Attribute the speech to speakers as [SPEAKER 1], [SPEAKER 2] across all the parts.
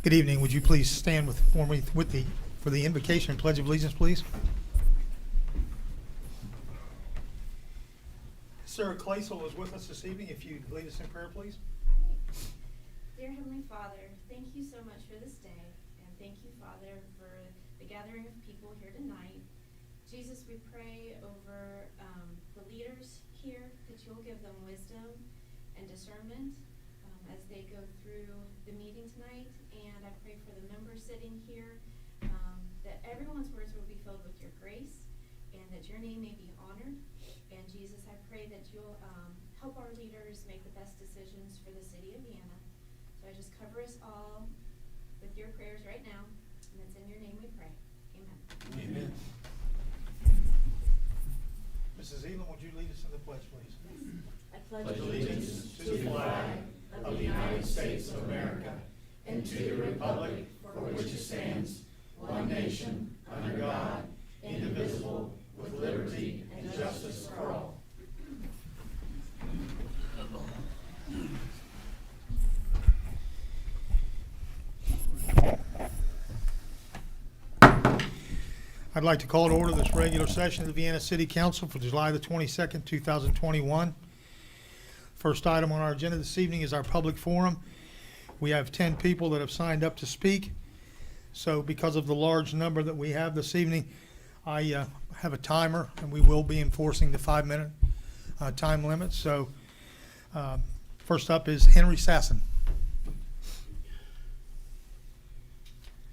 [SPEAKER 1] Good evening. Would you please stand for me for the invocation and pledge of allegiance, please? Sarah Claysel is with us this evening. If you'd lead us in prayer, please.
[SPEAKER 2] All right. Dear Heavenly Father, thank you so much for this day, and thank you, Father, for the gathering of people here tonight. Jesus, we pray over the leaders here, that you'll give them wisdom and discernment as they go through the meeting tonight. And I pray for the members sitting here, that everyone's words will be filled with your grace, and that your name may be honored. And Jesus, I pray that you'll help our leaders make the best decisions for the city of Vienna. So I just cover us all with your prayers right now, and it's in your name we pray. Amen.
[SPEAKER 1] Amen. Mrs. Elam, would you lead us in the pledge, please?
[SPEAKER 2] I
[SPEAKER 3] Pledge allegiance to the flag of the United States of America and to the republic for which it stands, one nation, under God, indivisible, with liberty and justice for all.
[SPEAKER 1] I'd like to call to order this regular session of the Vienna City Council for July the 22nd, 2021. First item on our agenda this evening is our public forum. We have 10 people that have signed up to speak. So because of the large number that we have this evening, I have a timer, and we will be enforcing the 5-minute time limit. So first up is Henry Sasson.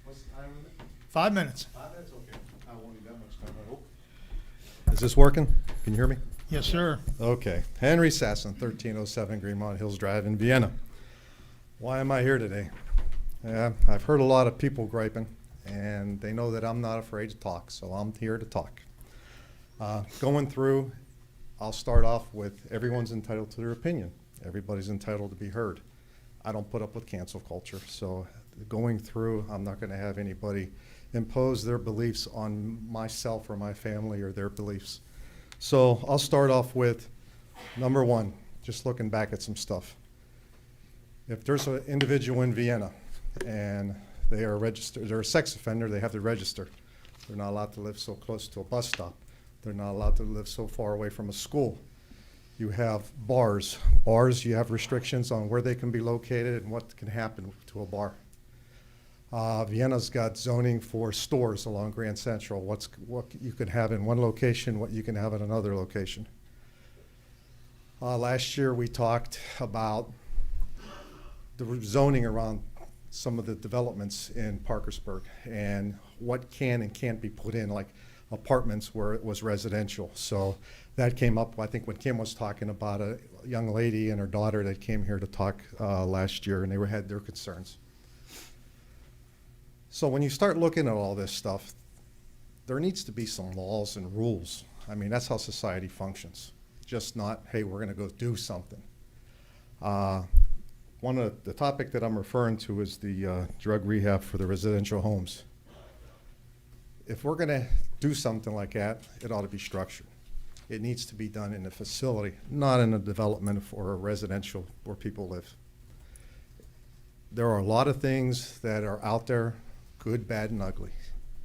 [SPEAKER 4] What's the time limit?
[SPEAKER 1] 5 minutes.
[SPEAKER 4] 5 minutes, okay. I won't need that much time, I hope. Is this working? Can you hear me?
[SPEAKER 1] Yes, sir.
[SPEAKER 4] Okay. Henry Sasson, 1307 Greenmont Hills Drive in Vienna. Why am I here today? I've heard a lot of people griping, and they know that I'm not afraid to talk, so I'm here to talk. Going through, I'll start off with everyone's entitled to their opinion. Everybody's entitled to be heard. I don't put up with cancel culture, so going through, I'm not going to have anybody impose their beliefs on myself or my family or their beliefs. So I'll start off with number one, just looking back at some stuff. If there's an individual in Vienna and they are registered, they're a sex offender, they have to register. They're not allowed to live so close to a bus stop. They're not allowed to live so far away from a school. You have bars. Bars, you have restrictions on where they can be located and what can happen to a bar. Vienna's got zoning for stores along Grand Central, what you can have in one location, what you can have in another location. Last year we talked about the zoning around some of the developments in Parkersburg and what can and can't be put in, like apartments where it was residential. So that came up, I think, when Kim was talking about a young lady and her daughter that came here to talk last year, and they had their concerns. So when you start looking at all this stuff, there needs to be some laws and rules. I mean, that's how society functions. Just not, hey, we're going to go do something. One of the topic that I'm referring to is the drug rehab for the residential homes. If we're going to do something like that, it ought to be structured. It needs to be done in a facility, not in a development or a residential where people live. There are a lot of things that are out there, good, bad, and ugly.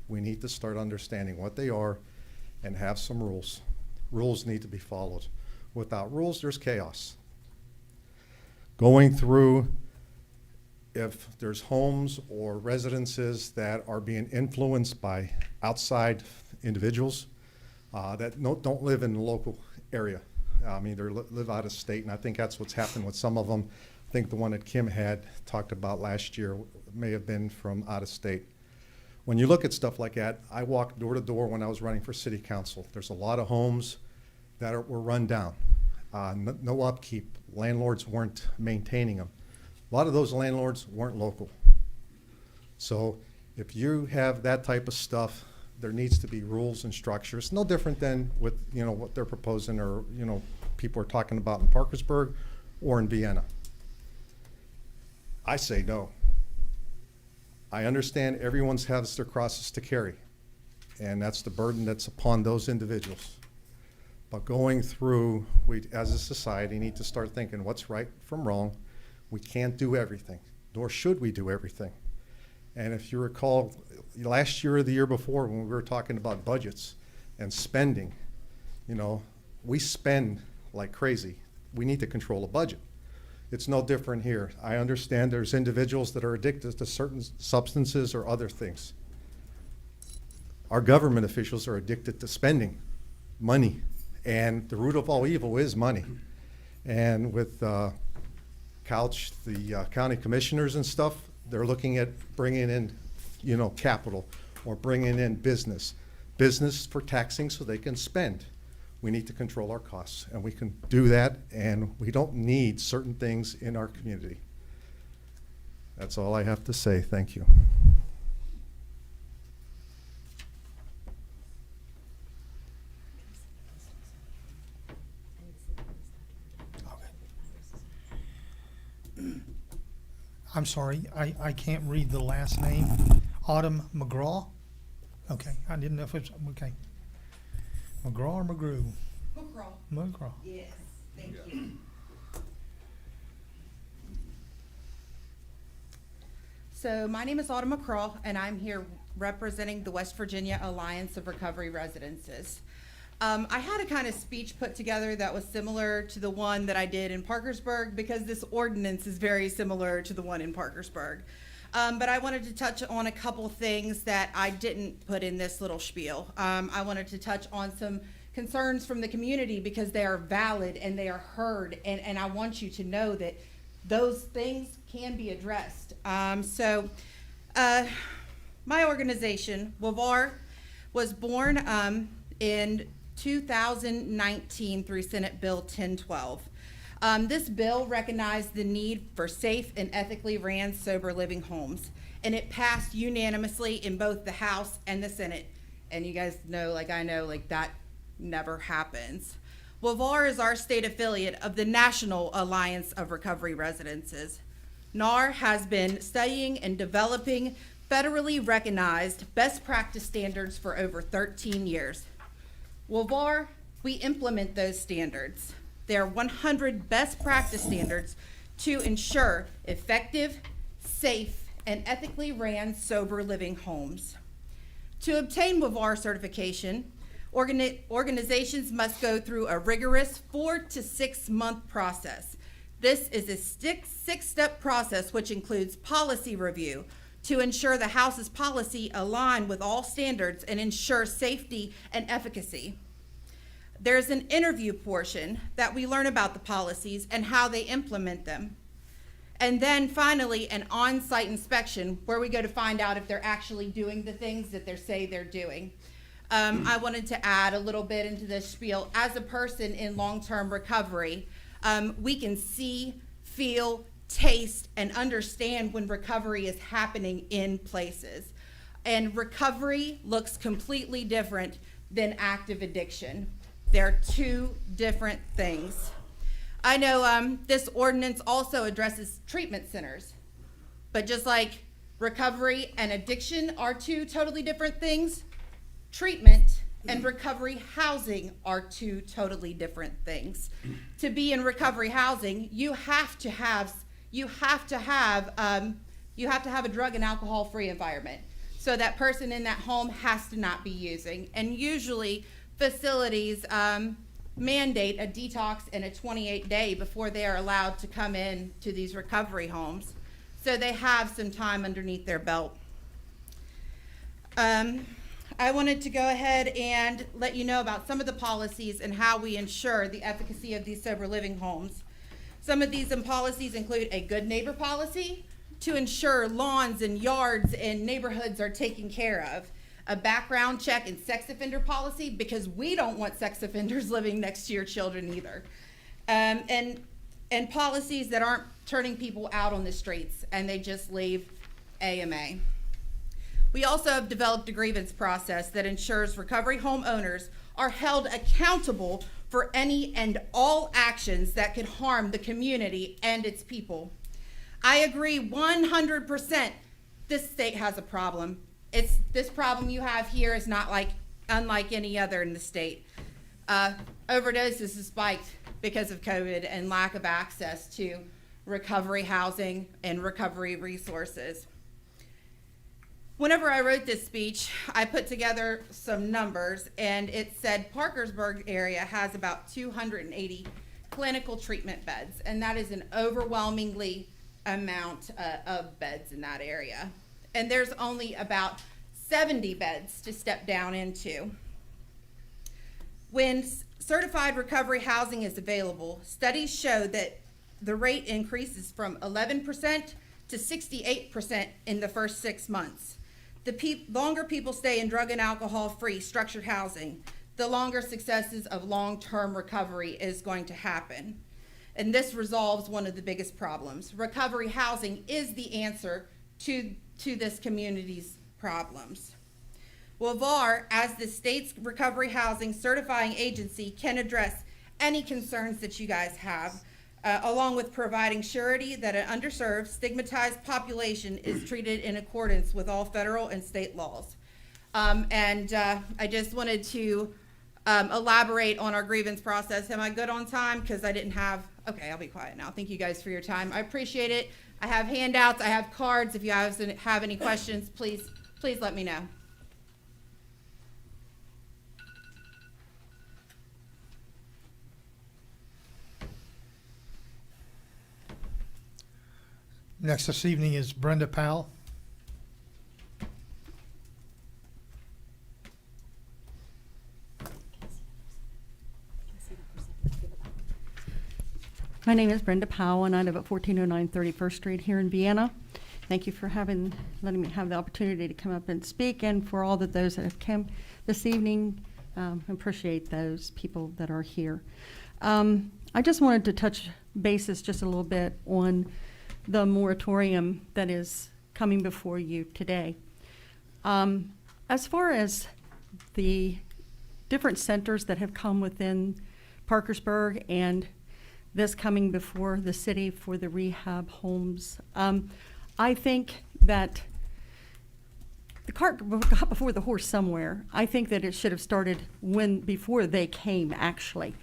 [SPEAKER 4] We need to start understanding what they are and have some rules. Rules need to be followed. Without rules, there's chaos. Going through, if there's homes or residences that are being influenced by outside individuals that don't live in the local area. I mean, they live out of state, and I think that's what's happened with some of them. I think the one that Kim had talked about last year may have been from out of state. When you look at stuff like that, I walked door to door when I was running for city council. There's a lot of homes that were run down. No upkeep. Landlords weren't maintaining them. A lot of those landlords weren't local. So if you have that type of stuff, there needs to be rules and structures. No different than with what they're proposing or people are talking about in Parkersburg or in Vienna. I say no. I understand everyone has their crosses to carry, and that's the burden that's upon those individuals. But going through, we as a society need to start thinking what's right from wrong. We can't do everything, nor should we do everything. And if you recall, last year or the year before, when we were talking about budgets and spending, you know, we spend like crazy. We need to control a budget. It's no different here. I understand there's individuals that are addicted to certain substances or other things. Our government officials are addicted to spending money, and the root of all evil is money. And with Couch, the county commissioners and stuff, they're looking at bringing in, you know, capital or bringing in business for taxing so they can spend. We need to control our costs, and we can do that, and we don't need certain things in our community. That's all I have to say. Thank you.
[SPEAKER 1] I'm sorry, I can't read the last name. Autumn McGraw? Okay, I didn't know if it's, okay. McGraw or McGrew?
[SPEAKER 5] McCraw.
[SPEAKER 1] McGraw.
[SPEAKER 5] Yes, thank you. So my name is Autumn McCraw, and I'm here representing the West Virginia Alliance of Recovery Residences. I had a kind of speech put together that was similar to the one that I did in Parkersburg, because this ordinance is very similar to the one in Parkersburg. But I wanted to touch on a couple things that I didn't put in this little spiel. I wanted to touch on some concerns from the community because they are valid and they are heard, and I want you to know that those things can be addressed. My organization, WAVAR, was born in 2019 through Senate Bill 1012. This bill recognized the need for safe and ethically ran sober living homes, and it passed unanimously in both the House and the Senate. And you guys know, like I know, like that never happens. WAVAR is our state affiliate of the National Alliance of Recovery Residences. NAR has been studying and developing federally recognized best practice standards for over 13 years. WAVAR, we implement those standards. There are 100 best practice standards to ensure effective, safe, and ethically ran sober living homes. To obtain WAVAR certification, organizations must go through a rigorous 4 to 6 month process. This is a six-step process which includes policy review to ensure the House's policy align with all standards and ensure safety and efficacy. There's an interview portion that we learn about the policies and how they implement them. And then finally, an on-site inspection where we go to find out if they're actually doing the things that they say they're doing. I wanted to add a little bit into this spiel. As a person in long-term recovery, we can see, feel, taste, and understand when recovery is happening in places. And recovery looks completely different than active addiction. They're two different things. I know this ordinance also addresses treatment centers, but just like recovery and addiction are two totally different things, treatment and recovery housing are two totally different things. To be in recovery housing, you have to have a drug and alcohol-free environment. So that person in that home has to not be using. And usually facilities mandate a detox and a 28-day before they are allowed to come in to these recovery homes. So they have some time underneath their belt. I wanted to go ahead and let you know about some of the policies and how we ensure the efficacy of these sober living homes. Some of these policies include a good neighbor policy to ensure lawns and yards and neighborhoods are taken care of. A background check and sex offender policy, because we don't want sex offenders living next to your children either. And policies that aren't turning people out on the streets and they just leave AMA. We also have developed a grievance process that ensures recovery home owners are held accountable for any and all actions that could harm the community and its people. I agree 100% this state has a problem. This problem you have here is not unlike any other in the state. Overdoses have spiked because of COVID and lack of access to recovery housing and recovery resources. Whenever I wrote this speech, I put together some numbers, and it said Parkersburg area has about 280 clinical treatment beds, and that is an overwhelmingly amount of beds in that area. And there's only about 70 beds to step down into. When certified recovery housing is available, studies show that the rate increases from 11% to 68% in the first 6 months. The longer people stay in drug and alcohol-free structured housing, the longer successes of long-term recovery is going to happen. And this resolves one of the biggest problems. Recovery housing is the answer to this community's problems. Well, VAR, as the state's recovery housing certifying agency, can address any concerns that you guys have, along with providing surety that an underserved, stigmatized population is treated in accordance with all federal and state laws. I just wanted to elaborate on our grievance process. Am I good on time? Because I didn't have, okay, I'll be quiet now. Thank you guys for your time. I appreciate it. I have handouts, I have cards. If you guys have any questions, please let me know.
[SPEAKER 1] Next this evening is Brenda Powell.
[SPEAKER 6] My name is Brenda Powell, and I live at 1409 31st Street here in Vienna. Thank you for letting me have the opportunity to come up and speak, and for all of those that have come this evening. Appreciate those people that are here. I just wanted to touch bases just a little bit on the moratorium that is coming before you today. As far as the different centers that have come within Parkersburg and this coming before the city for the rehab homes, I think that the cart got before the horse somewhere. I think that it should have started before they came, actually.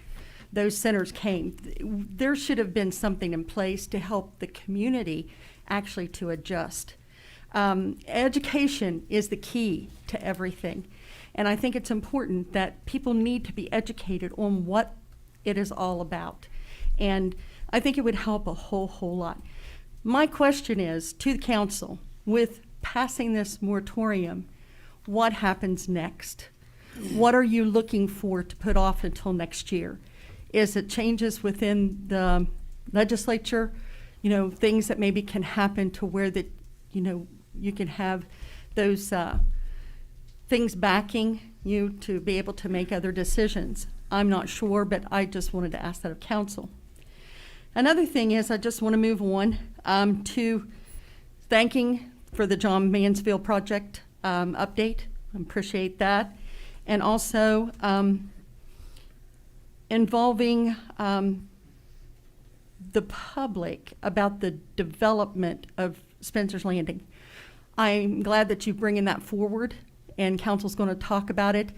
[SPEAKER 6] Those centers came. There should have been something in place to help the community actually to adjust. Education is the key to everything. And I think it's important that people need to be educated on what it is all about. And I think it would help a whole lot. My question is to the council, with passing this moratorium, what happens next? What are you looking for to put off until next year? Is it changes within the legislature, things that maybe can happen to where that, you can have those things backing you to be able to make other decisions? I'm not sure, but I just wanted to ask that of council. Another thing is I just want to move on to thanking for the John Mansfield project update. I appreciate that. And also involving the public about the development of Spencer's Landing. I'm glad that you're bringing that forward, and council's going to talk about it,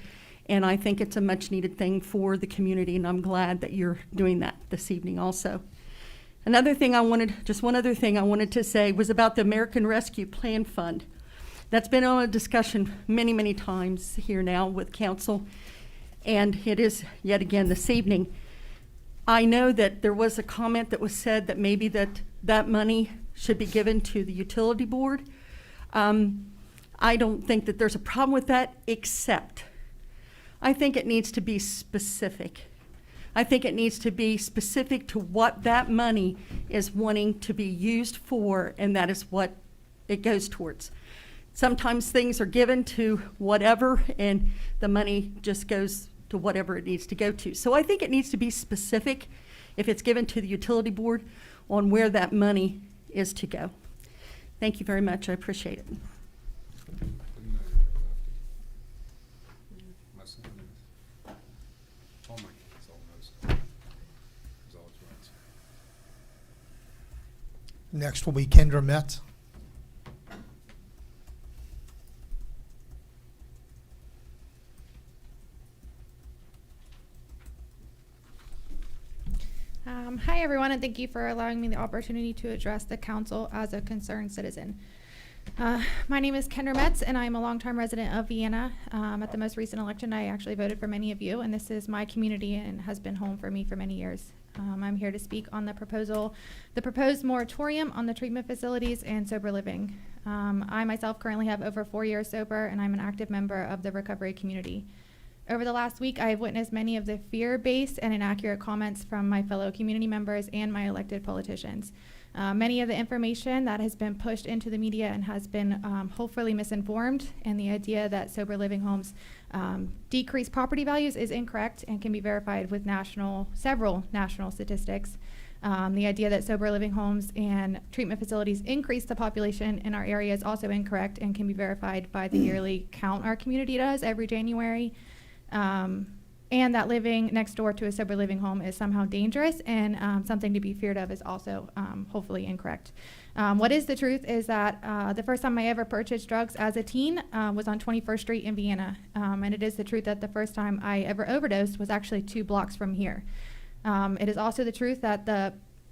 [SPEAKER 6] and I think it's a much needed thing for the community, and I'm glad that you're doing that this evening also. One other thing I wanted to say was about the American Rescue Plan Fund. That's been on a discussion many times here now with council, and it is yet again this evening. I know that there was a comment that was said that maybe that money should be given to the utility board. I don't think that there's a problem with that, except I think it needs to be specific. I think it needs to be specific to what that money is wanting to be used for, and that is what it goes towards. Sometimes things are given to whatever, and the money just goes to whatever it needs to go to. So I think it needs to be specific, if it's given to the utility board, on where that money is to go. Thank you very much. I appreciate it.
[SPEAKER 1] Next will be Kendra Metz.
[SPEAKER 7] Hi everyone, and thank you for allowing me the opportunity to address the council as a concerned citizen. My name is Kendra Metz, and I'm a longtime resident of Vienna. At the most recent election, I actually voted for many of you, and this is my community and has been home for me for many years. I'm here to speak on the proposed moratorium on the treatment facilities and sober living. I myself currently have over 4 years sober, and I'm an active member of the recovery community. Over the last week, I have witnessed many of the fear-based and inaccurate comments from my fellow community members and my elected politicians. Many of the information that has been pushed into the media and has been hopefully misinformed, and the idea that sober living homes decrease property values is incorrect and can be verified with several national statistics. The idea that sober living homes and treatment facilities increase the population in our area is also incorrect and can be verified by the yearly count our community does every January. And that living next door to a sober living home is somehow dangerous and something to be feared of is also hopefully incorrect. What is the truth is that the first time I ever purchased drugs as a teen was on 21st Street in Vienna. And it is the truth that the first time I ever overdosed was actually 2 blocks from here. It is also the truth that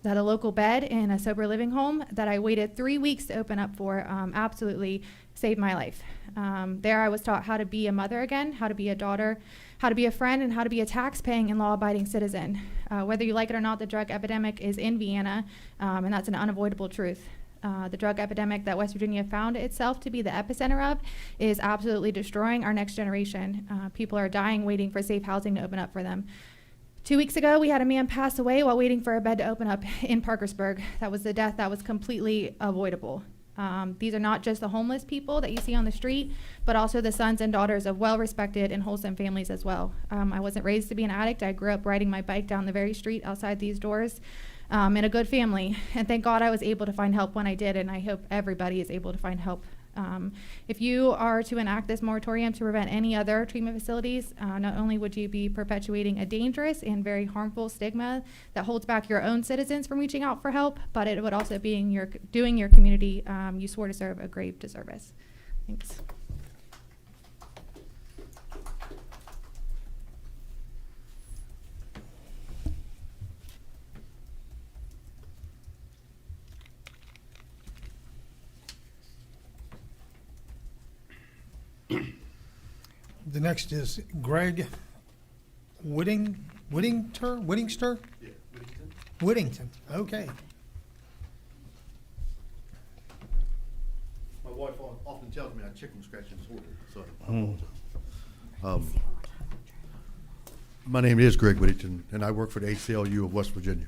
[SPEAKER 7] a local bed in a sober living home that I waited 3 weeks to open up for absolutely saved my life. There I was taught how to be a mother again, how to be a daughter, how to be a friend, and how to be a tax-paying and law-abiding citizen. Whether you like it or not, the drug epidemic is in Vienna, and that's an unavoidable truth. The drug epidemic that West Virginia found itself to be the epicenter of is absolutely destroying our next generation. People are dying waiting for safe housing to open up for them. 2 weeks ago, we had a man pass away while waiting for a bed to open up in Parkersburg. That was the death that was completely avoidable. These are not just the homeless people that you see on the street, but also the sons and daughters of well-respected and wholesome families as well. I wasn't raised to be an addict. I grew up riding my bike down the very street outside these doors in a good family. And thank God I was able to find help when I did, and I hope everybody is able to find help. If you are to enact this moratorium to prevent any other treatment facilities, not only would you be perpetuating a dangerous and very harmful stigma that holds back your own citizens from reaching out for help, but it would also be doing your community you swore to serve a grave disservice. Thanks.
[SPEAKER 1] The next is Greg Whittingster?
[SPEAKER 8] Yeah,
[SPEAKER 1] Whittington, okay.
[SPEAKER 8] my wife often tells me I chicken scratching disorder, so I apologize. My name is Greg Whittington, and I work for the ACLU of West Virginia.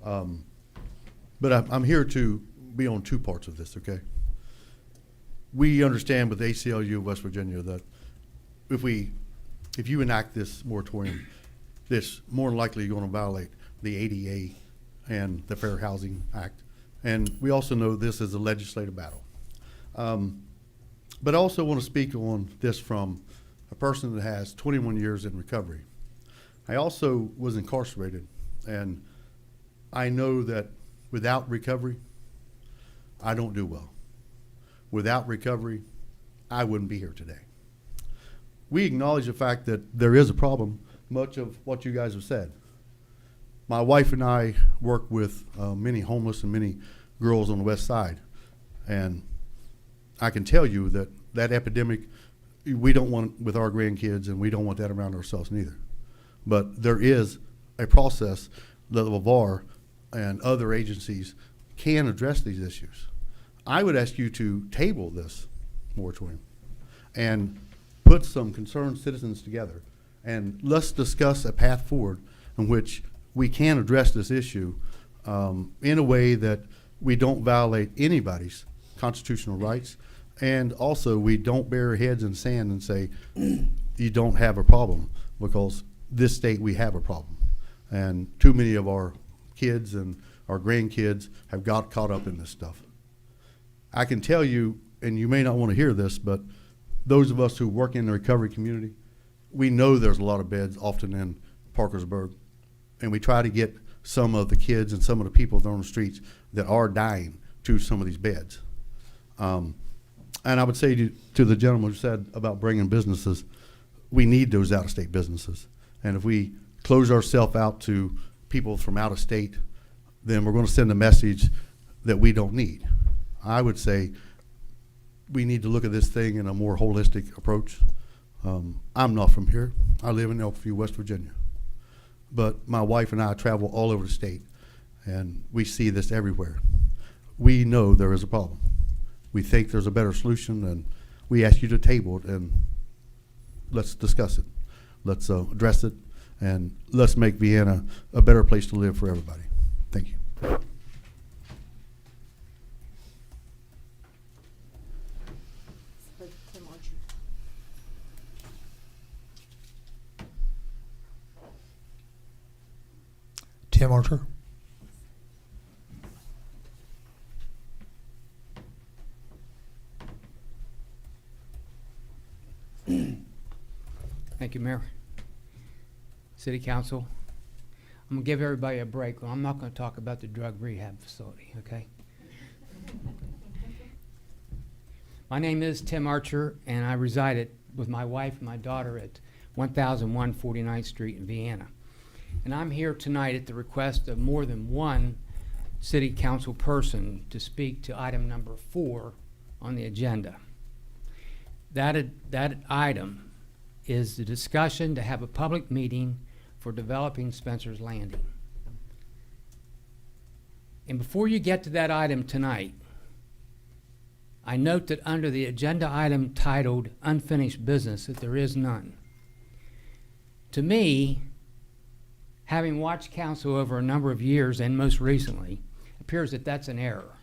[SPEAKER 8] But I'm here to be on 2 parts of this, okay? We understand with the ACLU of West Virginia that if you enact this moratorium, this more than likely going to violate the ADA and the Fair Housing Act. And we also know this is a legislative battle. But I also want to speak on this from a person that has 21 years in recovery. I also was incarcerated, and I know that without recovery, I don't do well. Without recovery, I wouldn't be here today. We acknowledge the fact that there is a problem, much of what you guys have said. My wife and I work with many homeless and many girls on the west side, and I can tell you that that epidemic, we don't want with our grandkids, and we don't want that around ourselves neither. But there is a process that the VAR and other agencies can address these issues. I would ask you to table this moratorium and put some concerned citizens together, and let's discuss a path forward in which we can address this issue in a way that we don't violate anybody's constitutional rights, and also we don't bury our heads in sand and say you don't have a problem, because this state we have a problem, and too many of our kids and our grandkids have got caught up in this stuff. I can tell you, and you may not want to hear this, but those of us who work in the recovery community, we know there's a lot of beds often in Parkersburg, and we try to get some of the kids and some of the people that are on the streets that are dying to some of these beds. And I would say to the gentleman who said about bringing businesses, we need those out-of-state businesses. And if we close ourselves out to people from out of state, then we're going to send a message that we don't need. I would say we need to look at this thing in a more holistic approach. I'm not from here. I live in Elkview, West Virginia. But my wife and I travel all over the state, and we see this everywhere. We know there is a problem. We think there's a better solution, and we ask you to table it, and let's discuss it. Let's address it, and let's make Vienna a better place to live for everybody. Thank you.
[SPEAKER 1] Tim Archer.
[SPEAKER 9] Thank you, Mayor. City Council. I'm going to give everybody a break. I'm not going to talk about the drug rehab facility, okay? My name is Tim Archer, and I reside with my wife and my daughter at 1001 49th Street in Vienna. And I'm here tonight at the request of more than one City Council person to speak to item number 4 on the agenda. That item is the discussion to have a public meeting for developing Spencer's Landing. And before you get to that item tonight, I note that under the agenda item titled Unfinished Business, that there is none. To me, having watched council over a number of years and most recently, it appears that that's an error.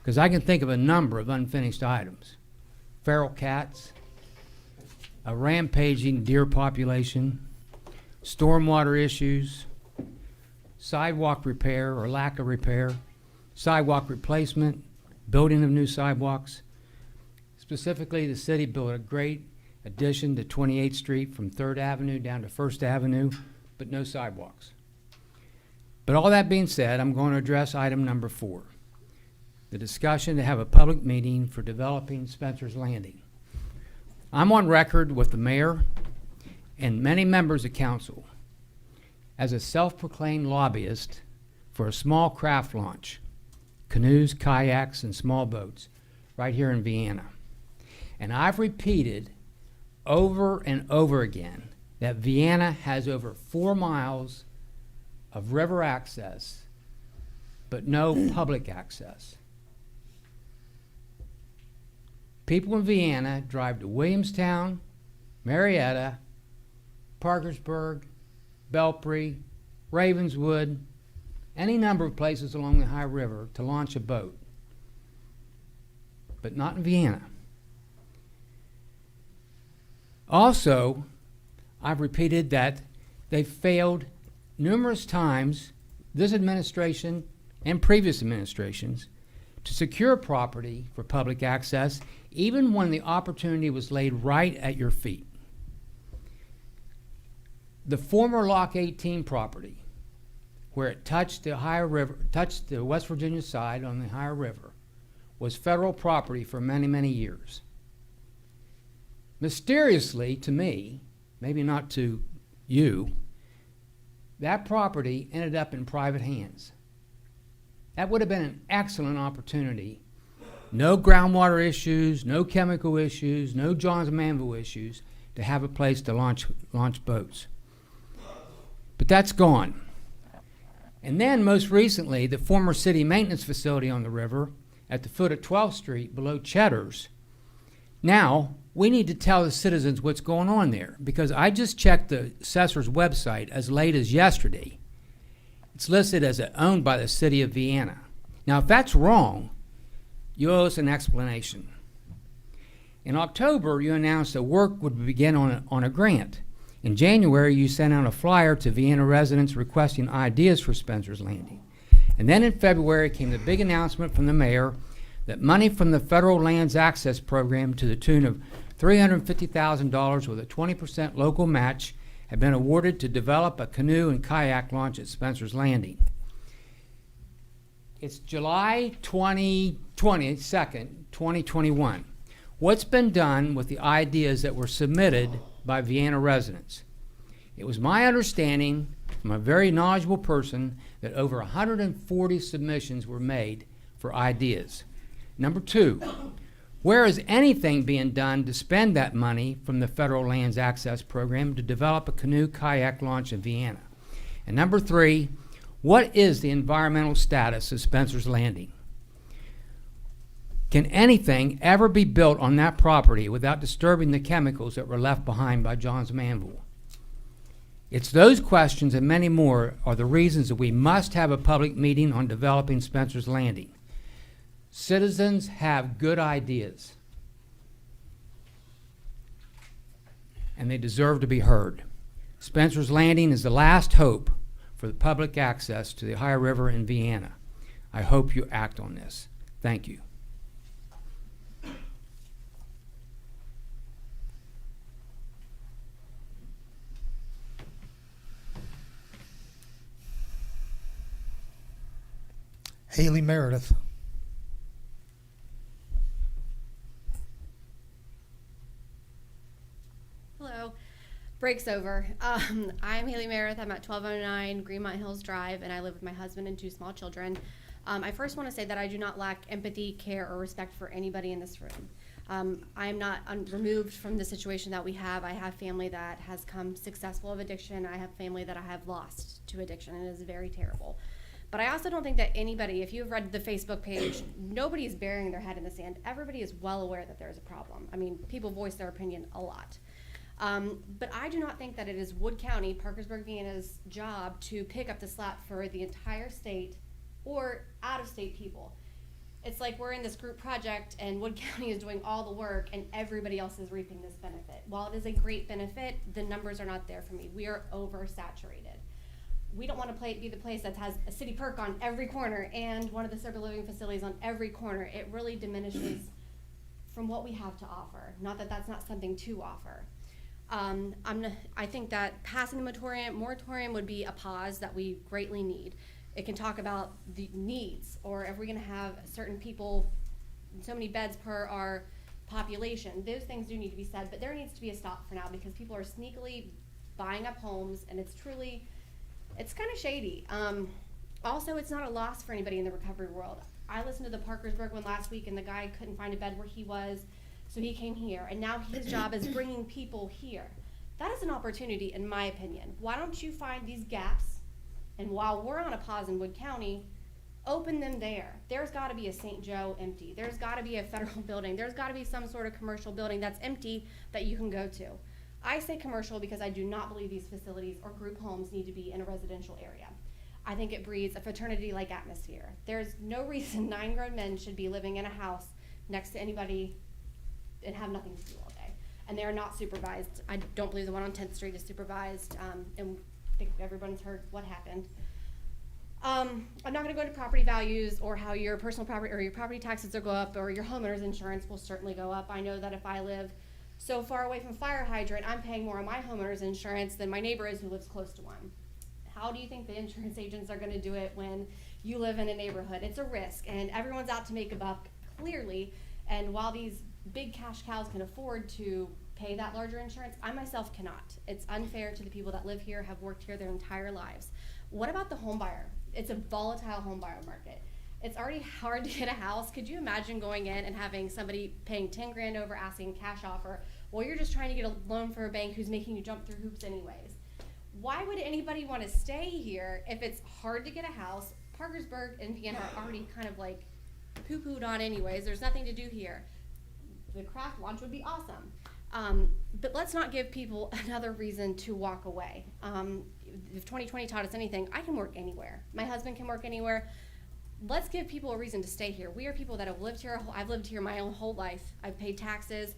[SPEAKER 9] Because I can think of a number of unfinished items. Feral cats, a rampaging deer population, stormwater issues, sidewalk repair or lack of repair, sidewalk replacement, building of new sidewalks. Specifically, the city built a great addition to 28th Street from 3rd Avenue down to 1st Avenue, but no sidewalks. But all that being said, I'm going to address item number 4, the discussion to have a public meeting for developing Spencer's Landing. I'm on record with the mayor and many members of council as a self-proclaimed lobbyist for a small craft launch, canoes, kayaks, and small boats right here in Vienna. And I've repeated over and over again that Vienna has over 4 miles of river access, but no public access. People in Vienna drive to Williamstown, Marietta, Parkersburg, Belpre, Ravenswood, any number of places along the High River to launch a boat, but not in Vienna. Also, I've repeated that they've failed numerous times, this administration and previous administrations, to secure property for public access, even when the opportunity was laid right at your feet. The former Lock 18 property, where it touched the Ohio River, touched the West Virginia side on the Ohio River, was federal property for many, many years. Mysteriously, to me, maybe not to you, that property ended up in private hands. That would have been an excellent opportunity. No groundwater issues, no chemical issues, no Johns Manville issues, to have a place to launch boats. But that's gone. And then most recently, the former city maintenance facility on the river at the foot of 12th Street below Cheddar's. Now, we need to tell the citizens what's going on there, because I just checked the assessor's website as late as yesterday. It's listed as owned by the city of Vienna. Now, if that's wrong, you owe us an explanation. In October, you announced that work would begin on a grant. In January, you sent out a flyer to Vienna residents requesting ideas for Spencer's Landing. And then in February came the big announcement from the mayor that money from the Federal Lands Access Program to the tune of $350,000 with a 20% local match had been awarded to develop a canoe and kayak launch at Spencer's Landing. It's July 22nd, 2021. What's been done with the ideas that were submitted by Vienna residents? It was my understanding from a very knowledgeable person that over 140 submissions were made for ideas. Number 2, Where is anything being done to spend that money from the Federal Lands Access Program to develop a canoe kayak launch in Vienna? And number 3, what is the environmental status of Spencer's Landing? Can anything ever be built on that property without disturbing the chemicals that were left behind by Johns Manville? It's those questions and many more are the reasons that we must have a public meeting on developing Spencer's Landing. Citizens have good ideas, and they deserve to be heard. Spencer's Landing is the last hope for the public access to the Ohio River in Vienna. I hope you act on this. Thank you.
[SPEAKER 1] Haley Meredith.
[SPEAKER 10] Hello. Breaks over. I'm Haley Meredith. I'm at 1209 Greenmont Hills Drive, and I live with my husband and 2 small children. I first want to say that I do not lack empathy, care, or respect for anybody in this room. I am not removed from the situation that we have. I have family that has come successful of addiction. I have family that I have lost to addiction, and it is very terrible. But I also don't think that anybody, if you've read the Facebook page, nobody is burying their head in the sand. Everybody is well aware that there's a problem. I mean, people voice their opinion a lot. But I do not think that it is Wood County, Parkersburg, Vienna's job to pick up the slack for the entire state or out-of-state people. It's like we're in this group project and Wood County is doing all the work and everybody else is reaping this benefit. While it is a great benefit, the numbers are not there for me. We are oversaturated. We don't want to be the place that has a city perk on every corner and one of the sober living facilities on every corner. It really diminishes from what we have to offer. Not that that's not something to offer. I think that passing the moratorium would be a pause that we greatly need. It can talk about the needs, or if we're going to have certain people, so many beds per our population. Those things do need to be said, but there needs to be a stop for now because people are sneakily buying up homes, and it's kind of shady. Also, it's not a loss for anybody in the recovery world. I listened to the Parkersburg one last week, and the guy couldn't find a bed where he was, so he came here, and now his job is bringing people here. That is an opportunity, in my opinion. Why don't you find these gaps, and while we're on a pause in Wood County, open them there. There's got to be a St. Joe empty. There's got to be a federal building. There's got to be some sort of commercial building that's empty that you can go to. I say commercial because I do not believe these facilities or group homes need to be in a residential area. I think it breeds a fraternity-like atmosphere. There's no reason 9 grown men should be living in a house next to anybody and have nothing to do all day. And they are not supervised. I don't believe the one on 10th Street is supervised, and I think everyone's heard what happened. I'm not going to go into property values or how your personal property or your property taxes will go up or your homeowner's insurance will certainly go up. I know that if I live so far away from a fire hydrant, I'm paying more on my homeowner's insurance than my neighbor is who lives close to one. How do you think the insurance agents are going to do it when you live in a neighborhood? It's a risk, and everyone's out to make a buck, clearly. And while these big cash cows can afford to pay that larger insurance, I myself cannot. It's unfair to the people that live here, have worked here their entire lives. What about the home buyer? It's a volatile home buyer market. It's already hard to get a house. Could you imagine going in and having somebody paying 10 grand over asking cash offer, while you're just trying to get a loan for a bank who's making you jump through hoops anyways? Why would anybody want to stay here if it's hard to get a house? Parkersburg and Vienna are already kind of like poo-pooed on anyways. There's nothing to do here. The craft launch would be awesome. But let's not give people another reason to walk away. If 2020 taught us anything, I can work anywhere. My husband can work anywhere. Let's give people a reason to stay here. We are people that have lived here. I've lived here my own whole life. I've paid taxes.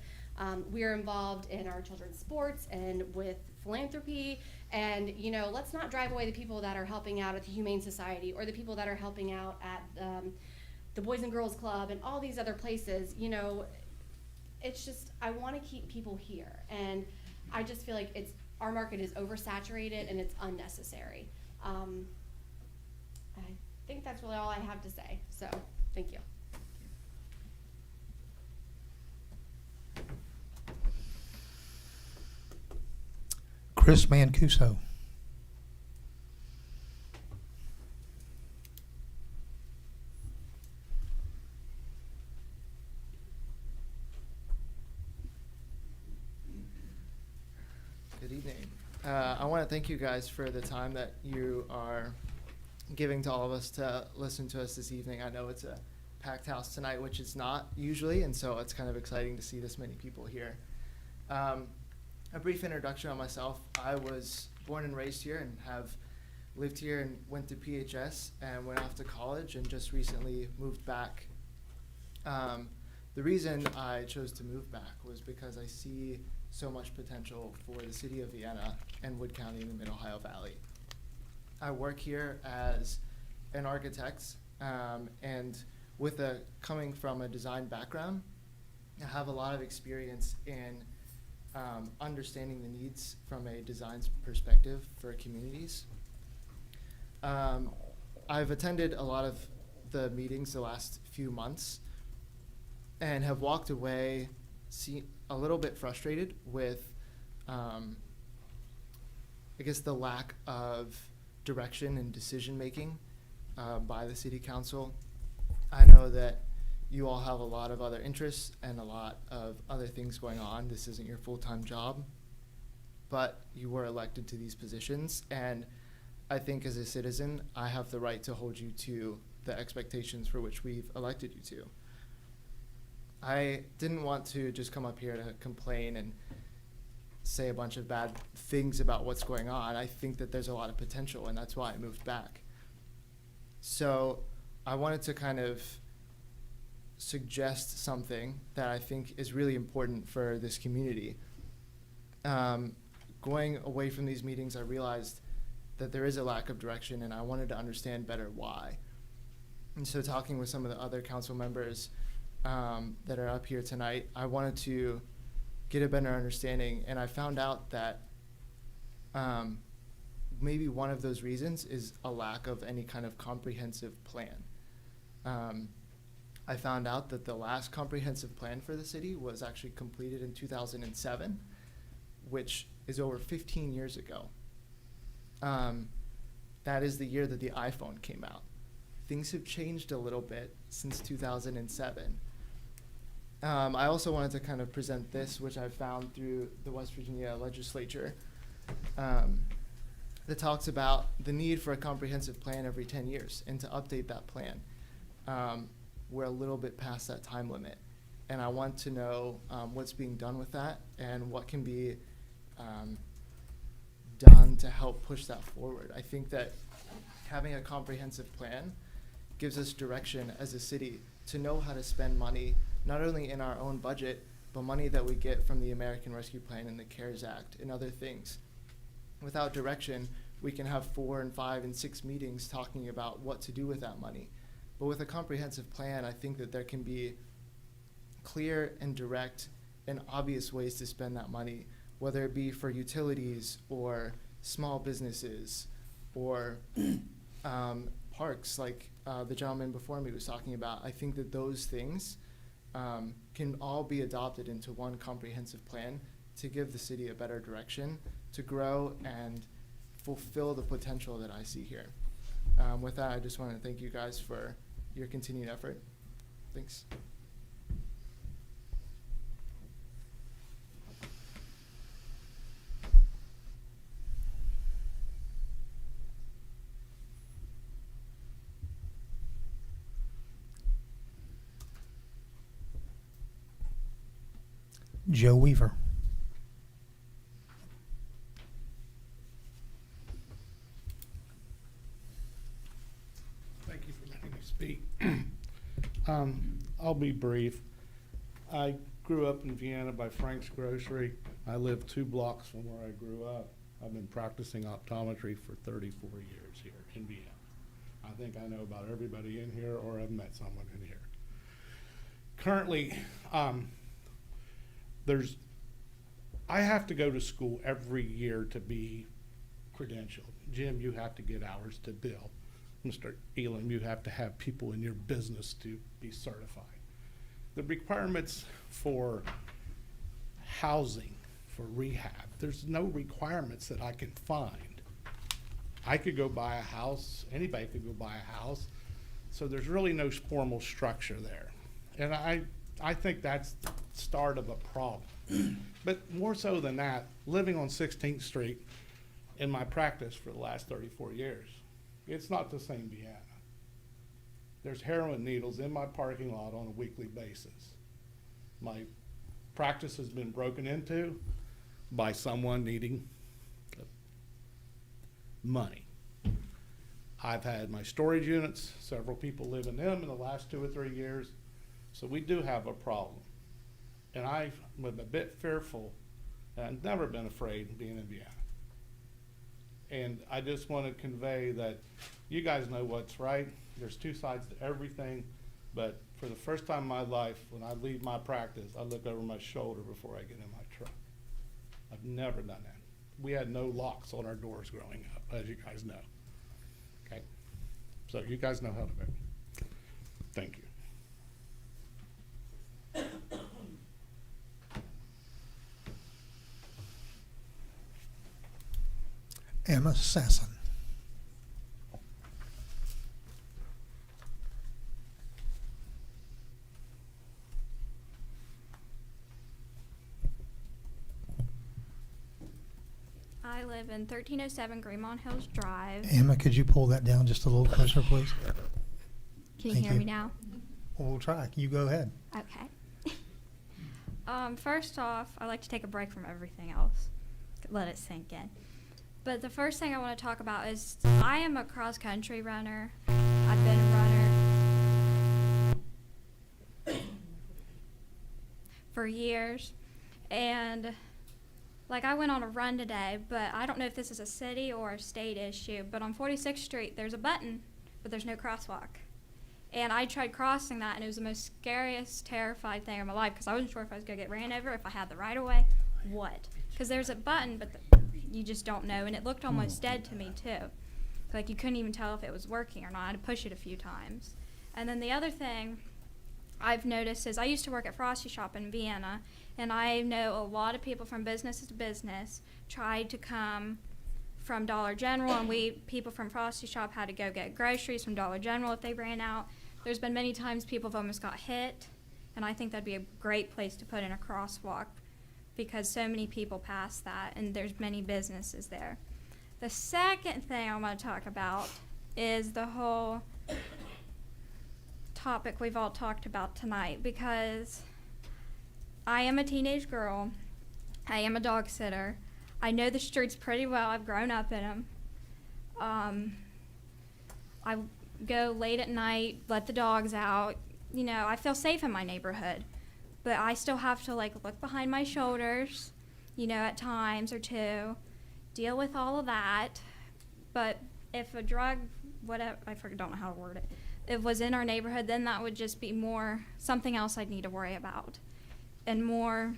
[SPEAKER 10] We are involved in our children's sports and with philanthropy. And, you know, let's not drive away the people that are helping out at the Humane Society or the people that are helping out at the Boys and Girls Club and all these other places. You know, it's just, I want to keep people here. And I just feel like our market is oversaturated and it's unnecessary. I think that's really all I have to say. So, thank you.
[SPEAKER 1] Chris Mancuso.
[SPEAKER 11] Good evening. I want to thank you guys for the time that you are giving to all of us to listen to us this evening. I know it's a packed house tonight, which it's not usually, and so it's kind of exciting to see this many people here. A brief introduction on myself. I was born and raised here and have lived here and went to PHS and went off to college and just recently moved back. The reason I chose to move back was because I see so much potential for the city of Vienna and Wood County in the Mid-Ohio Valley. I work here as an architect, and coming from a design background, I have a lot of experience in understanding the needs from a design perspective for communities. I've attended a lot of the meetings the last few months and have walked away a little bit frustrated with, I guess, the lack of direction and decision-making by the city council. I know that you all have a lot of other interests and a lot of other things going on. This isn't your full-time job, but you were elected to these positions, and I think as a citizen, I have the right to hold you to the expectations for which we've elected you to. I didn't want to just come up here to complain and say a bunch of bad things about what's going on. I think that there's a lot of potential, and that's why I moved back. So I wanted to kind of suggest something that I think is really important for this community. Going away from these meetings, I realized that there is a lack of direction, and I wanted to understand better why. And so talking with some of the other council members that are up here tonight, I wanted to get a better understanding, and I found out that maybe one of those reasons is a lack of any kind of comprehensive plan. I found out that the last comprehensive plan for the city was actually completed in 2007, which is over 15 years ago. That is the year that the iPhone came out. Things have changed a little bit since 2007. I also wanted to kind of present this, which I found through the West Virginia legislature, that talks about the need for a comprehensive plan every 10 years and to update that plan. We're a little bit past that time limit, and I want to know what's being done with that and what can be done to help push that forward. I think that having a comprehensive plan gives us direction as a city to know how to spend money, not only in our own budget, but money that we get from the American Rescue Plan and the CARES Act and other things. Without direction, we can have 4 and 5 and 6 meetings talking about what to do with that money. But with a comprehensive plan, I think that there can be clear and direct and obvious ways to spend that money, whether it be for utilities or small businesses or parks like the gentleman before me was talking about. I think that those things can all be adopted into one comprehensive plan to give the city a better direction, to grow and fulfill the potential that I see here. With that, I just want to thank you guys for your continued effort. Thanks.
[SPEAKER 1] Joe Weaver.
[SPEAKER 12] Thank you for letting me speak. I'll be brief. I grew up in Vienna by Frank's Grocery. I live 2 blocks from where I grew up. I've been practicing optometry for 34 years here in Vienna. I think I know about everybody in here, or I've met someone in here. Currently, I have to go to school every year to be credentialed. Jim, you have to get hours to bill. Mr. Elam, you have to have people in your business to be certified. The requirements for housing, for rehab, there's no requirements that I can find. I could go buy a house, anybody could go buy a house, so there's really no formal structure there. And I I think that's the start of a problem. But more so than that, living on 16th Street in my practice for the last 34 years, it's not the same Vienna. There's heroin needles in my parking lot on a weekly basis. My practice has been broken into by someone needing money. I've had my storage units, several people live in them in the last 2 or 3 years. So we do have a problem. And I'm a bit fearful, and I've never been afraid of being in Vienna. And I just want to convey that you guys know what's right. There's two sides to everything. But for the first time in my life, when I leave my practice, I look over my shoulder before I get in my truck. I've never done that. We had no locks on our doors growing up, as you guys know. Okay? So you guys know how to vote. Thank you.
[SPEAKER 1] Emma Sasson.
[SPEAKER 13] I live in 1307 Greenmont Hills Drive.
[SPEAKER 1] Emma, could you pull that down just a little closer, please?
[SPEAKER 13] Can you
[SPEAKER 1] Thank
[SPEAKER 13] hear
[SPEAKER 1] you.
[SPEAKER 13] me now?
[SPEAKER 1] Well, we'll try. You go ahead.
[SPEAKER 13] Okay. First off, I like to take a break from everything else. Let it sink in. But the first thing I want to talk about is I am a cross-country runner. I've been a runner for years. And like I went on a run today, but I don't know if this is a city or a state issue, but on 46th Street there's a button, but there's no crosswalk. And I tried crossing that, and it was the most scariest, terrified thing of my life because I wasn't sure if I was going to get ran over, if I had the right of way, what. Because there's a button, but you just don't know, and it looked almost dead to me, too. Like, you couldn't even tell if it was working or not. I had to push it a few times. And then the other thing I've noticed is I used to work at Frosty Shop in Vienna, and I know a lot of people from business to business tried to come from Dollar General, and people from Frosty Shop had to go get groceries from Dollar General if they ran out. There's been many times people have almost got hit, and I think that'd be a great place to put in a crosswalk because so many people pass that, and there's many businesses there. The second thing I want to talk about is the whole topic we've all talked about tonight, because I am a teenage girl. I am a dog sitter. I know the streets pretty well. I've grown up in them. I go late at night, let the dogs out. You know, I feel safe in my neighborhood. But I still have to, like, look behind my shoulders, you know, at times or two, deal with all of that. But if a drug, whatever, don't know how to word it, if it was in our neighborhood, then that would just be more something else I'd need to worry about. And more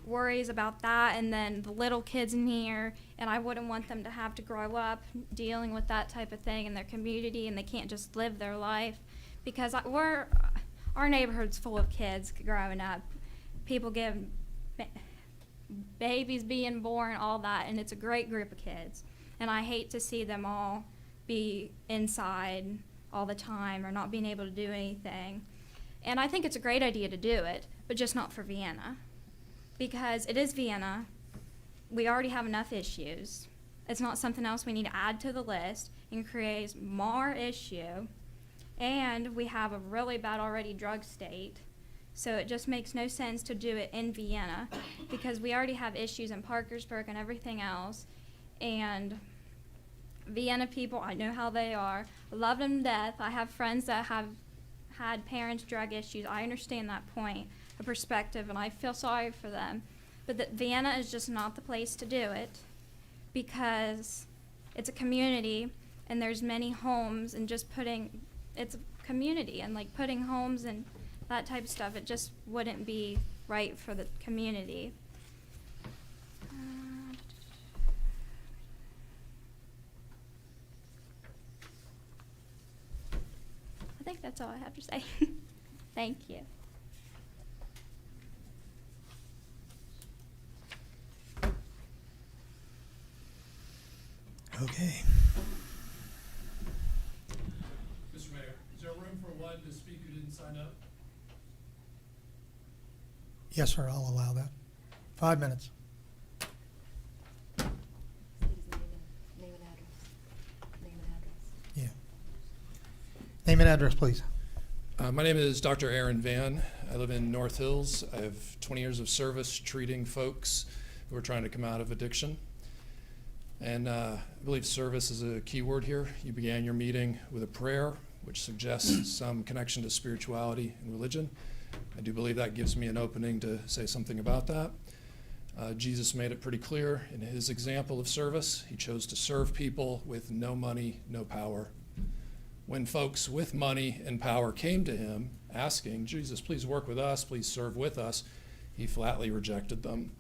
[SPEAKER 13] worries about that, and then the little kids in here, and I wouldn't want them to have to grow up dealing with that type of thing in their community, and they can't just live their life, because our neighborhood's full of kids growing up. People babies being born, all that, and it's a great group of kids, and I hate to see them all be inside all the time or not being able to do anything. And I think it's a great idea to do it, but just not for Vienna. Because it is Vienna. We already have enough issues. It's not something else we need to add to the list and create more issue. And we have a really bad already drug state. So it just makes no sense to do it in Vienna because we already have issues in Parkersburg and everything else. And Vienna people, I know how they are. I love them to death. I have friends that have had parents' drug issues. I understand that point of perspective, and I feel sorry for them. But that Vienna is just not the place to do it because it's a community, and there's many homes, and just it's a community, and like putting homes and that type of stuff, it just wouldn't be right for the community. I think that's all I have to say. Thank you.
[SPEAKER 1] Okay.
[SPEAKER 14] Mr. Mayor, is there room for one to speak who didn't sign up?
[SPEAKER 1] Yes, sir, I'll allow that. 5 minutes. Yeah. Name and address, please.
[SPEAKER 14] My name is Dr. Aaron Van. I live in North Hills. I have 20 years of service treating folks who are trying to come out of addiction. And I believe service is a key word here. You began your meeting with a prayer, which suggests some connection to spirituality and religion. I do believe that gives me an opening to say something about that. Jesus made it pretty clear in his example of service. He chose to serve people with no money, no power. When folks with money and power came to him asking, Jesus, please work with us, please serve with us, he flatly rejected them.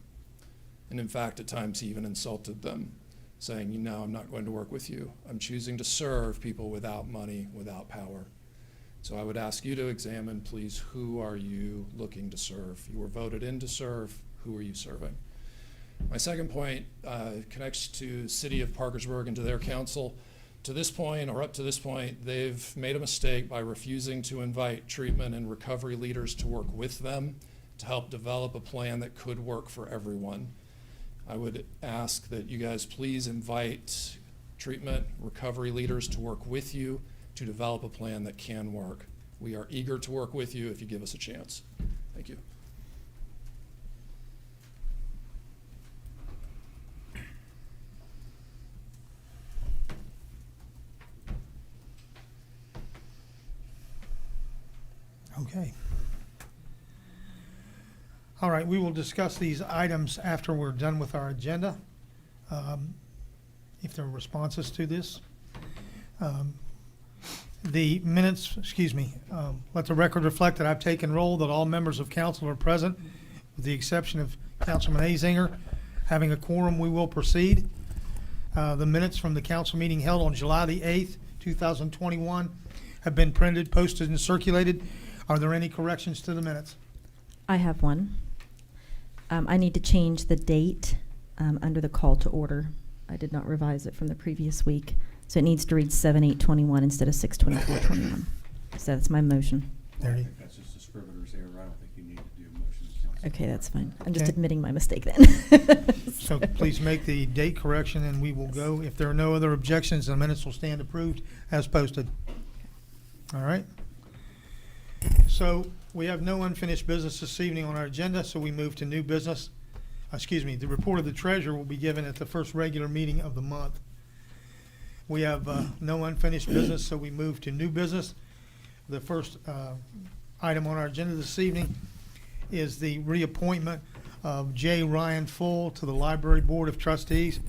[SPEAKER 14] And in fact, at times he even insulted them, saying, no, I'm not going to work with you. I'm choosing to serve people without money, without power. So I would ask you to examine, please, who are you looking to serve? You were voted in to serve. Who are you serving? My second point connects to City of Parkersburg and to their council. To this point, or up to this point, they've made a mistake by refusing to invite treatment and recovery leaders to work with them to help develop a plan that could work for everyone. I would ask that you guys please invite treatment, recovery leaders to work with you to develop a plan that can work. We are eager to work with you if you give us a chance. Thank you.
[SPEAKER 1] Okay. All right, we will discuss these items after we're done with our agenda. If there are responses to this. The minutes, let the record reflect that I've taken roll, that all members of council are present, with the exception of Councilman Azinger. Having a quorum, we will proceed. The minutes from the council meeting held on July the 8th, 2021 have been printed, posted, and circulated. Are there any corrections to the minutes?
[SPEAKER 15] I have one. I need to change the date under the call to order. I did not revise it from the previous week, so it needs to read 7/8/21 instead of 6/24/21. So that's my motion.
[SPEAKER 1] There
[SPEAKER 16] I
[SPEAKER 1] you.
[SPEAKER 16] think that's just a scrivener's error. I don't think you need to do a motion to council.
[SPEAKER 15] Okay, that's fine. I'm just
[SPEAKER 1] Okay.
[SPEAKER 15] admitting my mistake then.
[SPEAKER 1] So please make the date correction and we will go. If there are no other objections, the minutes will stand approved as posted. All right. So we have no unfinished business this evening on our agenda, so we move to new business. The report of the treasurer will be given at the first regular meeting of the month. We have no unfinished business, so we move to new business. The first item on our agenda this evening is the reappointment of J. Ryan Full to the Library Board of Trustees.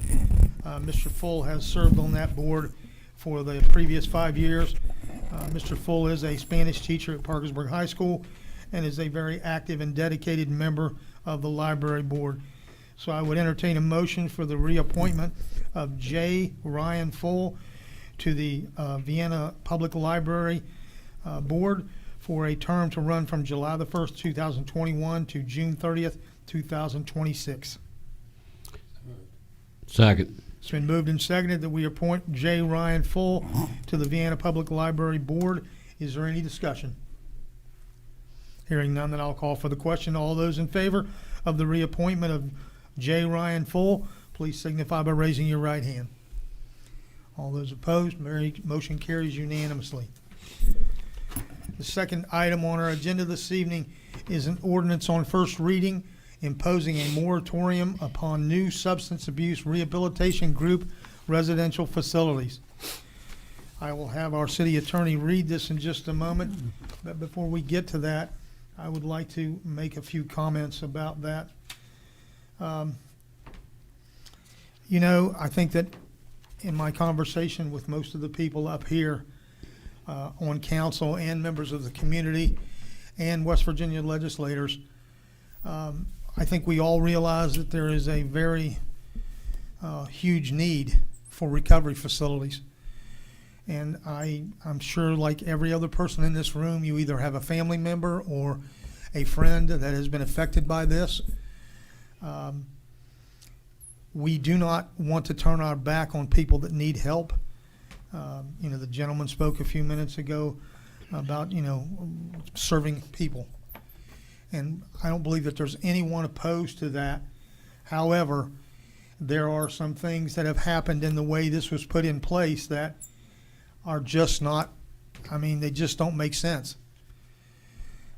[SPEAKER 1] Mr. Full has served on that board for the previous 5 years. Mr. Full is a Spanish teacher at Parkersburg High School and is a very active and dedicated member of the library board. So I would entertain a motion for the reappointment of J. Ryan Full to the Vienna Public Library Board for a term to run from July the 1st, 2021 to June 30th, 2026.
[SPEAKER 17] Second.
[SPEAKER 1] It's been moved and seconded that we appoint J. Ryan Full to the Vienna Public Library Board. Is there any discussion? Hearing none, then I'll call for the question. All those in favor of the reappointment of J. Ryan Full, please signify by raising your right hand. All those opposed, motion carries unanimously. The second item on our agenda this evening is an ordinance on first reading imposing a moratorium upon new substance abuse rehabilitation group residential facilities. I will have our city attorney read this in just a moment, but before we get to that, I would like to make a few comments about that. I think that in my conversation with most of the people up here on council and members of the community and West Virginia legislators, I think we all realize that there is a very huge need for recovery facilities. And I'm sure, like every other person in this room, you either have a family member or a friend that has been affected by this. We do not want to turn our back on people that need help. The gentleman spoke a few minutes ago about, serving people. and I don't believe that there's anyone opposed to that. However, there are some things that have happened in the way this was put in place that are just not, I mean, they just don't make sense.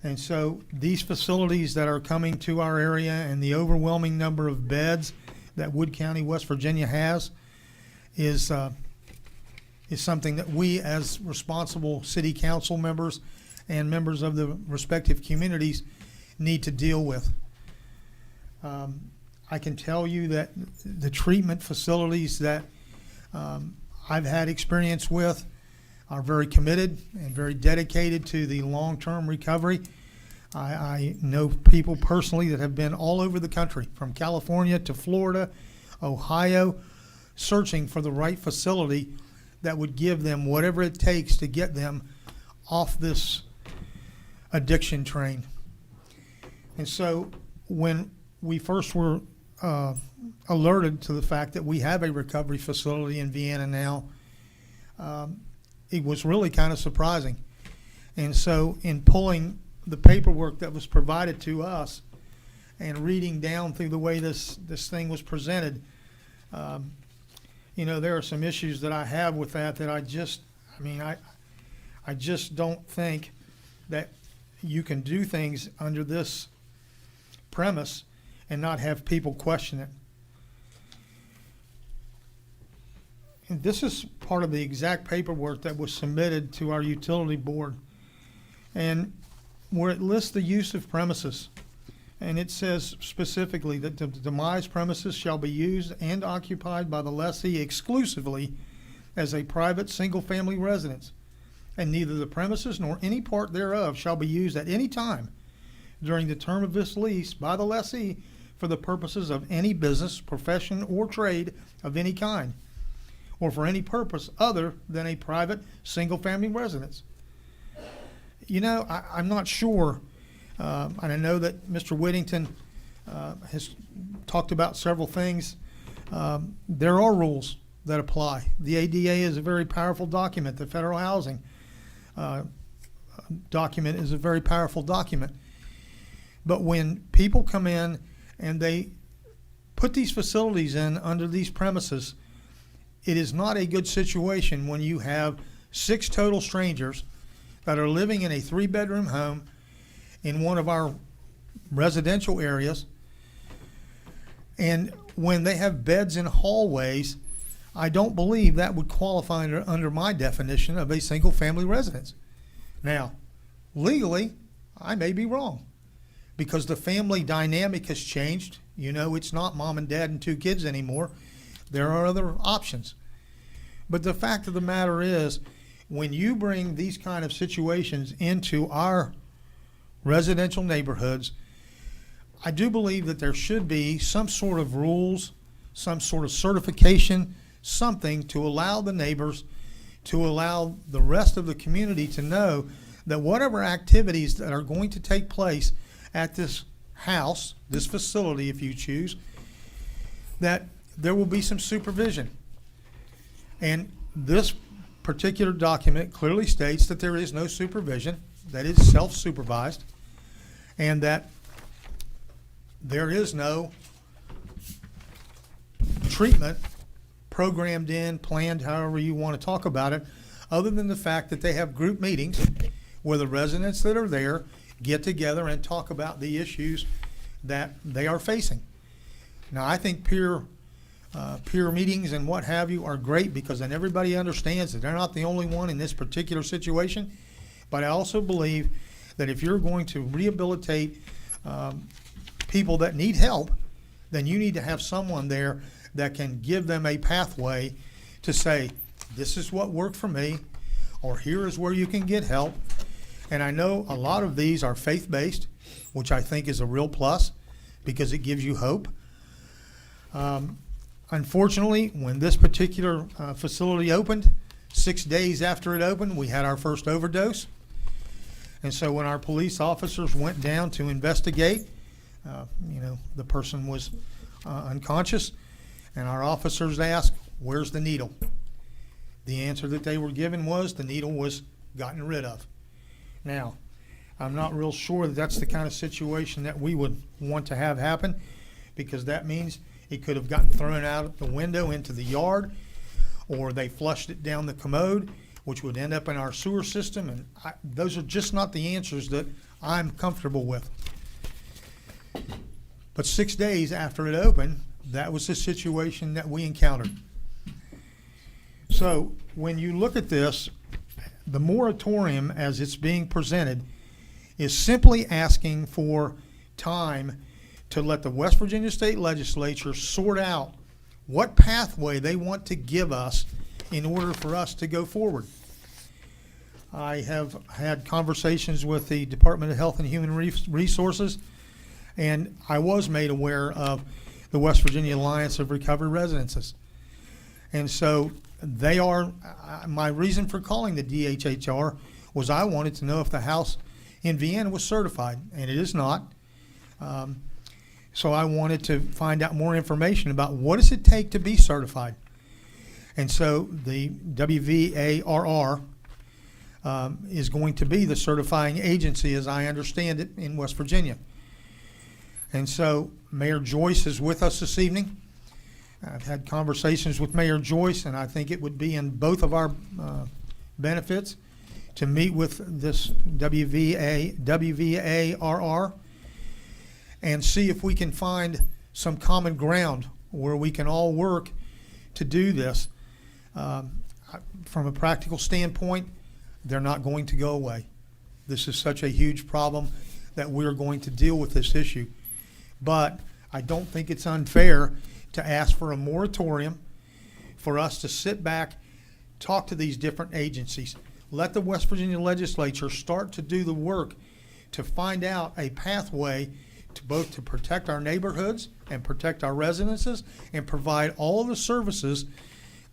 [SPEAKER 1] And so these facilities that are coming to our area and the overwhelming number of beds that Wood County, West Virginia has is something that we as responsible city council members and members of the respective communities need to deal with. I can tell you that the treatment facilities that I've had experience with are very committed and very dedicated to the long-term recovery. I know people personally that have been all over the country, from California to Florida, Ohio, searching for the right facility that would give them whatever it takes to get them off this addiction train. And so when we first were alerted to the fact that we have a recovery facility in Vienna now, it was really kind of surprising. And so in pulling the paperwork that was provided to us and reading down through the way this thing was presented, you know, there are some issues that I have with that I just don't think that you can do things under this premise and not have people question it. And this is part of the exact paperwork that was submitted to our utility board, and where it lists the use of premises. And it says specifically that the demised premises shall be used and occupied by the lessee exclusively as a private single-family residence, and neither the premises nor any part thereof shall be used at any time during the term of this lease by the lessee for the purposes of any business, profession, or trade of any kind, or for any purpose other than a private single-family residence. You know, I'm not sure, and I know that Mr. Whittington has talked about several things. There are rules that apply. The ADA is a very powerful document. The federal housing document is a very powerful document. But when people come in and they put these facilities in under these premises, it is not a good situation when you have 6 total strangers that are living in a 3-bedroom home in one of our residential areas. And when they have beds in hallways, I don't believe that would qualify under my definition of a single-family residence. Now, legally, I may be wrong, because the family dynamic has changed. You know, it's not mom and dad and 2 kids anymore. There are other options. But the fact of the matter is, when you bring these kind of situations into our residential neighborhoods, I do believe that there should be some sort of rules, some sort of certification, something to allow the neighbors, to allow the rest of the community to know that whatever activities that are going to take place at this house, this facility if you choose, that there will be some supervision. And this particular document clearly states that there is no supervision, that it's self-supervised, and that there is no treatment programmed in, planned, however you want to talk about it, other than the fact that they have group meetings where the residents that are there get together and talk about the issues that they are facing. Now, I think peer meetings and what have you are great, because then everybody understands that they're not the only one in this particular situation. But I also believe that if you're going to rehabilitate people that need help, then you need to have someone there that can give them a pathway to say, this is what worked for me, or here is where you can get help. And I know a lot of these are faith-based, which I think is a real plus, because it gives you hope. Unfortunately, when this particular facility opened, 6 days after it opened, we had our first overdose. And so when our police officers went down to investigate, the person was unconscious, and our officers asked, "Where's the needle?" The answer that they were given was the needle was gotten rid of. Now, I'm not real sure that that's the kind of situation that we would want to have happen, because that means it could have gotten thrown out the window into the yard, or they flushed it down the commode, which would end up in our sewer system, and those are just not the answers that I'm comfortable with. But 6 days after it opened, that was the situation that we encountered. So when you look at this, the moratorium as it's being presented is simply asking for time to let the West Virginia State Legislature sort out what pathway they want to give us in order for us to go forward. I have had conversations with the Department of Health and Human Resources, and I was made aware of the West Virginia Alliance of Recovery Residences. And so they are, my reason for calling the DHHR was I wanted to know if the house in Vienna was certified, and it is not. So I wanted to find out more information about what does it take to be certified. And so the WVARR is going to be the certifying agency, as I understand it, in West Virginia. And so Mayor Joyce is with us this evening. I've had conversations with Mayor Joyce, and I think it would be in both of our benefits to meet with this WVARR and see if we can find some common ground where we can all work to do this. From a practical standpoint, they're not going to go away. This is such a huge problem that we're going to deal with this issue. But I don't think it's unfair to ask for a moratorium, for us to sit back, talk to these different agencies, let the West Virginia Legislature start to do the work to find out a pathway to both to protect our neighborhoods and protect our residences and provide all the services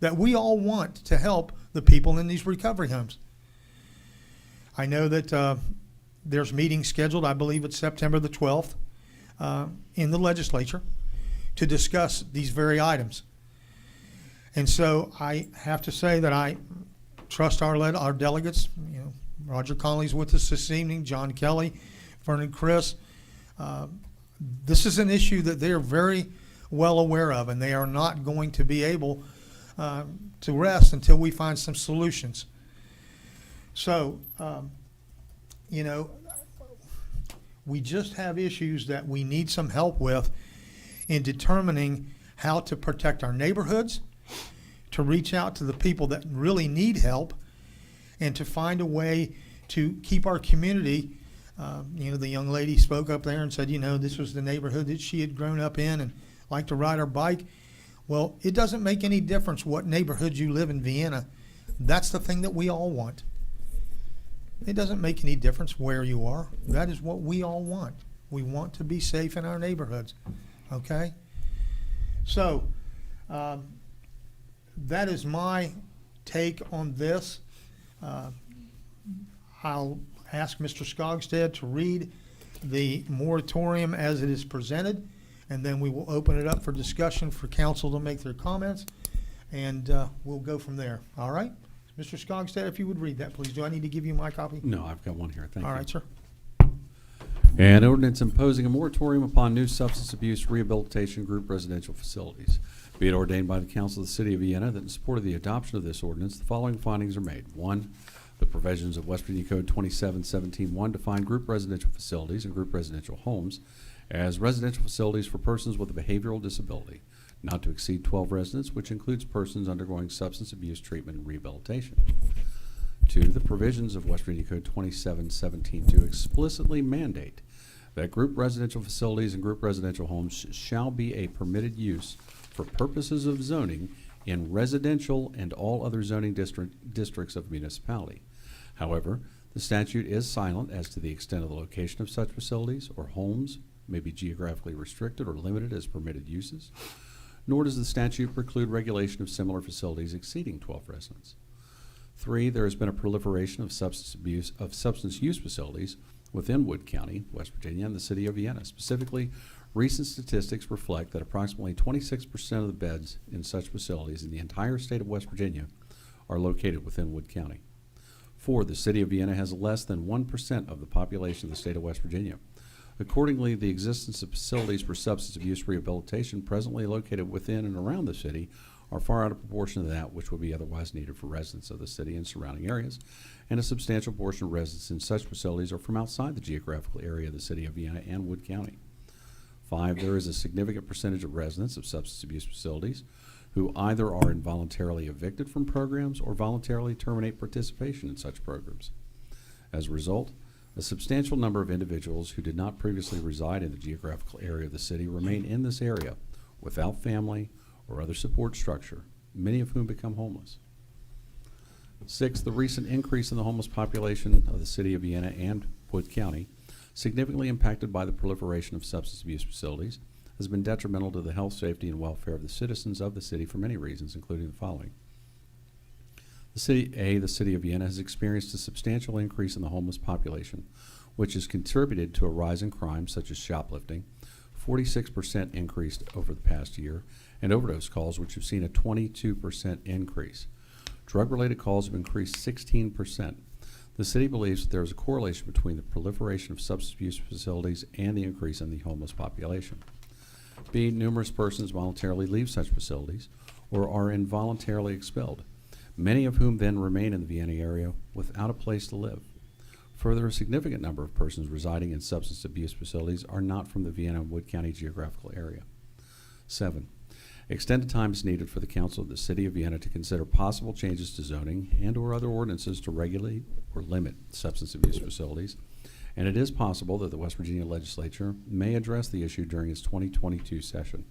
[SPEAKER 1] that we all want to help the people in these recovery homes. I know that there's meetings scheduled, I believe it's September the 12th, in the legislature to discuss these very items. And so I have to say that I trust our delegates. You know, Roger Conley's with us this evening, John Kelly, Vernon Chris. This is an issue that they're very well aware of, and they are not going to be able to rest until we find some solutions. So, you know, we just have issues that we need some help with in determining how to protect our neighborhoods, to reach out to the people that really need help, and to find a way to keep our community. You know, the young lady spoke up there and said, you know, this was the neighborhood that she had grown up in and liked to ride her bike. Well, it doesn't make any difference what neighborhood you live in Vienna. That's the thing that we all want. It doesn't make any difference where you are. That is what we all want. We want to be safe in our neighborhoods. Okay? So, that is my take on this. I'll ask Mr. Skogstad to read the moratorium as it is presented, and then we will open it up for discussion for council to make their comments, and we'll go from there. All right? Mr. Skogstad, if you would read that, please. Do I need to give you my copy?
[SPEAKER 16] No, I've got one here. Thank you.
[SPEAKER 1] All right, sir.
[SPEAKER 16] An ordinance imposing a moratorium upon new substance abuse rehabilitation group residential facilities. Be it ordained by the Council of the City of Vienna that in support of the adoption of this ordinance, the following findings are made. 1, the provisions of West Virginia Code 2717-1 define group residential facilities and group residential homes as residential facilities for persons with a behavioral disability, not to exceed 12 residents, which includes persons undergoing substance abuse treatment and rehabilitation. 2, the provisions of West Virginia Code 2717-2 explicitly mandate that group residential facilities and group residential homes shall be a permitted use for purposes of zoning in residential and all other zoning districts of municipality. However, the statute is silent as to the extent of the location of such facilities or homes may be geographically restricted or limited as permitted uses, nor does the statute preclude regulation of similar facilities exceeding 12 residents. 3, there has been a proliferation of substance use facilities within Wood County, West Virginia, and the city of Vienna. Specifically, recent statistics reflect that approximately 26% of the beds in such facilities in the entire state of West Virginia are located within Wood County. 4, the city of Vienna has less than 1% of the population of the state of West Virginia. Accordingly, the existence of facilities for substance abuse rehabilitation presently located within and around the city are far out of proportion to that which would be otherwise needed for residents of the city and surrounding areas, and a substantial portion of residents in such facilities are from outside the geographical area of the city of Vienna and Wood County. 5, there is a significant percentage of residents of substance abuse facilities who either are involuntarily evicted from programs or voluntarily terminate participation in such programs. As a result, a substantial number of individuals who did not previously reside in the geographical area of the city remain in this area without family or other support structure, many of whom become homeless. 6, the recent increase in the homeless population of the city of Vienna and Wood County, significantly impacted by the proliferation of substance abuse facilities, has been detrimental to the health, safety, and welfare of the citizens of the city for many reasons, including the following. The city of Vienna has experienced a substantial increase in the homeless population, which has contributed to a rise in crime such as shoplifting, 46% increased over the past year, and overdose calls, which have seen a 22% increase. Drug-related calls have increased 16%. The city believes that there is a correlation between the proliferation of substance abuse facilities and the increase in the homeless population. B, numerous persons voluntarily leave such facilities or are involuntarily expelled, many of whom then remain in the Vienna area without a place to live. Further, a significant number of persons residing in substance abuse facilities are not from the Vienna and Wood County geographical area. 7, extended time is needed for the Council of the City of Vienna to consider possible changes to zoning and or other ordinances to regulate or limit substance abuse facilities, and it is possible that the West Virginia Legislature may address the issue during its 2022 session.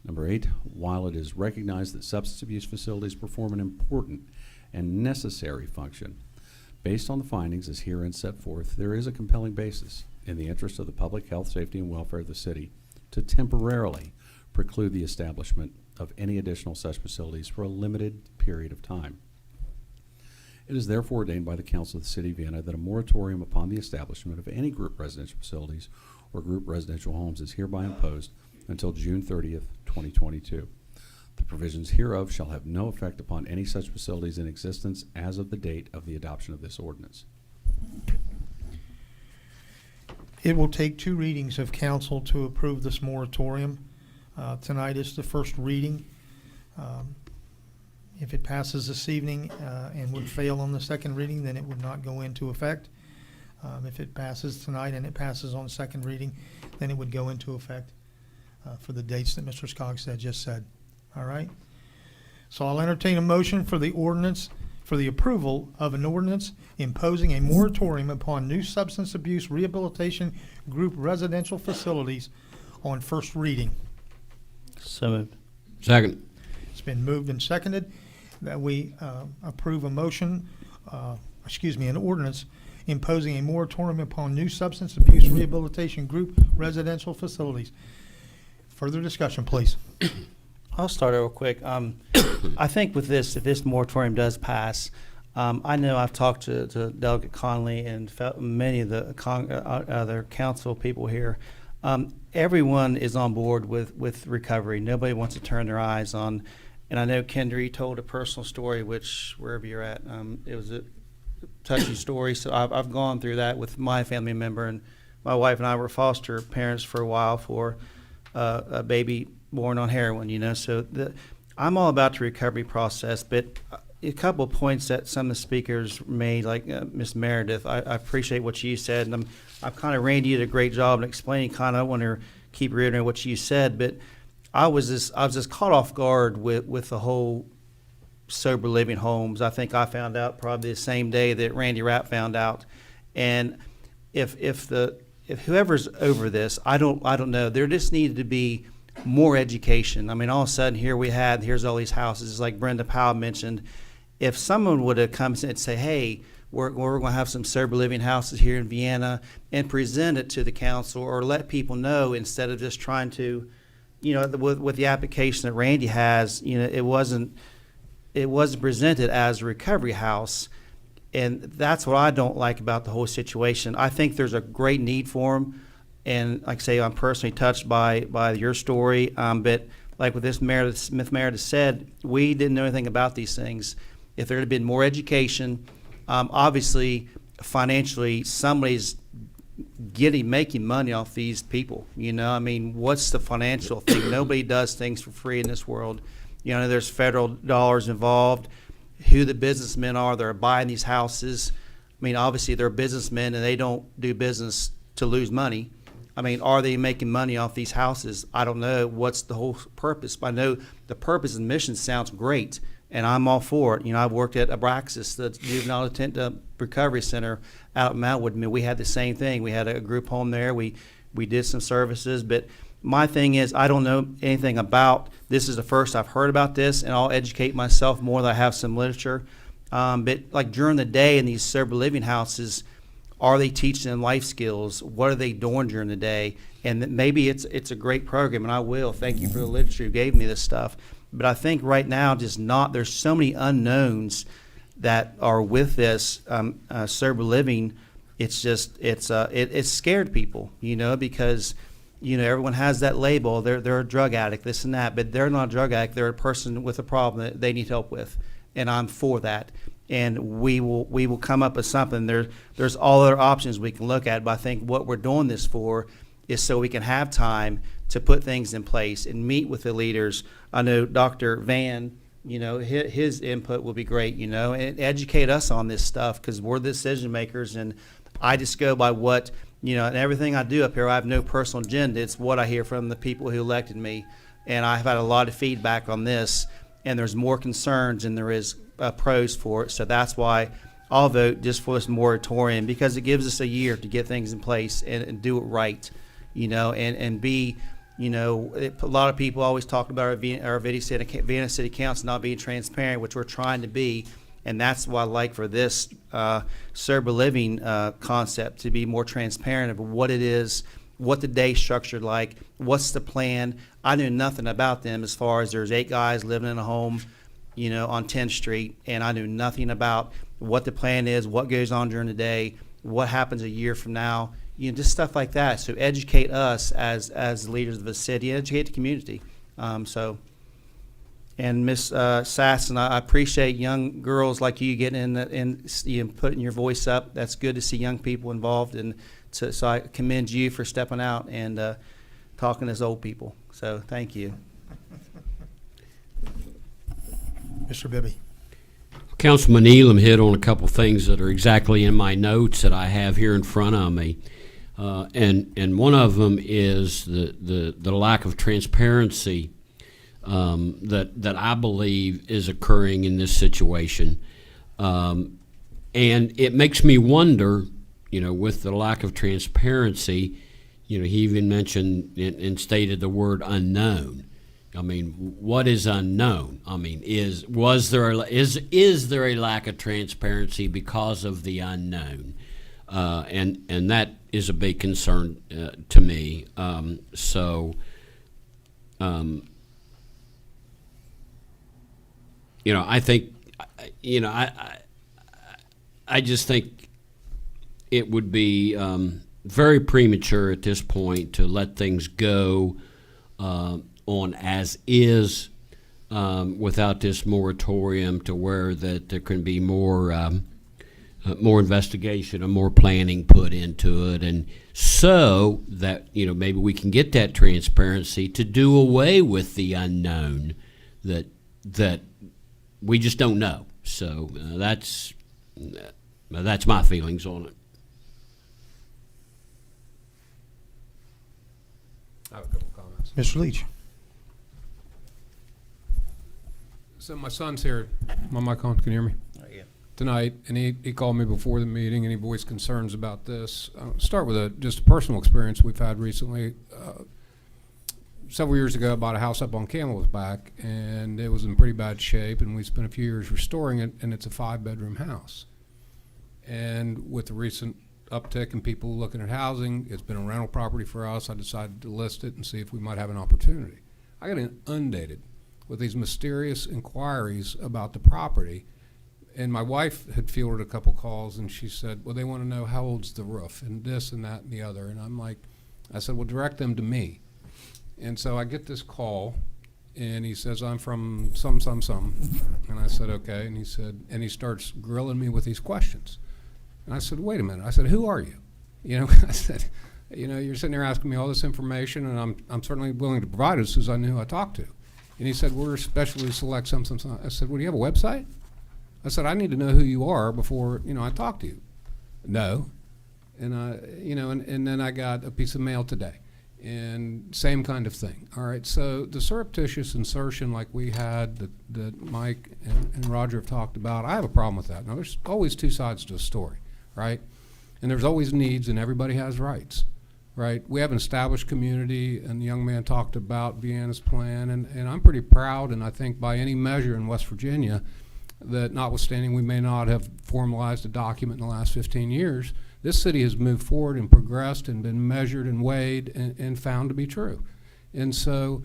[SPEAKER 16] Number 8, while it is recognized that substance abuse facilities perform an important and necessary function, based on the findings as herein set forth, there is a compelling basis in the interest of the public health, safety, and welfare of the city to temporarily preclude the establishment of any additional such facilities for a limited period of time. It is therefore ordained by the Council of the City of Vienna that a moratorium upon the establishment of any group residential facilities or group residential homes is hereby imposed until June 30th, 2022. The provisions hereof shall have no effect upon any such facilities in existence as of the date of the adoption of this ordinance.
[SPEAKER 1] It will take 2 readings of council to approve this moratorium. Tonight is the first reading. If it passes this evening and would fail on the second reading, then it would not go into effect. If it passes tonight and it passes on second reading, then it would go into effect for the dates that Mr. Skogstad just said. All right? So I'll entertain a motion for the ordinance, for the approval of an ordinance imposing a moratorium upon new substance abuse rehabilitation group residential facilities on first reading.
[SPEAKER 17] So moved.
[SPEAKER 16] Second.
[SPEAKER 1] It's been moved and seconded that we approve a motion, an ordinance imposing a moratorium upon new substance abuse rehabilitation group residential facilities. Further discussion, please.
[SPEAKER 17] I'll start real quick. I think with this, if this moratorium does pass, I know I've talked to Delegate Conley and many of the other council people here. Everyone is on board with recovery. Nobody wants to turn their eyes on. And I know Kendra told a personal story, which wherever you're at, it was a touchy story. So I've gone through that with my family member, and my wife and I were foster parents for a while for a baby born on heroin. So I'm all about the recovery process, but a couple of points that some of the speakers made, like Ms. Meredith, I appreciate what you said, and I've kind of, Randy did a great job in explaining I want to keep reiterating what you said, but I was just caught off guard with the whole sober living homes. I think I found out probably the same day that Randy Rapp found out, and if whoever's over this, I don't know. There just needed to be more education. I mean, all of a sudden here's all these houses, like Brenda Powell mentioned. If someone would have come and say, hey, we're going to have some sober living houses here in Vienna, and present it to the council or let people know, instead of just trying to, with the application that Randy has, it wasn't presented as a recovery house. And that's what I don't like about the whole situation. I think there's a great need for them. And like I say, I'm personally touched by your story. But like with this Smith Meredith said, we didn't know anything about these things. If there had been more education Obviously, financially, somebody's making money off these people. You know, I mean, what's the financial thing? Nobody does things for free in this world. You know, there's federal dollars involved. Who the businessmen are that are buying these houses. I mean, obviously they're businessmen and they don't do business to lose money. I mean, are they making money off these houses? I don't know what's the whole purpose, but I know the purpose and mission sounds great, and I'm all for it. You know, I've worked at Abraxas, the Juvenile Detention Recovery Center out in Mountwood. I mean, we had the same thing. We had a group home there. We did some services, but my thing is, I don't know anything about this. Is the first I've heard about this, and I'll educate myself more that I have some literature. But like during the day in these sober living houses, are they teaching them life skills? What are they doing during the day? And maybe it's a great program, and I will. Thank you for the literature you gave me this stuff. But I think right now, there's so many unknowns that are with this sober living. It's scared people, you know, because you know, everyone has that label. They're a drug addict, this and that, but they're not a drug addict. They're a person with a problem that they need help with, and I'm for that. And we will come up with something. There's all other options we can look at, but I think what we're doing this for is so we can have time to put things in place and meet with the leaders. I know Dr. Van, you know, his input will be great, you know, and educate us on this stuff because we're the decision makers, and I just go by what. You know, and everything I do up here, I have no personal agenda. It's what I hear from the people who elected me. And I've had a lot of feedback on this, and there's more concerns than there is pros for it. So that's why I'll vote just for this moratorium, because it gives us a year to get things in place and do it right, you know, and be, you know, a lot of people always talk about our Vienna City Council not being transparent, which we're trying to be. And that's what I like for this sober living concept, to be more transparent of what it is, what the day's structured like, what's the plan. I knew nothing about them as far as there's 8 guys living in a home, you know, on 10th Street, and I knew nothing about what the plan is, what goes on during the day, what happens a year from now, you know, just stuff like that. So educate us as leaders of the city, educate the community. And Miss Sasson, I appreciate young girls like you getting in putting your voice up. That's good to see young people involved, and so I commend you for stepping out and talking as old people. So thank you.
[SPEAKER 1] Mr. Bibby.
[SPEAKER 18] Councilman Elam hit on a couple things that are exactly in my notes that I have here in front of me. And one of them is the lack of transparency that I believe is occurring in this situation. And it makes me wonder, you know, with the lack of transparency, you know, he even mentioned and stated the word unknown. I mean, what is unknown? I mean, is there a lack of transparency because of the unknown? And that is a big concern to me. You know, I think, you know, I just think it would be very premature at this point to let things go on as is without this moratorium, to where that there can be more investigation and more planning put into it, and so that, you know, maybe we can get that transparency to do away with the unknown that we just don't know. So that's my feelings on it.
[SPEAKER 19] I have a couple comments.
[SPEAKER 1] Mr. Leach.
[SPEAKER 19] So my son's here. My mic on? Can you hear me?
[SPEAKER 17] Yeah.
[SPEAKER 19] Tonight, and he called me before the meeting, and he voiced concerns about this. I'll start with just a personal experience we've had recently. Several years ago, I bought a house up on Camelback, and it was in pretty bad shape, and we spent a few years restoring it, and it's a 5-bedroom house. And with the recent uptick in people looking at housing, it's been a rental property for us. I decided to list it and see if we might have an opportunity. I got inundated with these mysterious inquiries about the property, and my wife had fielded a couple calls, and she said, well, they want to know how old's the roof, and this and that and the other. And I said, well, direct them to me. And so I get this call, And he says, I'm from some. And I said, okay. And he said, and he starts grilling me with these questions. And I said, wait a minute. I said, who are you? You know, I said, you know, you're sitting there asking me all this information, and I'm certainly willing to provide it as soon as I knew who I talked to. And he said, we're specially select some. I said, well, do you have a website? I said, I need to know who you are before, you know, I talk to you. No. And you know, and then I got a piece of mail today. And same kind of thing. All right, so the surreptitious insertion like we had that Mike and Roger have talked about, I have a problem with that. Now, there's always two sides to a story, right? And there's always needs, and everybody has rights, right? We have an established community, and the young man talked about Vienna's plan, and I'm pretty proud, and I think by any measure in West Virginia, that notwithstanding we may not have formalized a document in the last 15 years, this city has moved forward and progressed and been measured and weighed and found to be true. And so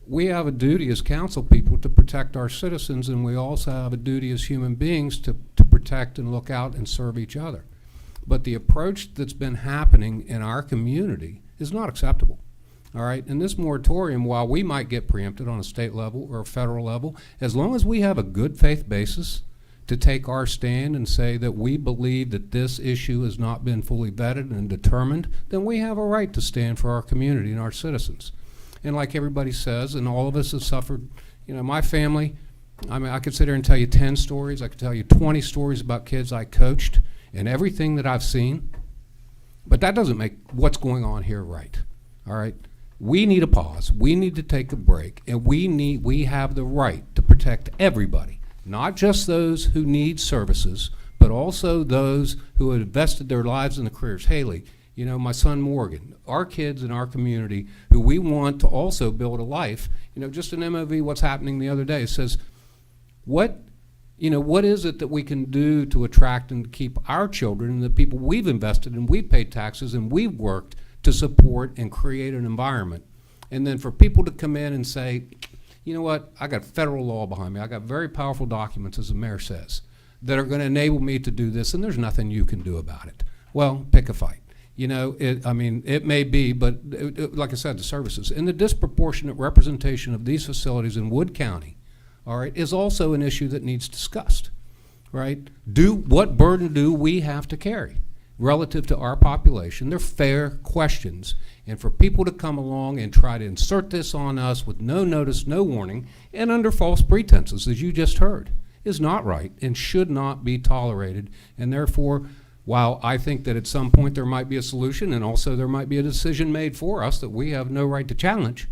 [SPEAKER 19] we have a duty as council people to protect our citizens, and we also have a duty as human beings to protect and look out and serve each other. But the approach that's been happening in our community is not acceptable. All right, and this moratorium, while we might get preempted on a state level or a federal level, as long as we have a good faith basis to take our stand and say that we believe that this issue has not been fully vetted and determined, then we have a right to stand for our community and our citizens. And like everybody says, and all of us have suffered, you know, my family, I mean, I could sit here and tell you 10 stories, I could tell you 20 stories about kids I coached and everything that I've seen, but that doesn't make what's going on here right, all right? We need a pause, we need to take a break, and we have the right to protect everybody, not just those who need services, but also those who have invested their lives in the careers. Haley, you know, my son Morgan, our kids in our community who we want to also build a life. You know, just an MOV, what's happening the other day, says, what is it that we can do to attract and keep our children and the people we've invested in, we've paid taxes and we've worked to support and create an environment. And then for people to come in and say, you know what, I got federal law behind me, I got very powerful documents, as the mayor says, that are going to enable me to do this, and there's nothing you can do about it. Well, pick a fight. You know, it may be, but like I said, the services. And the disproportionate representation of these facilities in Wood County, all right, is also an issue that needs discussed, right? What burden do we have to carry relative to our population? They're fair questions. And for people to come along and try to insert this on us with no notice, no warning, and under false pretenses, as you just heard, is not right and should not be tolerated. And therefore, while I think that at some point there might be a solution and also there might be a decision made for us that we have no right to challenge,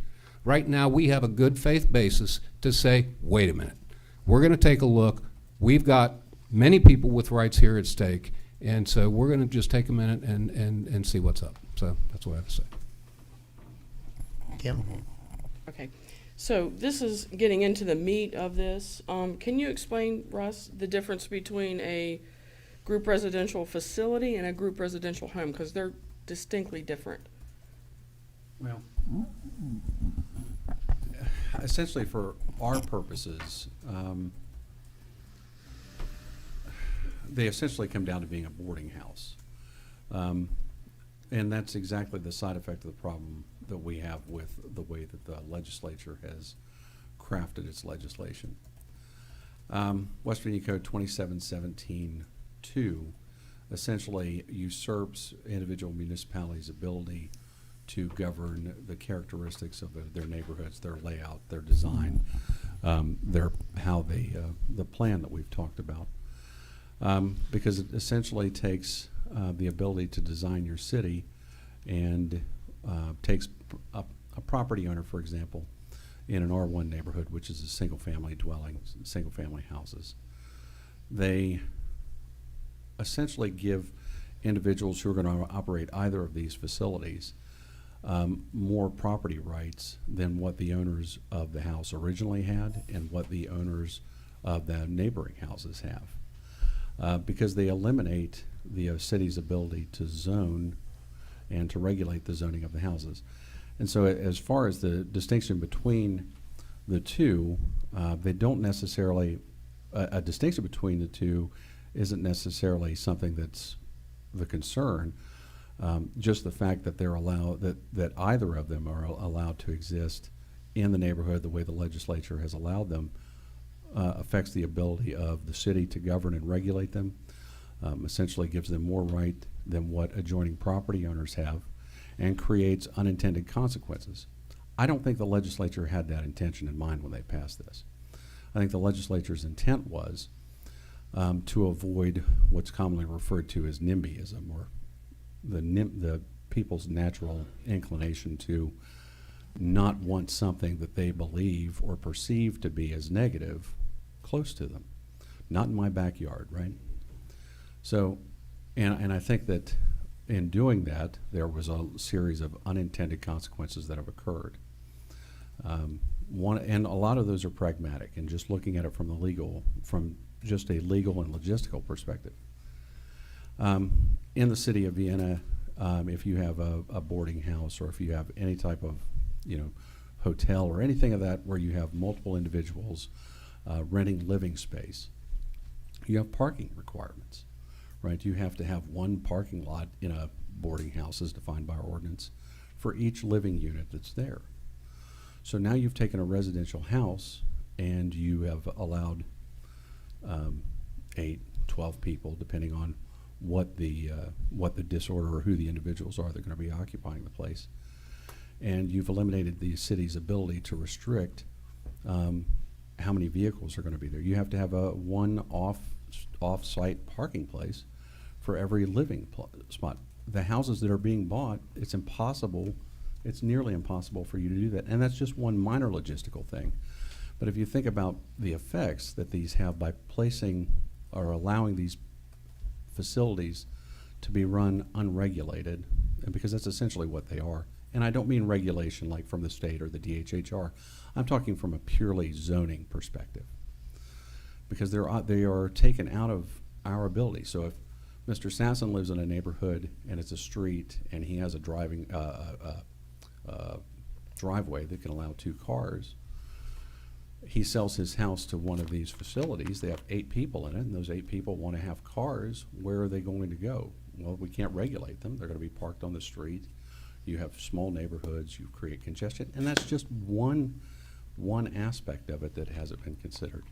[SPEAKER 19] right now we have a good faith basis to say, wait a minute, we're going to take a look. We've got many people with rights here at stake, and so we're going to just take a minute and see what's up. So that's what I have to say.
[SPEAKER 1] Kim?
[SPEAKER 20] Okay, so this is getting into the meat of this. Can you explain, Russ, the difference between a group residential facility and a group residential home? Because they're distinctly different.
[SPEAKER 16] Well, essentially for our purposes, they essentially come down to being a boarding house. And that's exactly the side effect of the problem that we have with the way that the legislature has crafted its legislation. West Virginia Code 2717-2 essentially usurps individual municipalities' ability to govern the characteristics of their neighborhoods, their layout, their design, the plan that we've talked about. Because it essentially takes the ability to design your city and takes a property owner, for example, in an R1 neighborhood, which is a single-family dwelling, single-family houses. They essentially give individuals who are going to operate either of these facilities more property rights than what the owners of the house originally had and what the owners of the neighboring houses have. Because they eliminate the city's ability to zone and to regulate the zoning of the houses. And so as far as the distinction between the two, they don't necessarily, a distinction between the two isn't necessarily something that's the concern. Just the fact that they're allowed, that either of them are allowed to exist in the neighborhood, the way the legislature has allowed them, affects the ability of the city to govern and regulate them, essentially gives them more right than what adjoining property owners have, and creates unintended consequences. I don't think the legislature had that intention in mind when they passed this. I think the legislature's intent was to avoid what's commonly referred to as NIMBYism, or the people's natural inclination to not want something that they believe or perceive to be as negative close to them. Not in my backyard, right? So, and I think that in doing that, there was a series of unintended consequences that have occurred. And a lot of those are pragmatic, and just looking at it from just a legal and logistical perspective. In the city of Vienna, if you have a boarding house, or if you have any type of, hotel or anything of that where you have multiple individuals renting living space, you have parking requirements, right? You have to have one parking lot in a boarding house as defined by our ordinance for each living unit that's there. So now you've taken a residential house and you have allowed 8, 12 people, depending on what the disorder or who the individuals are that are going to be occupying the place. And you've eliminated the city's ability to restrict how many vehicles are going to be there. You have to have one off-site parking place for every living spot. The houses that are being bought, it's impossible. It's nearly impossible for you to do that. And that's just one minor logistical thing. But if you think about the effects that these have by placing or allowing these facilities to be run unregulated, and because that's essentially what they are. And I don't mean regulation like from the state or the DHHR. I'm talking from a purely zoning perspective, because they are taken out of our ability. So if Mr. Sasson lives in a neighborhood and it's a street and he has a driveway that can allow 2 cars, he sells his house to one of these facilities. They have 8 people in it, and those 8 people want to have cars. Where are they going to go? Well, we can't regulate them. They're going to be parked on the street. You have small neighborhoods. You create congestion, and that's just one aspect of it that hasn't been considered.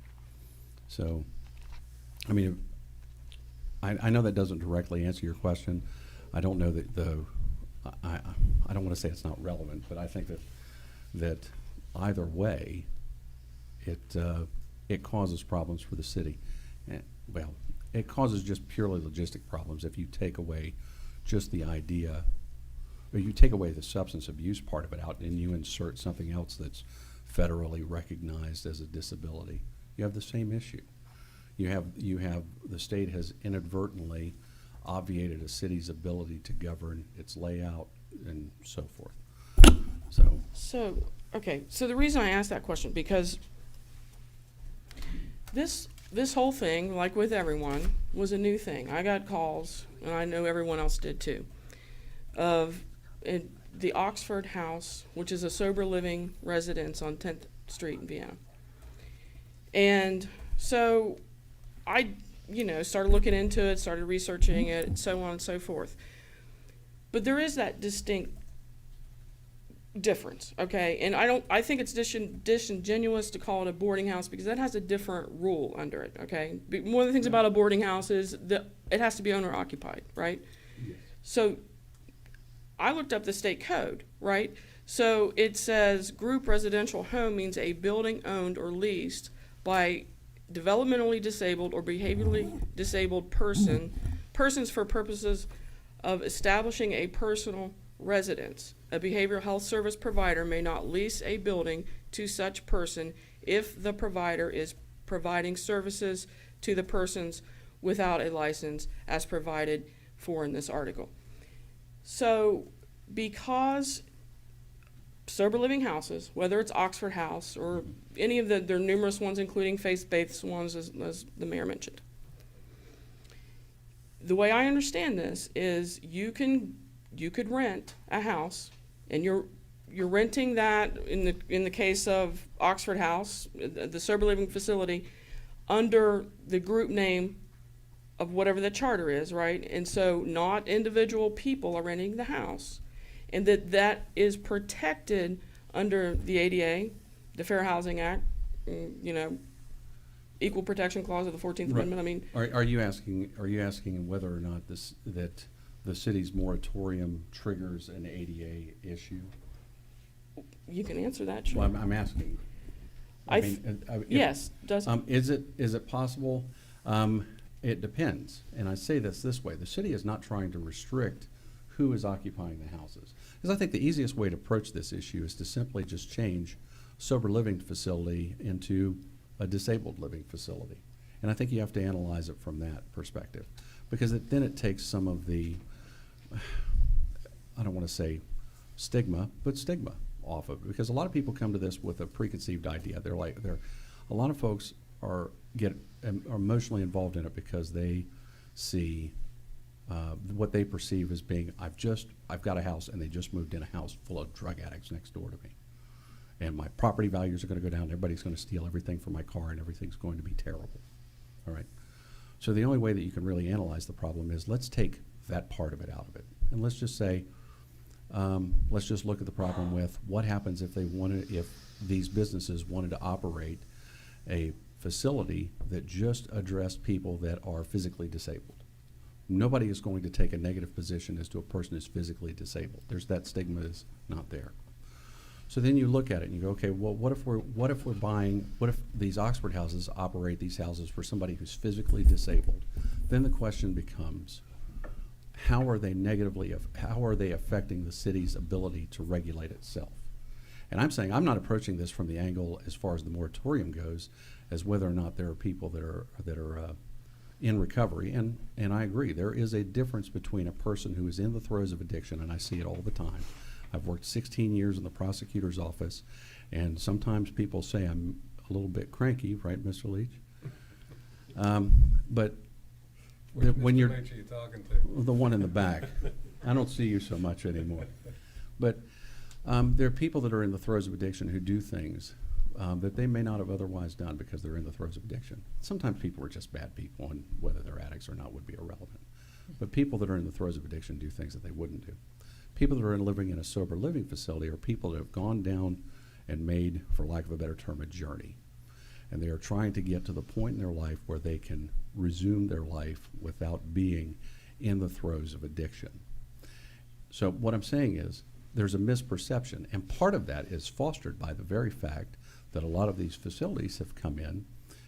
[SPEAKER 16] So, I mean, I know that doesn't directly answer your question. I don't know that I don't want to say it's not relevant, but I think that either way, it causes problems for the city. Well, it causes just purely logistic problems if you take away just the idea, or you take away the substance abuse part of it out and you insert something else that's federally recognized as a disability. You have the same issue. You have the state has inadvertently obviated a city's ability to govern its layout and so forth.
[SPEAKER 20] So the reason I asked that question, because this whole thing, like with everyone, was a new thing. I got calls, and I know everyone else did too, of the Oxford House, which is a sober living residence on 10th Street in Vienna. And so I, started looking into it, started researching it, and so on and so forth. But there is that distinct difference, okay? And I think it's disingenuous to call it a boarding house, because that has a different rule under it, okay? One of the things about a boarding house is that it has to be owner occupied, right? Yes. So I looked up the state code, right? So it says group residential home means a building owned or leased by developmentally disabled or behaviorally disabled persons for purposes of establishing a personal residence. A behavioral health service provider may not lease a building to such person if the provider is providing services to the persons without a license as provided for in this article. So because sober living houses, whether it's Oxford House or any of there are numerous ones, including faith-based ones, as the mayor mentioned. The way I understand this is you could rent a house, and you're renting that in the case of Oxford House, the sober living facility, under the group name of whatever the charter is, right? And so not individual people are renting the house, and that is protected under the ADA, the Fair Housing Act, you know, Equal Protection Clause of the 14th
[SPEAKER 16] Right.
[SPEAKER 20] Amendment? I mean,
[SPEAKER 16] Are you asking whether or not that the city's moratorium triggers an ADA issue?
[SPEAKER 20] you can answer that, sure.
[SPEAKER 16] Well, I'm asking.
[SPEAKER 20] Yes, does.
[SPEAKER 16] Is it possible? It depends. And I say this way. The city is not trying to restrict who is occupying the houses. Because I think the easiest way to approach this issue is to simply just change sober living facility into a disabled living facility. And I think you have to analyze it from that perspective. Because then it takes some of the, I don't want to say stigma, but stigma off of it. Because a lot of people come to this with a preconceived idea. A lot of folks are emotionally involved in it because they see what they perceive as being, I've got a house and they just moved in a house full of drug addicts next door to me. And my property values are going to go down. Everybody's going to steal everything from my car and everything's going to be terrible. All right. So the only way that you can really analyze the problem is let's take that part of it out of it. And let's just say, let's just look at the problem with what happens if if these businesses wanted to operate a facility that just addressed people that are physically disabled. Nobody is going to take a negative position as to a person who's physically disabled. That stigma is not there. So then you look at it and you go, okay, well, what if these Oxford houses operate these houses for somebody who's physically disabled? Then the question becomes, how are they affecting the city's ability to regulate itself? And I'm saying I'm not approaching this from the angle as far as the moratorium goes, as whether or not there are people that are in recovery. And I agree, there is a difference between a person who is in the throes of addiction, and I see it all the time. I've worked 16 years in the prosecutor's office, and sometimes people say I'm a little bit cranky, right, Mr. Leach? But when you're
[SPEAKER 19] Leach are you talking to?
[SPEAKER 16] the one in the back, I don't see you so much anymore. But there are people that are in the throes of addiction who do things that they may not have otherwise done because they're in the throes of addiction. Sometimes people are just bad people, and whether they're addicts or not would be irrelevant. But people that are in the throes of addiction do things that they wouldn't do. People that are living in a sober living facility are people that have gone down and made, for lack of a better term, a journey. And they are trying to get to the point in their life where they can resume their life without being in the throes of addiction. So what I'm saying is there's a misperception, and part of that is fostered by the very fact that a lot of these facilities have come in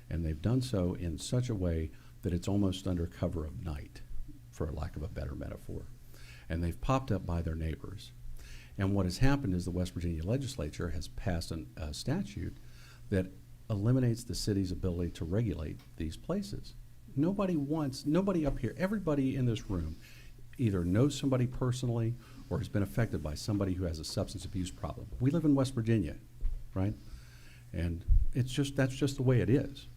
[SPEAKER 16] and they've done so in such a way that it's almost under cover of night, for lack of a better metaphor. And they've popped up by their neighbors. And what has happened is the West Virginia legislature has passed a statute that eliminates the city's ability to regulate these places. Nobody up here, everybody in this room either knows somebody personally or has been affected by somebody who has a substance abuse problem. We live in West Virginia, right? And that's just the way it is.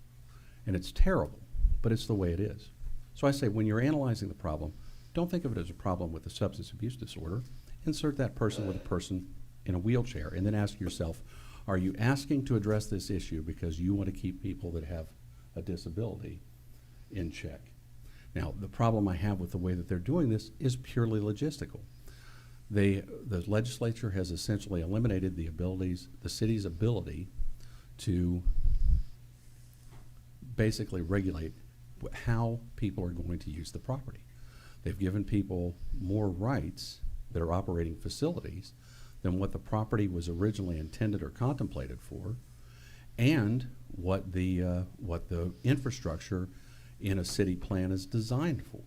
[SPEAKER 16] And it's terrible, but it's the way it is. So I say when you're analyzing the problem, don't think of it as a problem with a substance abuse disorder. Insert that person with a person in a wheelchair and then ask yourself, are you asking to address this issue because you want to keep people that have a disability in check? Now, the problem I have with the way that they're doing this is purely logistical. The legislature has essentially eliminated the city's ability to basically regulate how people are going to use the property. They've given people more rights that are operating facilities than what the property was originally intended or contemplated for, and what the infrastructure in a city plan is designed for.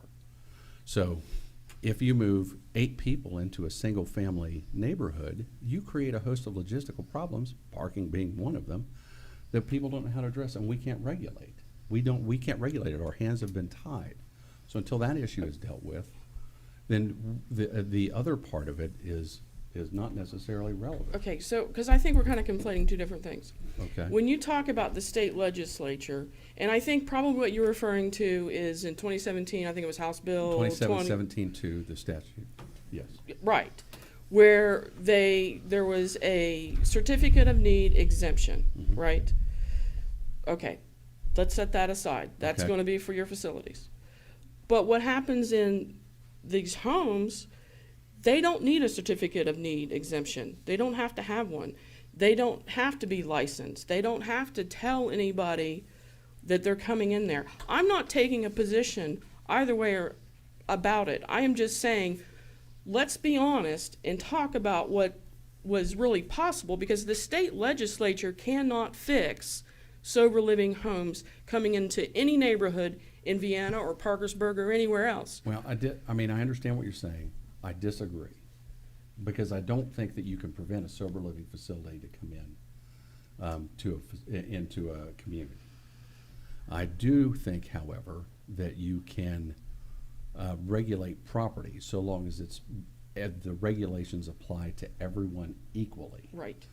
[SPEAKER 16] So if you move 8 people into a single family neighborhood, you create a host of logistical problems, parking being one of them, that people don't know how to address, and we can't regulate. We can't regulate it. Our hands have been tied. So until that issue is dealt with, then the other part of it is not necessarily relevant.
[SPEAKER 20] Okay, so, because I think we're kind of conflating two different things.
[SPEAKER 16] Okay.
[SPEAKER 20] When you talk about the state legislature, and I think probably what you're referring to is in 2017, I think it was House Bill
[SPEAKER 16] 2717-2, the statute, yes.
[SPEAKER 20] Right, where there was a certificate of need exemption,
[SPEAKER 16] Mm-hmm.
[SPEAKER 20] right? Okay, let's set that aside. That's
[SPEAKER 16] Okay.
[SPEAKER 20] going to be for your facilities. But what happens in these homes, they don't need a certificate of need exemption. They don't have to have one. They don't have to be licensed. They don't have to tell anybody that they're coming in there. I'm not taking a position either way or about it. I am just saying, let's be honest and talk about what was really possible, because the state legislature cannot fix sober living homes coming into any neighborhood in Vienna or Parkersburg or anywhere else.
[SPEAKER 16] Well, I mean, I understand what you're saying. I disagree. Because I don't think that you can prevent a sober living facility to come in into a community. I do think, however, that you can regulate property so long as the regulations apply to everyone equally.
[SPEAKER 20] Right.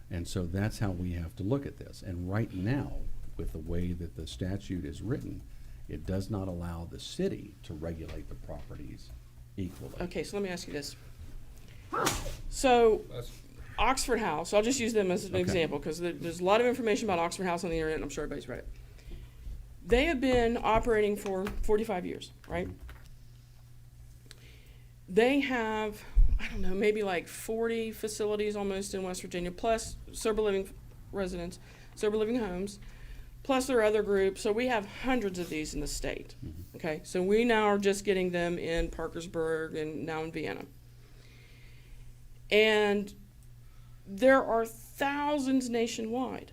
[SPEAKER 16] And so that's how we have to look at this. And right now, with the way that the statute is written, it does not allow the city to regulate the properties equally.
[SPEAKER 20] Okay, so let me ask you this. So, Oxford House, I'll just use them as an example, because there's a lot of information about Oxford House on the internet, and I'm sure everybody's read it. They have been operating for 45 years, right? They have, I don't know, maybe like 40 facilities almost in West Virginia, plus sober living residents, sober living homes, plus there are other groups. So we have hundreds of these in the state. Okay, so we now are just getting them in Parkersburg and now in Vienna. And there are thousands nationwide.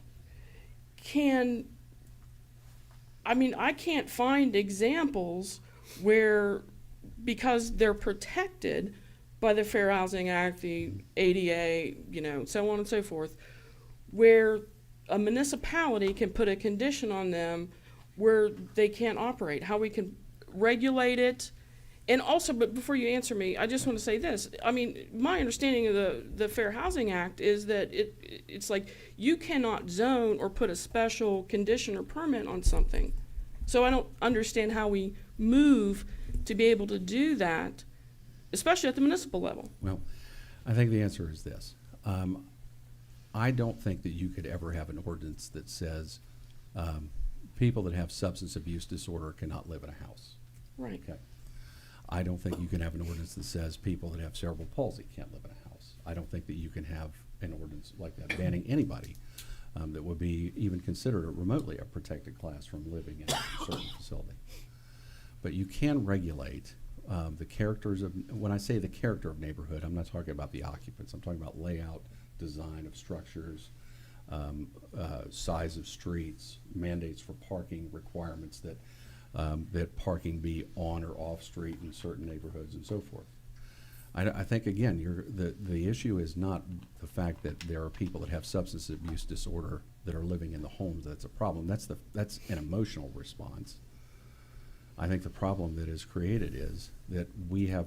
[SPEAKER 20] I can't find examples where, because they're protected by the Fair Housing Act, the ADA, so on and so forth, where a municipality can put a condition on them where they can't operate, how we can regulate it. And also, but before you answer me, I just want to say this. I mean, my understanding of the Fair Housing Act is that it's like you cannot zone or put a special condition or permit on something. So I don't understand how we move to be able to do that, especially at the municipal level.
[SPEAKER 16] Well, I think the answer is this. I don't think that you could ever have an ordinance that says people that have substance abuse disorder cannot live in a house.
[SPEAKER 20] Right.
[SPEAKER 16] Okay. I don't think you can have an ordinance that says people that have cerebral palsy can't live in a house. I don't think that you can have an ordinance like that banning anybody that would be even considered remotely a protected class from living in a certain facility. But you can regulate the characters of, when I say the character of neighborhood, I'm not talking about the occupants. I'm talking about layout, design of structures, size of streets, mandates for parking, requirements that that parking be on or off street in certain neighborhoods and so forth. I think, again, the issue is not the fact that there are people that have substance abuse disorder that are living in the homes that's a problem. That's an emotional response. I think the problem that is created is that we have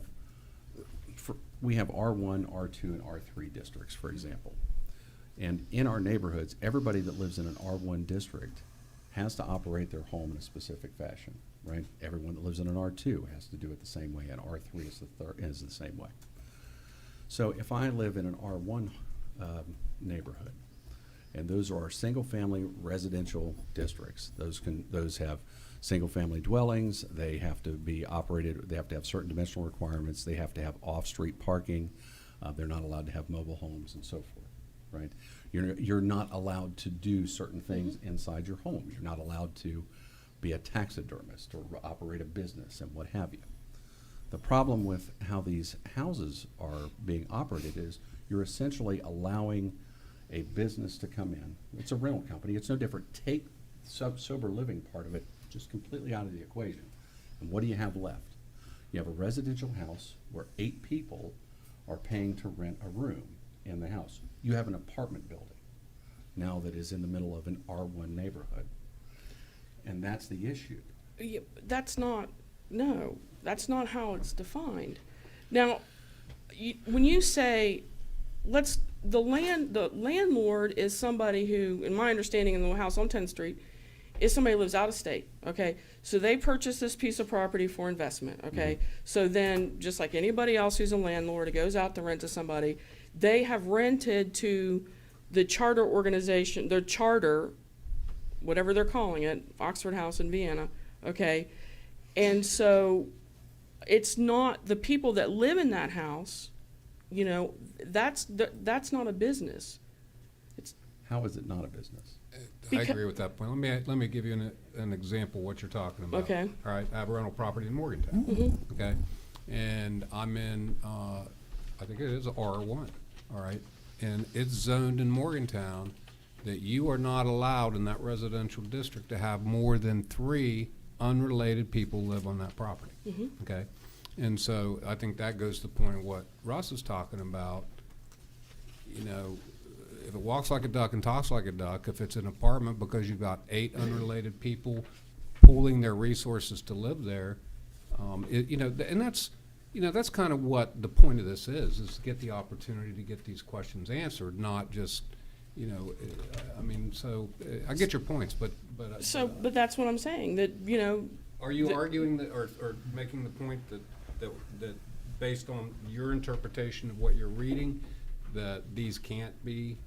[SPEAKER 16] R1, R2, and R3 districts, for example. And in our neighborhoods, everybody that lives in an R1 district has to operate their home in a specific fashion, right? Everyone that lives in an R2 has to do it the same way, and R3 is the same way. So if I live in an R1 neighborhood, and those are our single-family residential districts, those have single-family dwellings, they have to be operated, they have to have certain dimensional requirements, they have to have off-street parking, they're not allowed to have mobile homes and so forth, right? You're not allowed to do certain things inside your home. You're not allowed to be a taxidermist or operate a business and what have you. The problem with how these houses are being operated is you're essentially allowing a business to come in. It's a rental company. It's no different. Take sober living part of it just completely out of the equation. And what do you have left? You have a residential house where 8 people are paying to rent a room in the house. You have an apartment building now that is in the middle of an R1 neighborhood. And that's the issue.
[SPEAKER 20] Yeah, that's not how it's defined. Now, when you say, the landlord is somebody who, in my understanding in the house on 10th Street, is somebody who lives out of state, okay? So they purchase this piece of property for investment, okay? So then, just like anybody else who's a landlord, it goes out to rent to somebody, they have rented to the charter organization, their charter, whatever they're calling it, Oxford House in Vienna, okay? And so it's not the people that live in that house, that's not a business.
[SPEAKER 16] how is it not a business?
[SPEAKER 19] I agree with that point. Let me give you an example of what you're talking about.
[SPEAKER 20] Okay.
[SPEAKER 19] All right, I have a rental property in Morgantown.
[SPEAKER 20] Mhm.
[SPEAKER 19] Okay, and I'm in, I think it is R1. All right, and it's zoned in Morgantown that you are not allowed in that residential district to have more than 3 unrelated people live on that property.
[SPEAKER 20] Mhm.
[SPEAKER 19] Okay, and so I think that goes to the point of what Russ is talking about. You know, if it walks like a duck and talks like a duck, if it's an apartment because you've got 8 unrelated people pooling their resources to live there, and that's kind of what the point of this is to get the opportunity to get these questions answered, not just, I get your points, but
[SPEAKER 20] that's what I'm saying, that,
[SPEAKER 19] are you arguing that, or making the point that based on your interpretation of what you're reading, that these can't be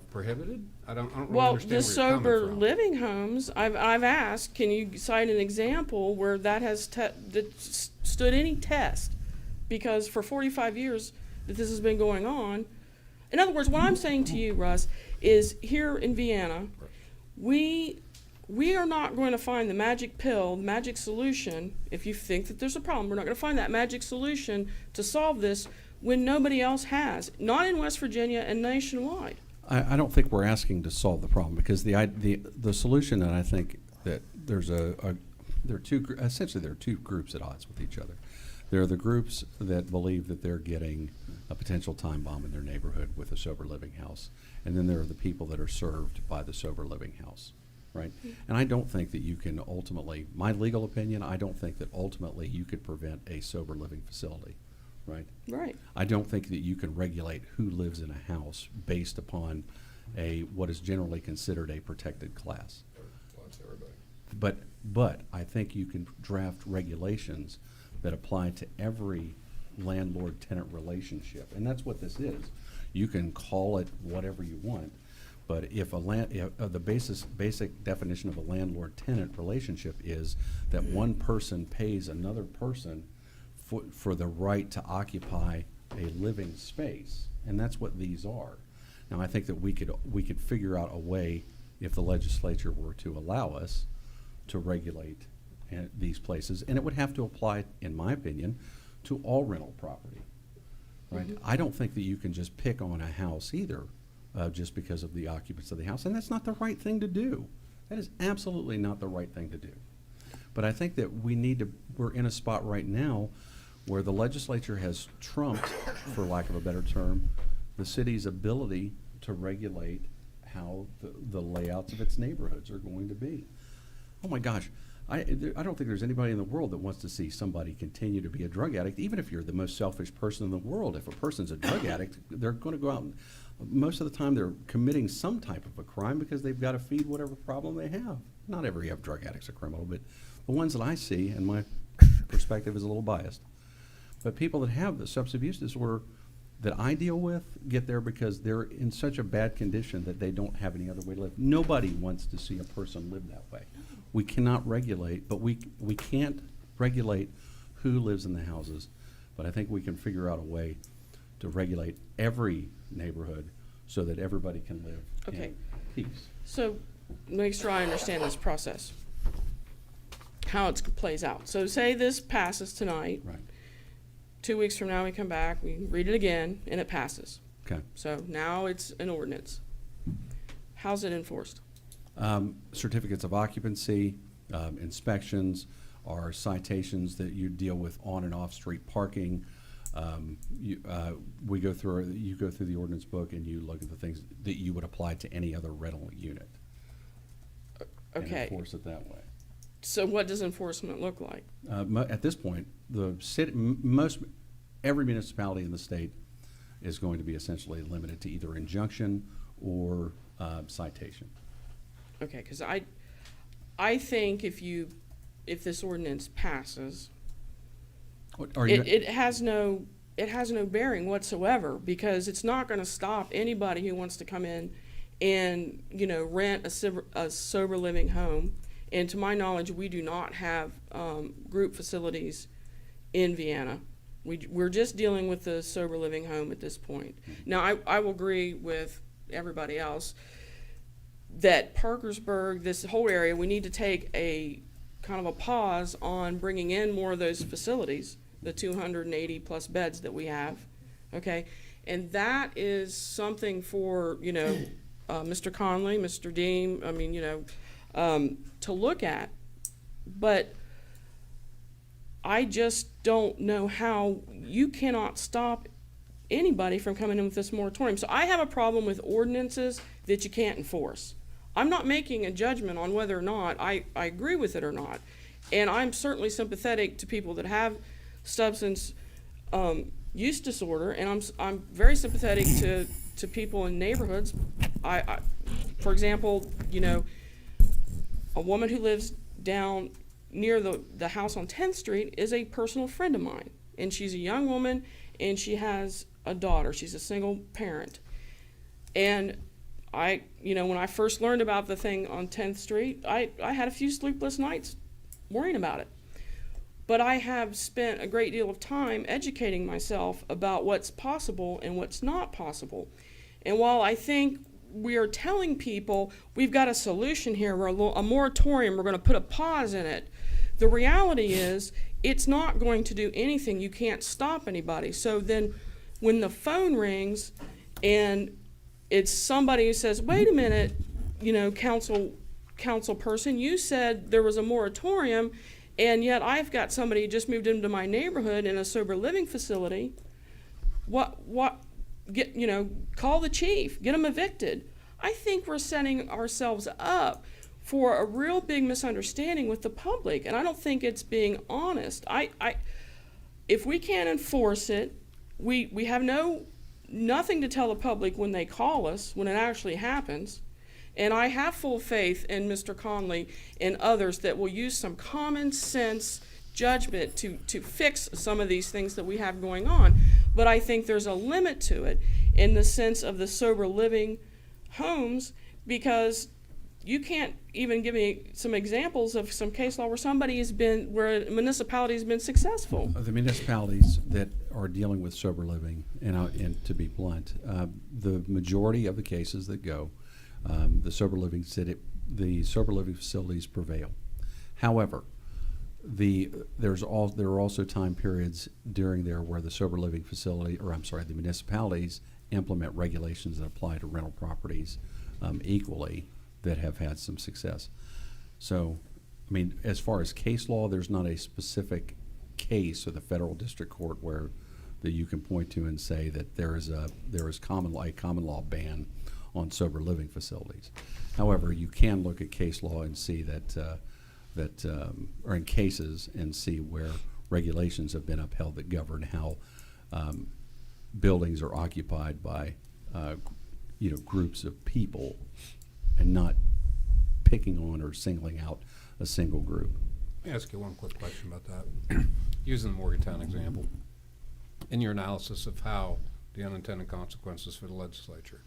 [SPEAKER 19] prohibited? I don't really
[SPEAKER 20] Well,
[SPEAKER 19] understand
[SPEAKER 20] the
[SPEAKER 19] where you're coming
[SPEAKER 20] sober
[SPEAKER 19] from.
[SPEAKER 20] living homes, I've asked, can you cite an example where that has stood any test? Because for 45 years that this has been going on. In other words, what I'm saying to you, Russ, is here in Vienna, we are not going to find the magic pill, the magic solution. If you think that there's a problem, we're not going to find that magic solution to solve this when nobody else has, not in West Virginia and nationwide.
[SPEAKER 16] I don't think we're asking to solve the problem, because the solution, and I think that there are two groups at odds with each other. There are the groups that believe that they're getting a potential time bomb in their neighborhood with a sober living house, and then there are the people that are served by the sober living house, right? And I don't think that you can ultimately, my legal opinion, I don't think that ultimately you could prevent a sober living facility. Right.
[SPEAKER 20] Right.
[SPEAKER 16] I don't think that you can regulate who lives in a house based upon what is generally considered a protected class.
[SPEAKER 19] Well, that's everybody.
[SPEAKER 16] But I think you can draft regulations that apply to every landlord-tenant relationship, and that's what this is. You can call it whatever you want, but if the basic definition of a landlord-tenant relationship is that one person pays another person for the right to occupy a living space, and that's what these are. Now, I think that we could figure out a way, if the legislature were to allow us, to regulate these places, and it would have to apply, in my opinion, to all rental property. Right?
[SPEAKER 20] Mm-hmm.
[SPEAKER 16] I don't think that you can just pick on a house either, just because of the occupants of the house, and that's not the right thing to do. That is absolutely not the right thing to do. But I think that we're in a spot right now where the legislature has trumped, for lack of a better term, the city's ability to regulate how the layouts of its neighborhoods are going to be. Oh my gosh, I don't think there's anybody in the world that wants to see somebody continue to be a drug addict, even if you're the most selfish person in the world. If a person's a drug addict, they're going to go out and most of the time they're committing some type of a crime because they've got to feed whatever problem they have. Not every drug addict's a criminal, but the ones that I see, and my perspective is a little biased, but people that have the substance abuse disorder that I deal with get there because they're in such a bad condition that they don't have any other way to live. Nobody wants to see a person live that way. We cannot regulate, but we can't regulate who lives in the houses, but I think we can figure out a way to regulate every neighborhood so that everybody can live in peace.
[SPEAKER 20] So, make sure I understand this process, how it plays out. So say this passes tonight.
[SPEAKER 16] Right.
[SPEAKER 20] 2 weeks from now, we come back, we read it again, and it passes.
[SPEAKER 16] Okay.
[SPEAKER 20] So now it's an ordinance. How's it enforced?
[SPEAKER 16] Certificates of occupancy, inspections, or citations that you deal with on and off street parking. You go through the ordinance book and you look at the things that you would apply to any other rental unit.
[SPEAKER 20] Okay.
[SPEAKER 16] And enforce it that way.
[SPEAKER 20] So what does enforcement look like?
[SPEAKER 16] At this point, the city, every municipality in the state is going to be essentially limited to either injunction or citation.
[SPEAKER 20] Okay, because I think if this ordinance passes, it has no bearing whatsoever, because it's not going to stop anybody who wants to come in and rent a sober living home. And to my knowledge, we do not have group facilities in Vienna. We're just dealing with the sober living home at this point. Now, I will agree with everybody else that Parkersburg, this whole area, we need to take a kind of a pause on bringing in more of those facilities, the 280 plus beds that we have, okay? And that is something for, you know, Mr. Conley, Mr. Deem, I mean, you know, to look at. But I just don't know how you cannot stop anybody from coming in with this moratorium. So I have a problem with ordinances that you can't enforce. I'm not making a judgment on whether or not I agree with it or not. And I'm certainly sympathetic to people that have substance use disorder, and I'm very sympathetic to people in neighborhoods. I for example, you know, a woman who lives down near the house on 10th Street is a personal friend of mine, and she's a young woman, and she has a daughter. She's a single parent. And you know, when I first learned about the thing on 10th Street, I had a few sleepless nights worrying about it. But I have spent a great deal of time educating myself about what's possible and what's not possible. And while I think we are telling people we've got a solution here, a moratorium, we're going to put a pause in it, the reality is it's not going to do anything. You can't stop anybody. So then when the phone rings and it's somebody who says, wait a minute, you know, council person, you said there was a moratorium, and yet I've got somebody who just moved into my neighborhood in a sober living facility. You know, call the chief, get them evicted. I think we're setting ourselves up for a real big misunderstanding with the public, and I don't think it's being honest. If we can't enforce it, we have nothing to tell the public when they call us, when it actually happens. And I have full faith in Mr. Conley and others that will use some common sense judgment to fix some of these things that we have going on. But I think there's a limit to it in the sense of the sober living homes, because you can't even give me some examples of some case law where a municipality has been successful.
[SPEAKER 16] The municipalities that are dealing with sober living, and to be blunt, the majority of the cases that go, the sober living facilities prevail. However, there are also time periods during there where the sober living facility, the municipalities implement regulations that apply to rental properties equally, that have had some success. So, I mean, as far as case law, there's not a specific case of the federal district court that you can point to and say that there is a common law ban on sober living facilities. However, you can look at case law and see or in cases and see where regulations have been upheld that govern how buildings are occupied by groups of people, and not picking on or singling out a single group.
[SPEAKER 19] Let me ask you one quick question about that. Using the Morgantown example, in your analysis of how the unintended consequences for the legislature.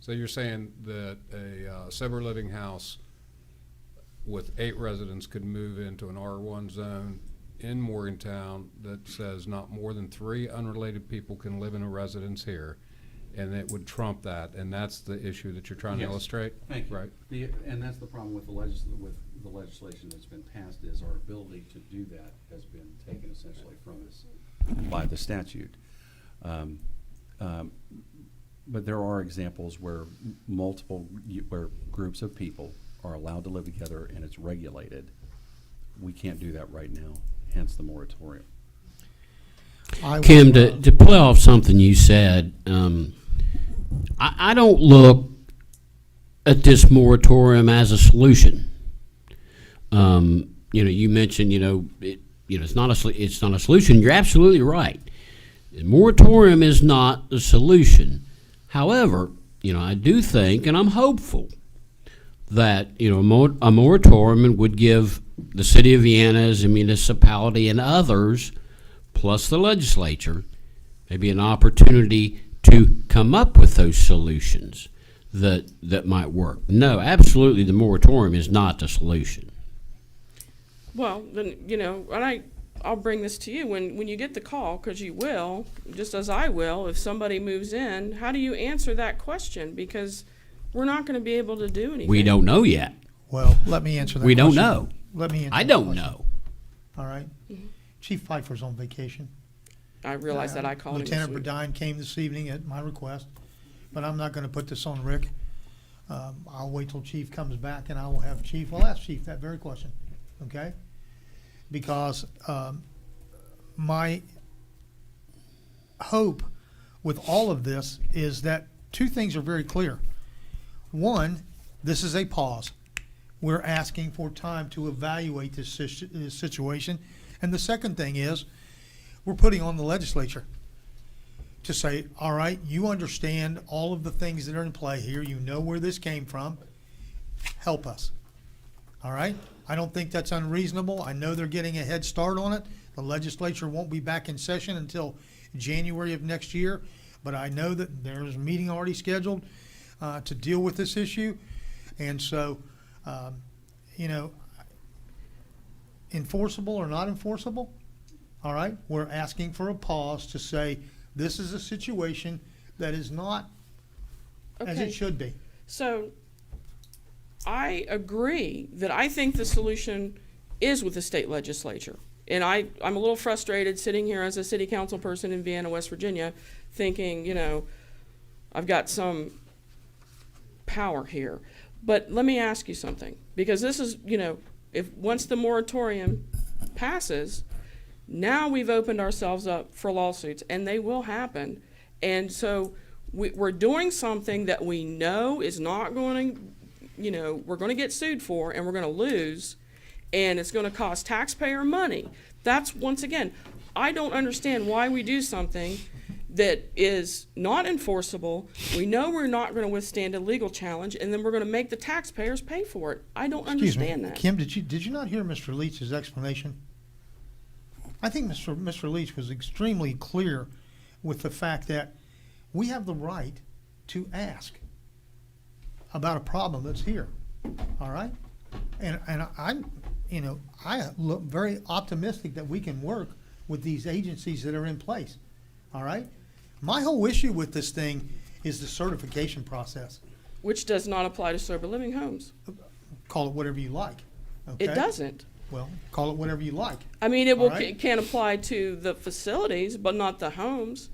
[SPEAKER 19] So you're saying that a sober living house with 8 residents could move into an R1 zone in Morgantown that says not more than 3 unrelated people can live in a residence here, and it would trump that, and that's the issue that you're trying to illustrate?
[SPEAKER 16] Thank you.
[SPEAKER 19] Right.
[SPEAKER 16] And that's the problem with the legislation that's been passed, is our ability to do that has been taken essentially from us by the statute. But there are examples where where groups of people are allowed to live together and it's regulated. We can't do that right now, hence the moratorium.
[SPEAKER 18] Kim, to play off something you said, I don't look at this moratorium as a solution. You mentioned, it's not a solution. You're absolutely right. The moratorium is not the solution. However, I do think, and I'm hopeful, that a moratorium would give the city of Vienna as a municipality and others, plus the legislature, maybe an opportunity to come up with those solutions that might work. No, absolutely, the moratorium is not the solution.
[SPEAKER 20] Well, then, and I'll bring this to you. When you get the call, because you will, just as I will, if somebody moves in, how do you answer that question? Because we're not going to be able to do anything.
[SPEAKER 18] We don't know yet.
[SPEAKER 1] Well, let me answer that
[SPEAKER 18] We don't
[SPEAKER 1] question.
[SPEAKER 18] know.
[SPEAKER 1] Let me answer
[SPEAKER 18] I
[SPEAKER 1] that
[SPEAKER 18] don't
[SPEAKER 1] question.
[SPEAKER 18] know.
[SPEAKER 1] All right? Chief Pfeiffer's on vacation.
[SPEAKER 20] I realize that I called him this
[SPEAKER 1] Lieutenant
[SPEAKER 20] week.
[SPEAKER 1] Burdine came this evening at my request, but I'm not gonna put this on Rick. I'll wait till Chief comes back and I will have Chief, I'll ask Chief that very question, okay? Because, my hope with all of this is that two things are very clear. One, this is a pause. We're asking for time to evaluate this situation. And the second thing is, we're putting on the legislature to say, all right, you understand all of the things that are in play here. You know where this came from. Help us. All right? I don't think that's unreasonable. I know they're getting a head start on it. The legislature won't be back in session until January of next year. But I know that there's a meeting already scheduled to deal with this issue. And so, you know, enforceable or not enforceable, all right, we're asking for a pause to say this is a situation that is not as
[SPEAKER 20] Okay.
[SPEAKER 1] it should be.
[SPEAKER 20] So I agree that I think the solution is with the state legislature. And I'm a little frustrated sitting here as a city council person in Vienna, West Virginia, thinking, you know, I've got some power here. But let me ask you something, because this is, you know, if once the moratorium passes, now we've opened ourselves up for lawsuits, and they will happen. And so we're doing something that we know is not going to, you know, we're going to get sued for, and we're going to lose, and it's going to cost taxpayer money. That's, once again, I don't understand why we do something that is not enforceable. We know we're not going to withstand a legal challenge, and then we're going to make the taxpayers pay for it. I don't understand that.
[SPEAKER 1] Kim, did you not hear Mr. Leach's explanation? I think Mr. Leach was extremely clear with the fact that we have the right to ask about a problem that's here, all right? And I'm, you know, I look very optimistic that we can work with these agencies that are in place, all right? My whole issue with this thing is the certification process.
[SPEAKER 20] Which does not apply to sober living homes.
[SPEAKER 1] Call it whatever you like, okay?
[SPEAKER 20] It doesn't.
[SPEAKER 1] Well, call it whatever you like.
[SPEAKER 20] I mean, it will
[SPEAKER 1] All right.
[SPEAKER 20] can apply to the facilities, but not the homes.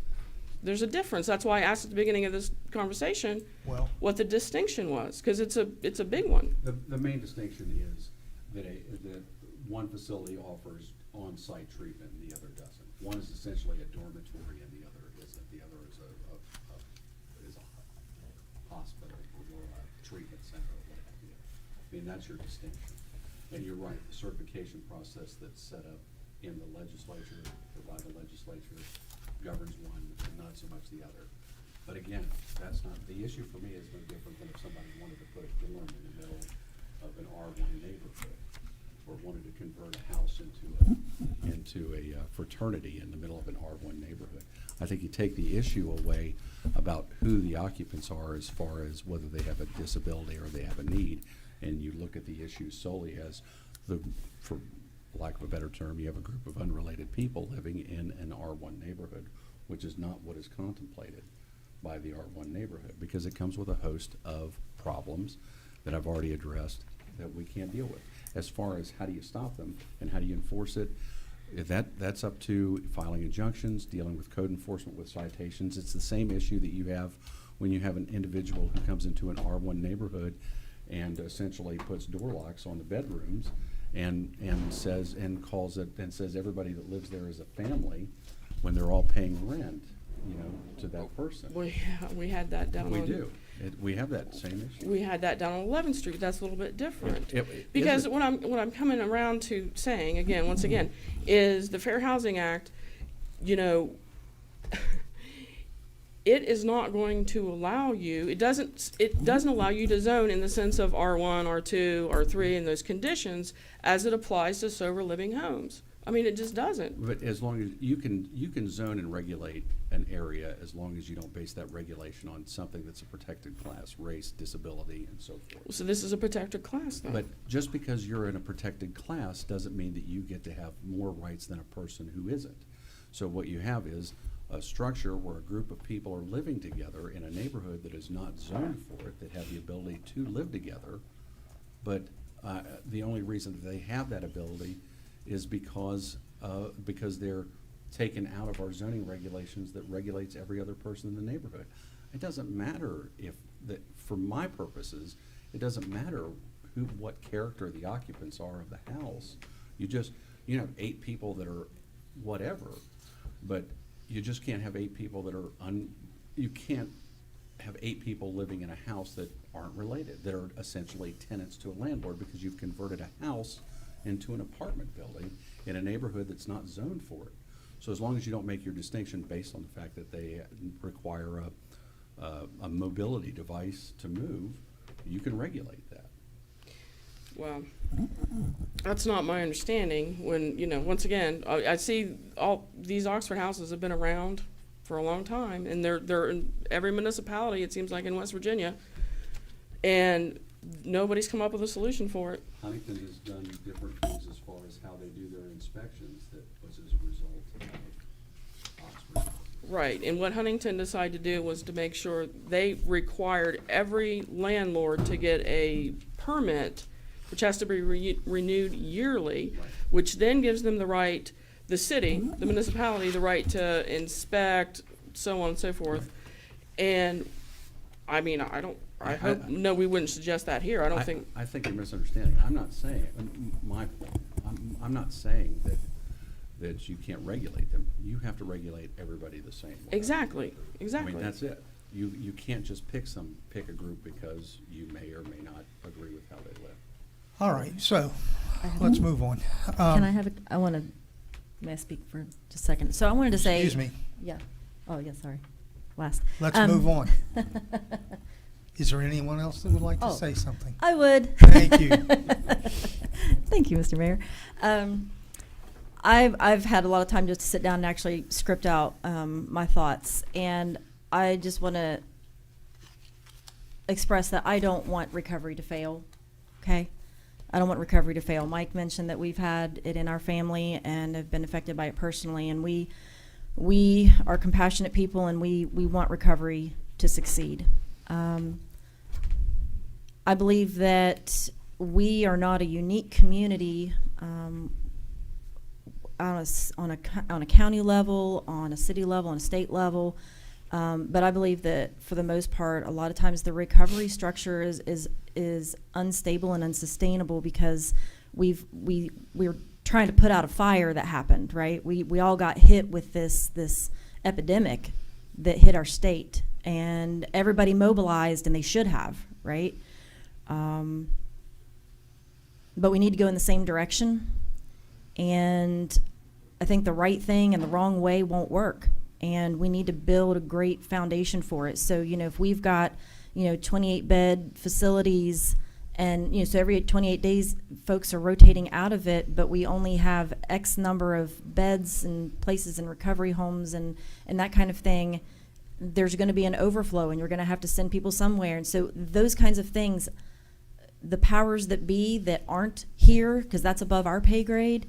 [SPEAKER 20] There's a difference. That's why I asked at the beginning of this conversation
[SPEAKER 1] Well,
[SPEAKER 20] what the distinction was, because it's a big one.
[SPEAKER 16] The main distinction is that that one facility offers on-site treatment and the other doesn't. One is essentially a dormitory and the other isn't. The other is a hospital or a treatment center or what have you. I mean, that's your distinction. And you're right, the certification process that's set up in the legislature, or by the legislature, governs one and not so much the other. But again, that's not, the issue for me is no different than if somebody wanted to put a dorm in the middle of an R1 neighborhood, or wanted to convert a house into a fraternity in the middle of an R1 neighborhood. I think you take the issue away about who the occupants are as far as whether they have a disability or they have a need, and you look at the issue solely as for lack of a better term, you have a group of unrelated people living in an R1 neighborhood, which is not what is contemplated by the R1 neighborhood, because it comes with a host of problems that I've already addressed that we can't deal with. As far as how do you stop them and how do you enforce it, that's up to filing injunctions, dealing with code enforcement with citations. It's the same issue that you have when you have an individual who comes into an R1 neighborhood and essentially puts door locks on the bedrooms and says everybody that lives there is a family when they're all paying rent, you know, to that person.
[SPEAKER 20] We had that down
[SPEAKER 16] We
[SPEAKER 20] on.
[SPEAKER 16] do. We have that same issue.
[SPEAKER 20] We had that down on 11th Street. That's a little bit different.
[SPEAKER 16] Because
[SPEAKER 20] Because what I'm coming around to saying again, once again, is the Fair Housing Act, you know, it is not going to allow you, it doesn't allow you to zone in the sense of R1, R2, R3 and those conditions as it applies to sober living homes. I mean, it just doesn't.
[SPEAKER 16] But as long as you can zone and regulate an area as long as you don't base that regulation on something that's a protected class, race, disability, and so forth.
[SPEAKER 20] So this is a protected class then.
[SPEAKER 16] But just because you're in a protected class doesn't mean that you get to have more rights than a person who isn't. So what you have is a structure where a group of people are living together in a neighborhood that is not zoned for it, that have the ability to live together, but the only reason that they have that ability is because they're taken out of our zoning regulations that regulates every other person in the neighborhood. It doesn't matter for my purposes, it doesn't matter what character the occupants are of the house. You have 8 people that are whatever, but you just can't have 8 people that are you can't have 8 people living in a house that aren't related, that are essentially tenants to a landlord, because you've converted a house into an apartment building in a neighborhood that's not zoned for it. So as long as you don't make your distinction based on the fact that they require a mobility device to move, you can regulate that.
[SPEAKER 20] Well, that's not my understanding. When, once again, I see all these Oxford houses have been around for a long time, and they're in every municipality, it seems like, in West Virginia, and nobody's come up with a solution for it.
[SPEAKER 16] Huntington has done different things as far as how they do their inspections that was as a result of Oxford.
[SPEAKER 20] Right, and what Huntington decided to do was to make sure they required every landlord to get a permit, which has to be renewed yearly, which then gives them the right, the city, the municipality, the right to inspect, so on and so forth. And, I mean, no, we wouldn't suggest that here. I think
[SPEAKER 16] you're misunderstanding. I'm not saying, I'm not saying that you can't regulate them. You have to regulate everybody the same way.
[SPEAKER 20] Exactly.
[SPEAKER 16] I mean, that's it. You can't just pick a group because you may or may not agree with how they live.
[SPEAKER 1] All right, so let's move on.
[SPEAKER 15] May I speak for just a second? So I wanted to say.
[SPEAKER 1] Excuse me.
[SPEAKER 15] Yeah. Oh, yeah, sorry. Last.
[SPEAKER 1] Let's move on. Is there anyone else that would like to say something?
[SPEAKER 15] I would.
[SPEAKER 1] Thank you.
[SPEAKER 15] Thank you, Mr. Mayor. I've had a lot of time just to sit down and actually script out my thoughts, and I just want to express that I don't want recovery to fail. Okay, I don't want recovery to fail. Mike mentioned that we've had it in our family and have been affected by it personally, and we are compassionate people, and we want recovery to succeed. I believe that we are not a unique community on a county level, on a city level, on a state level, but I believe that for the most part, a lot of times the recovery structure is unstable and unsustainable because we're trying to put out a fire that happened, right? We all got hit with this epidemic that hit our state, and everybody mobilized, and they should have, right? But we need to go in the same direction, and I think the right thing and the wrong way won't work, and we need to build a great foundation for it. So, if we've got, 28-bed facilities, and, so every 28 days, folks are rotating out of it, but we only have X number of beds and places in recovery homes and that kind of thing, there's going to be an overflow, and you're going to have to send people somewhere. And so those kinds of things, the powers that be that aren't here, because that's above our pay grade,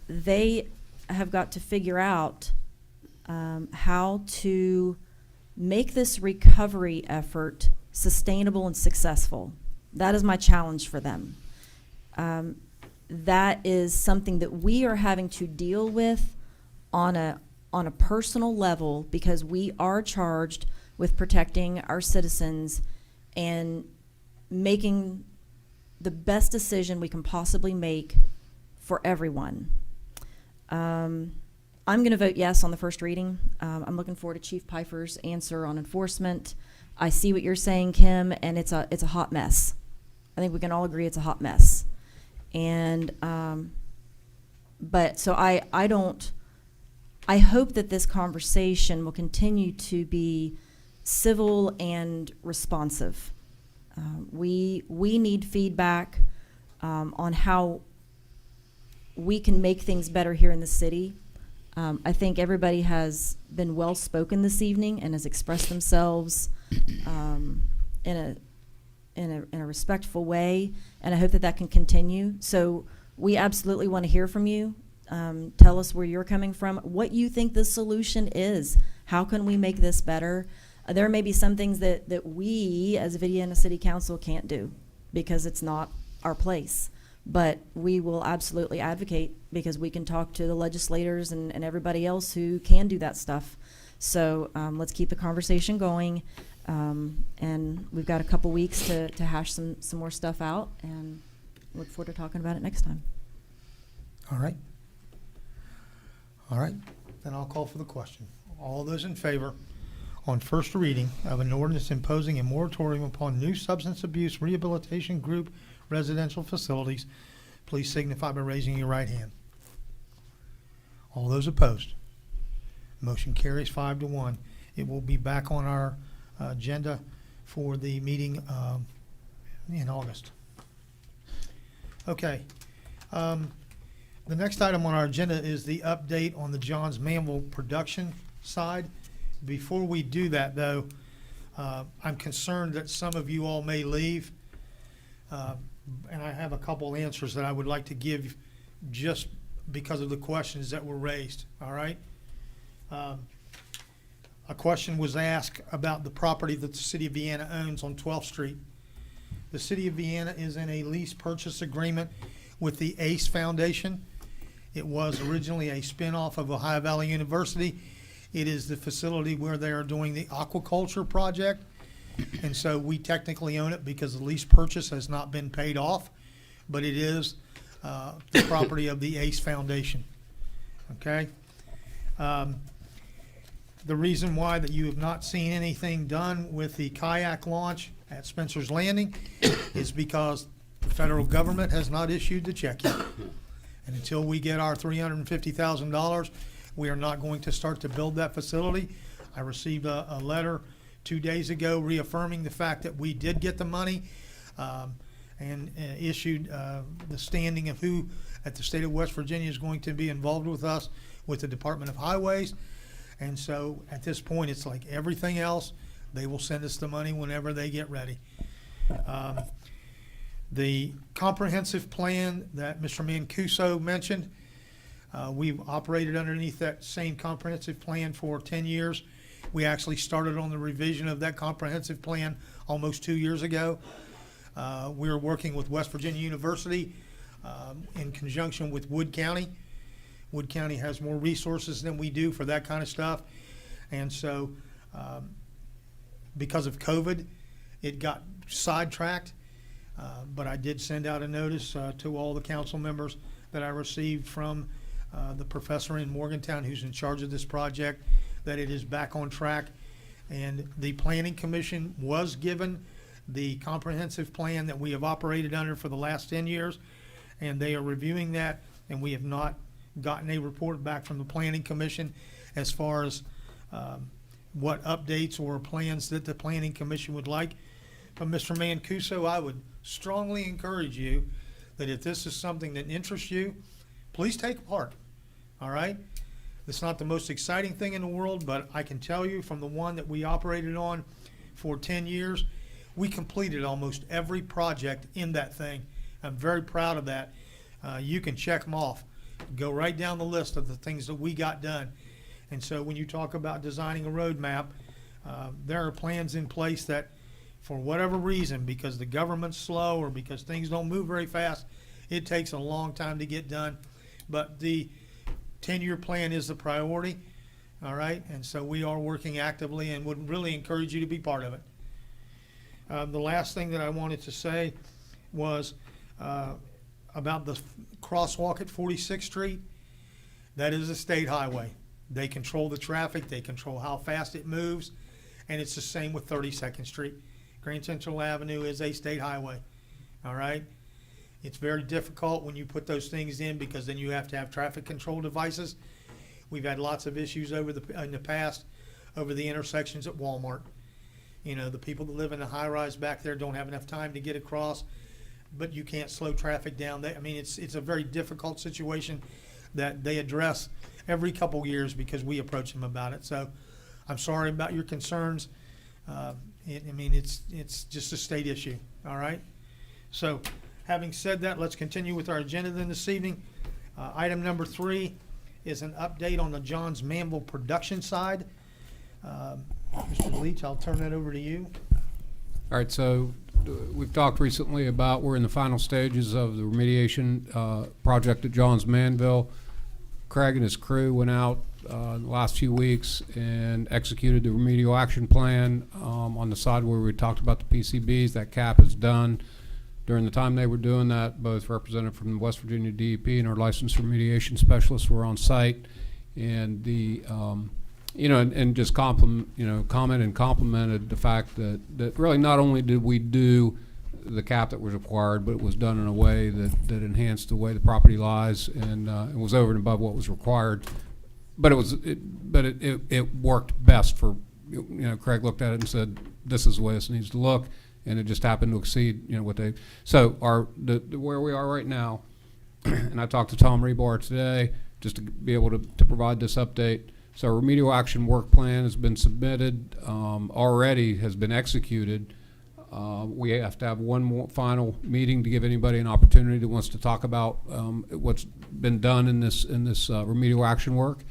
[SPEAKER 15] they have got to figure out how to make this recovery effort sustainable and successful. That is my challenge for them. That is something that we are having to deal with on a personal level, because we are charged with protecting our citizens and making the best decision we can possibly make for everyone. I'm going to vote yes on the first reading. I'm looking forward to Chief Pfeiffer's answer on enforcement. I see what you're saying, Kim, and it's a hot mess. I think we can all agree it's a hot mess. And but so I hope that this conversation will continue to be civil and responsive. We need feedback on how we can make things better here in the city. I think everybody has been well spoken this evening and has expressed themselves in a respectful way, and I hope that can continue. So we absolutely want to hear from you. Tell us where you're coming from, what you think the solution is. How can we make this better? There may be some things that we as Vienna City Council can't do because it's not our place. But we will absolutely advocate because we can talk to the legislators and everybody else who can do that stuff. So let's keep the conversation going. And we've got a couple weeks to hash some more stuff out, and look forward to talking about it next time.
[SPEAKER 1] All right. All right, then I'll call for the question. All those in favor on first reading of an ordinance imposing a moratorium upon new substance abuse rehabilitation group residential facilities, please signify by raising your right hand. All those opposed? Motion carries 5-1. It will be back on our agenda for the meeting in August. Okay. The next item on our agenda is the update on the Johns Manville production side. Before we do that, though, I'm concerned that some of you all may leave, and I have a couple answers that I would like to give just because of the questions that were raised, all right? A question was asked about the property that the City of Vienna owns on 12th Street. The City of Vienna is in a lease purchase agreement with the ACE Foundation. It was originally a spinoff of Ohio Valley University. It is the facility where they are doing the aquaculture project. And so we technically own it because the lease purchase has not been paid off, but it is the property of the ACE Foundation. Okay? The reason why that you have not seen anything done with the kayak launch at Spencer's Landing is because the federal government has not issued the check yet. And until we get our $350,000, we are not going to start to build that facility. I received a letter 2 days ago reaffirming the fact that we did get the money and issued the standing of who at the state of West Virginia is going to be involved with us with the Department of Highways. And so at this point, it's like everything else. They will send us the money whenever they get ready. The comprehensive plan that Mr. Mancuso mentioned, we've operated underneath that same comprehensive plan for 10 years. We actually started on the revision of that comprehensive plan almost 2 years ago. We are working with West Virginia University in conjunction with Wood County. Wood County has more resources than we do for that kind of stuff. And so because of COVID, it got sidetracked. But I did send out a notice to all the council members that I received from the professor in Morgantown who's in charge of this project, that it is back on track. And the Planning Commission was given the comprehensive plan that we have operated under for the last 10 years, and they are reviewing that, and we have not gotten a report back from the Planning Commission as far as what updates or plans that the Planning Commission would like. But Mr. Mancuso, I would strongly encourage you that if this is something that interests you, please take part, all right? It's not the most exciting thing in the world, but I can tell you from the one that we operated on for 10 years, we completed almost every project in that thing. I'm very proud of that. You can check them off. Go right down the list of the things that we got done. And so when you talk about designing a roadmap, there are plans in place that for whatever reason, because the government's slow or because things don't move very fast, it takes a long time to get done. But the 10-year plan is the priority, all right? And so we are working actively and would really encourage you to be part of it. The last thing that I wanted to say was about the crosswalk at 46th Street. That is a state highway. They control the traffic. They control how fast it moves. And it's the same with 32nd Street. Grand Central Avenue is a state highway, all right? It's very difficult when you put those things in because then you have to have traffic control devices. We've had lots of issues in the past over the intersections at Walmart. You know, the people that live in the high-rise back there don't have enough time to get across, but you can't slow traffic down. I mean, it's a very difficult situation that they address every couple years because we approach them about it. So I'm sorry about your concerns. It's just a state issue, all right? So having said that, let's continue with our agenda then this evening. Item number 3 is an update on the Johns Manville production side. Mr. Leach, I'll turn that over to you.
[SPEAKER 19] All right, so we've talked recently about we're in the final stages of the remediation project at Johns Manville. Craig and his crew went out in the last few weeks and executed the remedial action plan on the side where we talked about the PCBs. That cap is done. During the time they were doing that, both representative from the West Virginia DEP and our licensed remediation specialists were on site, and the and just comment and complimented the fact that really not only did we do the cap that was required, but it was done in a way that enhanced the way the property lies, and it was over and above what was required. But it worked best for, Craig looked at it and said, this is the way this needs to look, and it just happened to exceed, what they, so where we are right now, and I talked to Tom Rebar today, just to be able to provide this update. So our remedial action work plan has been submitted, already has been executed. We have to have one more final meeting to give anybody an opportunity that wants to talk about what's been done in this remedial action work.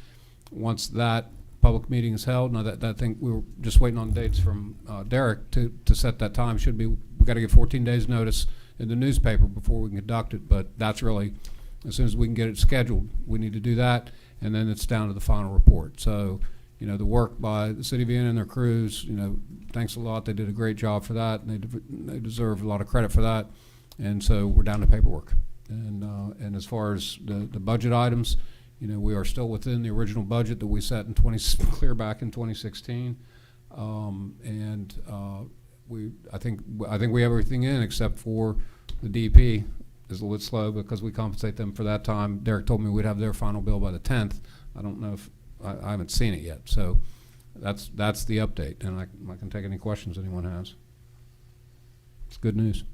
[SPEAKER 19] Once that public meeting is held, now that I think we were just waiting on dates from Derek to set that time. We got to give 14 days notice in the newspaper before we can conduct it, but that's really, as soon as we can get it scheduled, we need to do that, and then it's down to the final report. So, the work by the City of Vienna and their crews, thanks a lot. They did a great job for that, and they deserve a lot of credit for that. And so we're down to paperwork. And as far as the budget items, we are still within the original budget that we set in clear back in 2016. I think we have everything in except for the DEP is a little bit slow because we compensate them for that time. Derek told me we'd have their final bill by the 10th. I don't know if I haven't seen it yet. So that's the update, and I can take any questions anyone has. It's good news.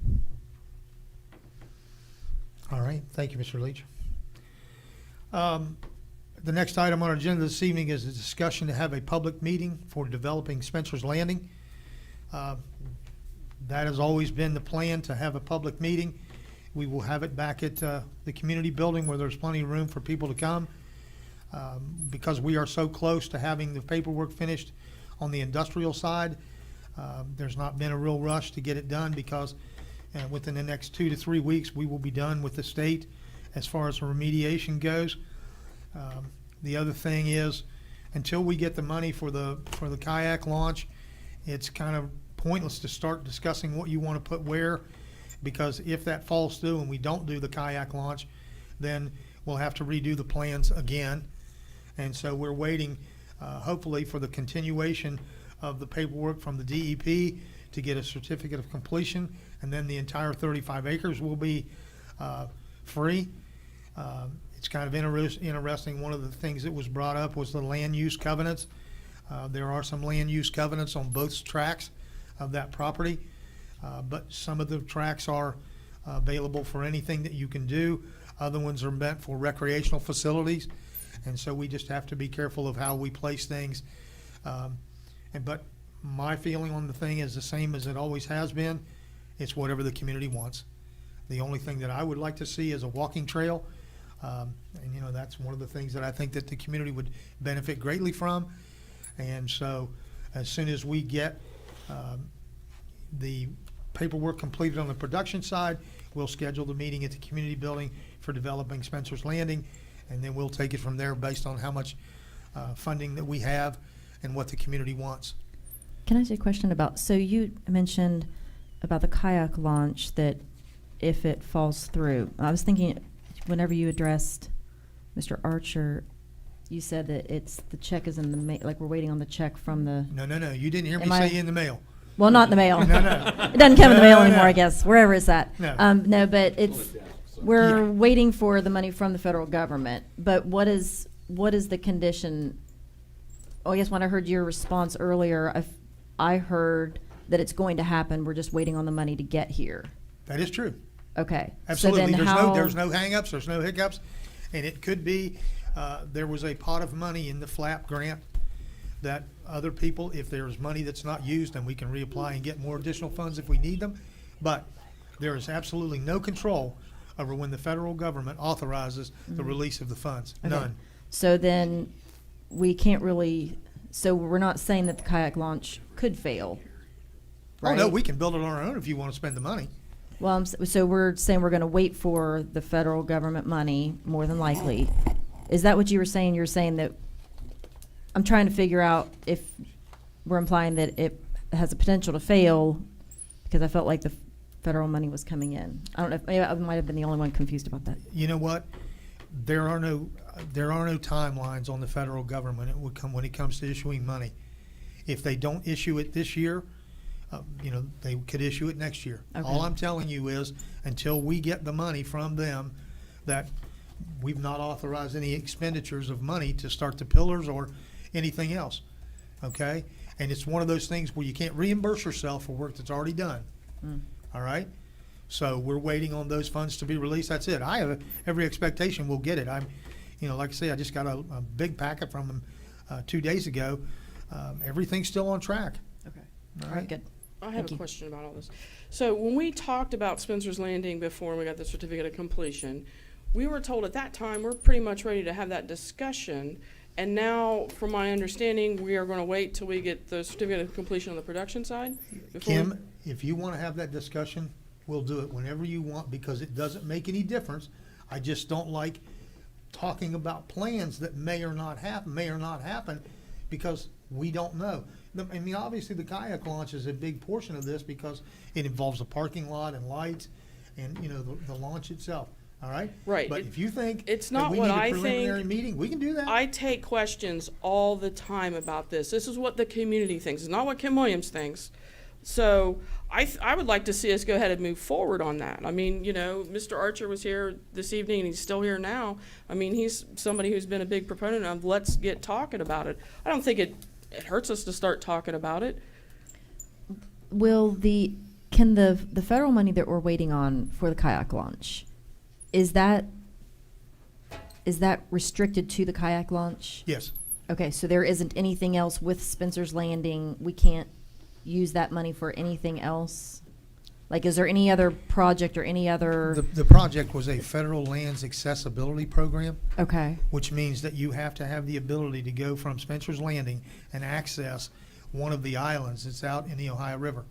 [SPEAKER 1] All right, thank you, Mr. Leach. The next item on our agenda this evening is a discussion to have a public meeting for developing Spencer's Landing. That has always been the plan, to have a public meeting. We will have it back at the community building where there's plenty of room for people to come. Because we are so close to having the paperwork finished on the industrial side, there's not been a real rush to get it done, because within the next 2 to 3 weeks we will be done with the state as far as the remediation goes. The other thing is, until we get the money for the kayak launch, it's kind of pointless to start discussing what you want to put where, because if that falls through and we don't do the kayak launch, then we'll have to redo the plans again. And so we're waiting, hopefully, for the continuation of the paperwork from the DEP to get a certificate of completion, and then the entire 35 acres will be free. It's kind of interesting. One of the things that was brought up was the land use covenants. There are some land use covenants on both tracts of that property, but some of the tracts are available for anything that you can do. Other ones are meant for recreational facilities. And so we just have to be careful of how we place things. But my feeling on the thing is the same as it always has been. It's whatever the community wants. The only thing that I would like to see is a walking trail. And that's one of the things that I think that the community would benefit greatly from. And so as soon as we get the paperwork completed on the production side, we'll schedule the meeting at the community building for developing Spencer's Landing. And then we'll take it from there based on how much funding that we have and what the community wants.
[SPEAKER 15] Can I ask you a question about, so you mentioned about the kayak launch, that if it falls through, I was thinking whenever you addressed Mr. Archer, you said that the check is in the mail, like we're waiting on the check from the.
[SPEAKER 1] No, you didn't hear me say in the mail.
[SPEAKER 15] Well, not in the mail.
[SPEAKER 1] No.
[SPEAKER 15] It doesn't come in the mail anymore, I guess, wherever it's at.
[SPEAKER 1] No.
[SPEAKER 15] No, but we're waiting for the money from the federal government. But what is the condition? Oh, I guess when I heard your response earlier, I heard that it's going to happen. We're just waiting on the money to get here.
[SPEAKER 1] That is true.
[SPEAKER 15] Okay.
[SPEAKER 1] Absolutely.
[SPEAKER 15] So then
[SPEAKER 1] there's no hang-ups, there's no hiccups. And it could be, there was a pot of money in the FLAP grant that other people, if there's money that's not used, then we can reapply and get more additional funds if we need them. But there is absolutely no control over when the federal government authorizes the release of the funds.
[SPEAKER 15] Okay.
[SPEAKER 1] None.
[SPEAKER 15] So then we can't really, so we're not saying that the kayak launch could fail,
[SPEAKER 1] Oh, no,
[SPEAKER 15] right?
[SPEAKER 1] we can build it on our own if you want to spend the money.
[SPEAKER 15] Well, so we're saying we're going to wait for the federal government money, more than likely. Is that what you were saying? You're saying that, I'm trying to figure out if we're implying that it has a potential to fail, because I felt like the federal money was coming in. I don't know, maybe I might have been the only one confused about that.
[SPEAKER 1] You know what? There are no timelines on the federal government. It would come when it comes to issuing money. If they don't issue it this year, they could issue it next year.
[SPEAKER 15] Okay.
[SPEAKER 1] All I'm telling you is, until we get the money from them, that we've not authorized any expenditures of money to start the pillars or anything else. Okay? And it's one of those things where you can't reimburse yourself for work that's already done. All right? So we're waiting on those funds to be released. That's it. I have every expectation we'll get it. Like I say, I just got a big packet from them 2 days ago. Everything's still on track.
[SPEAKER 15] Okay.
[SPEAKER 1] All
[SPEAKER 15] All right, good.
[SPEAKER 20] I have a question about all this. So when we talked about Spencer's Landing before and we got the certificate of completion, we were told at that time we're pretty much ready to have that discussion. And now, from my understanding, we are going to wait till we get the certificate of completion on the production side?
[SPEAKER 1] Kim, if you want to have that discussion, we'll do it whenever you want, because it doesn't make any difference. I just don't like talking about plans that may or not happen, because we don't know. I mean, obviously, the kayak launch is a big portion of this because it involves a parking lot and lights and, the launch itself. All right?
[SPEAKER 20] Right.
[SPEAKER 1] But if you think
[SPEAKER 20] it's
[SPEAKER 1] that
[SPEAKER 20] not
[SPEAKER 1] we
[SPEAKER 20] what
[SPEAKER 1] need a
[SPEAKER 20] I
[SPEAKER 1] preliminary
[SPEAKER 20] think.
[SPEAKER 1] meeting, we can do that.
[SPEAKER 20] I take questions all the time about this. This is what the community thinks. It's not what Kim Williams thinks. So I would like to see us go ahead and move forward on that. I mean, Mr. Archer was here this evening and he's still here now. I mean, he's somebody who's been a big proponent of let's get talking about it. I don't think it hurts us to start talking about it.
[SPEAKER 15] Can the federal money that we're waiting on for the kayak launch, is that restricted to the kayak launch?
[SPEAKER 1] Yes.
[SPEAKER 15] Okay, so there isn't anything else with Spencer's Landing. We can't use that money for anything else? Like, is there any other project or any other?
[SPEAKER 1] The project was a federal lands accessibility program.
[SPEAKER 15] Okay.
[SPEAKER 1] Which means that you have to have the ability to go from Spencer's Landing and access one of the islands that's out in the Ohio River.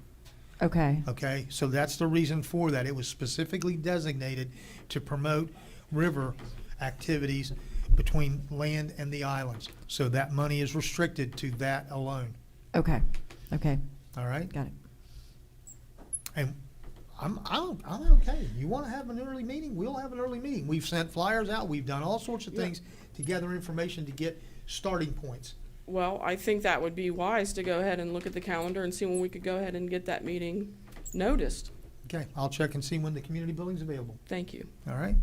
[SPEAKER 15] Okay.
[SPEAKER 1] Okay, so that's the reason for that. It was specifically designated to promote river activities between land and the islands. So that money is restricted to that alone.
[SPEAKER 15] Okay. Okay.
[SPEAKER 1] All right?
[SPEAKER 15] Got it.
[SPEAKER 1] And I'm okay. You want to have an early meeting? We'll have an early meeting. We've sent flyers out. We've done all sorts of things to gather information to get starting points.
[SPEAKER 20] Well, I think that would be wise to go ahead and look at the calendar and see when we could go ahead and get that meeting noticed.
[SPEAKER 1] Okay, I'll check and see when the community building's available.
[SPEAKER 20] Thank you.
[SPEAKER 1] All right?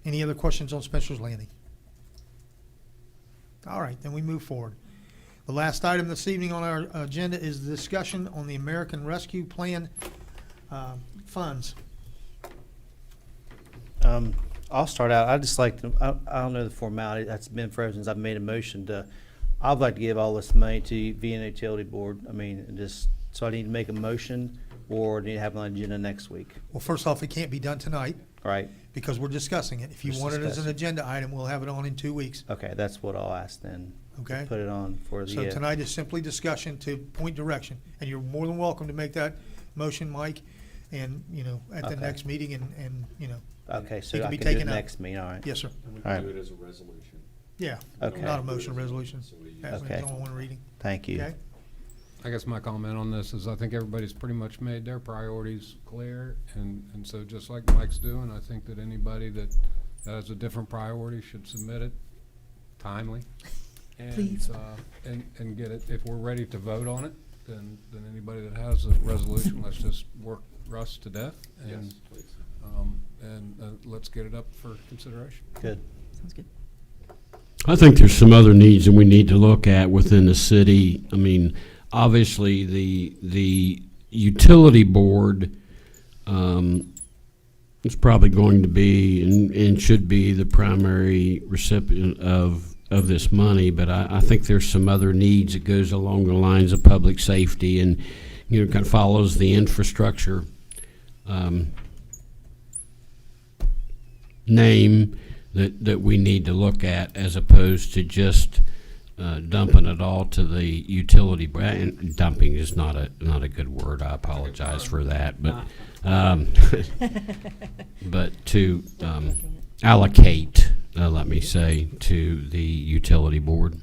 [SPEAKER 1] Any other questions on Spencer's Landing? All right, then we move forward. The last item this evening on our agenda is the discussion on the American Rescue Plan funds.
[SPEAKER 17] I'll start out. I just like to, I don't know the formality that's been frozen since I've made a motion to, I'd like to give all this money to Vienna Utility Board. I mean, just, so I need to make a motion or need to have it on the agenda next week.
[SPEAKER 1] Well, first off, it can't be done tonight.
[SPEAKER 17] Right.
[SPEAKER 1] Because we're discussing it. If you
[SPEAKER 17] Just
[SPEAKER 1] want it as an
[SPEAKER 17] discussing.
[SPEAKER 1] agenda item, we'll have it on in 2 weeks.
[SPEAKER 17] Okay, that's what I'll ask then.
[SPEAKER 1] Okay.
[SPEAKER 17] Put it on for the.
[SPEAKER 1] So tonight is simply discussion to point direction, and you're more than welcome to make that motion, Mike, and, at the
[SPEAKER 17] Okay.
[SPEAKER 1] next meeting, and
[SPEAKER 17] Okay, so
[SPEAKER 1] it can
[SPEAKER 17] I
[SPEAKER 1] be
[SPEAKER 17] can do it
[SPEAKER 1] taken up.
[SPEAKER 17] next meeting, all right.
[SPEAKER 1] Yes, sir.
[SPEAKER 16] And we
[SPEAKER 17] All
[SPEAKER 16] can do
[SPEAKER 17] right.
[SPEAKER 16] it as a resolution.
[SPEAKER 1] Yeah.
[SPEAKER 17] Okay.
[SPEAKER 1] Not a motion, a resolution.
[SPEAKER 17] Okay.
[SPEAKER 1] It's only one reading.
[SPEAKER 17] Thank you.
[SPEAKER 1] Okay?
[SPEAKER 19] I guess my comment on this is I think everybody's pretty much made their priorities clear, and so just like Mike's doing, I think that anybody that has a different priority should submit it timely. And,
[SPEAKER 15] Please.
[SPEAKER 19] And get it, if we're ready to vote on it, then anybody that has a resolution, let's just work Russ to death. And,
[SPEAKER 16] Yes, please.
[SPEAKER 19] Let's get it up for consideration.
[SPEAKER 17] Good.
[SPEAKER 15] Sounds good.
[SPEAKER 18] I think there's some other needs that we need to look at within the city. I mean, obviously, the utility board is probably going to be and should be the primary recipient of this money, but I think there's some other needs that goes along the lines of public safety and kind of follows the infrastructure name that we need to look at, as opposed to just dumping it all to the utility. And dumping is not a good word. I apologize for that, but but to allocate, let me say, to the utility board.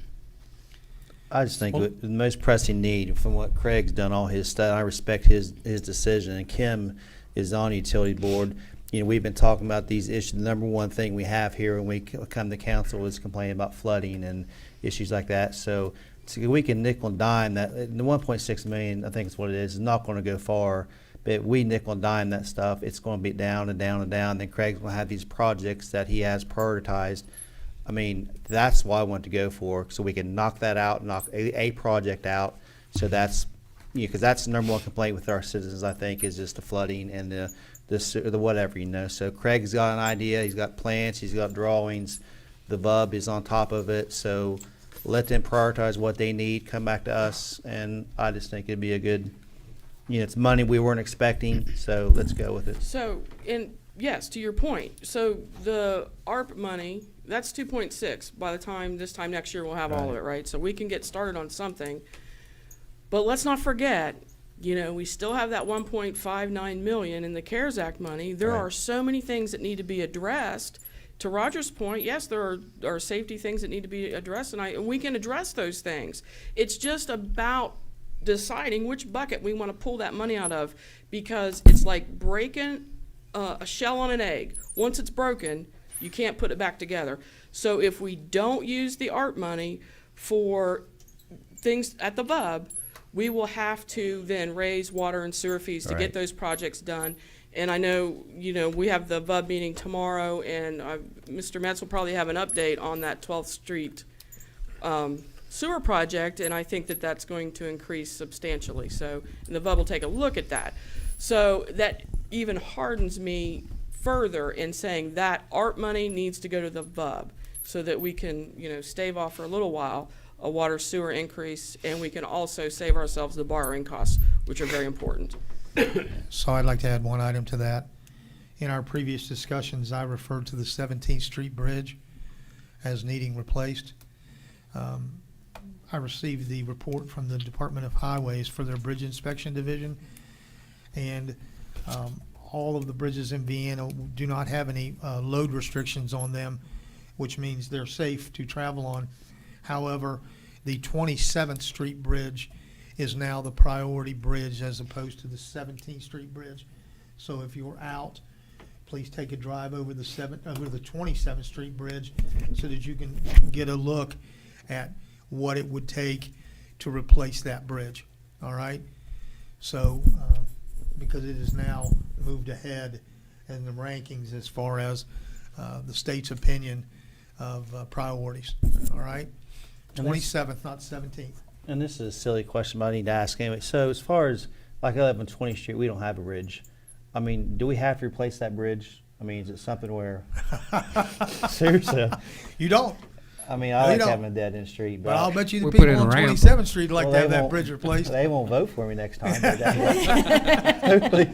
[SPEAKER 17] I just think the most pressing need from what Craig's done all his stuff, I respect his decision, and Kim is on the utility board. We've been talking about these issues. The number one thing we have here when we come to council is complaining about flooding and issues like that. So we can nickel and dime that. The 1.6 million, I think is what it is not going to go far. But we nickel and dime that stuff, it's going to be down and down and down. Then Craig's going to have these projects that he has prioritized. I mean, that's why I want to go for, so we can knock that out, knock a project out. So that's, because that's the number one complaint with our citizens, I think, is just the flooding and the whatever. So Craig's got an idea, he's got plans, he's got drawings, the VUB is on top of it. So let them prioritize what they need, come back to us, and I just think it'd be a good, it's money we weren't expecting, so let's go with it.
[SPEAKER 20] So, yes, to your point, so the ARP money, that's 2.6. By the time this time next year, we'll have all of it, right? So we can get started on something. But let's not forget, we still have that 1.59 million in the CARES Act money. There are so many things that need to be addressed. To Roger's point, yes, there are safety things that need to be addressed, and we can address those things. It's just about deciding which bucket we want to pull that money out of, because it's like breaking a shell on an egg. Once it's broken, you can't put it back together. So if we don't use the ARP money for things at the VUB, we will have to then raise water and sewer fees to get those projects done. And I know, we have the VUB meeting tomorrow, and Mr. Metz will probably have an update on that 12th Street sewer project, and I think that that's going to increase substantially. So, and the VUB will take a look at that. So that even hardens me further in saying that ARP money needs to go to the VUB so that we can, stave off for a little while a water sewer increase, and we can also save ourselves the borrowing costs, which are very important.
[SPEAKER 1] So I'd like to add one item to that. In our previous discussions, I referred to the 17th Street Bridge as needing replaced. I received the report from the Department of Highways for their bridge inspection division, and all of the bridges in Vienna do not have any load restrictions on them, which means they're safe to travel on. However, the 27th Street Bridge is now the priority bridge as opposed to the 17th Street Bridge. So if you're out, please take a drive over the 27th Street Bridge so that you can get a look at what it would take to replace that bridge. All right? So, because it is now moved ahead in the rankings as far as the state's opinion of priorities. All right? 27th, not 17th.
[SPEAKER 17] And this is a silly question, but I need to ask anyway. So as far as, like 11 20th Street, we don't have a bridge. I mean, do we have to replace that bridge? I mean, is it something where, seriously?
[SPEAKER 1] You don't.
[SPEAKER 17] I mean, I like having a dead-end street.
[SPEAKER 1] But I'll bet you the people on 27th Street like to have that bridge replaced.
[SPEAKER 17] They won't vote for me next time. Hopefully.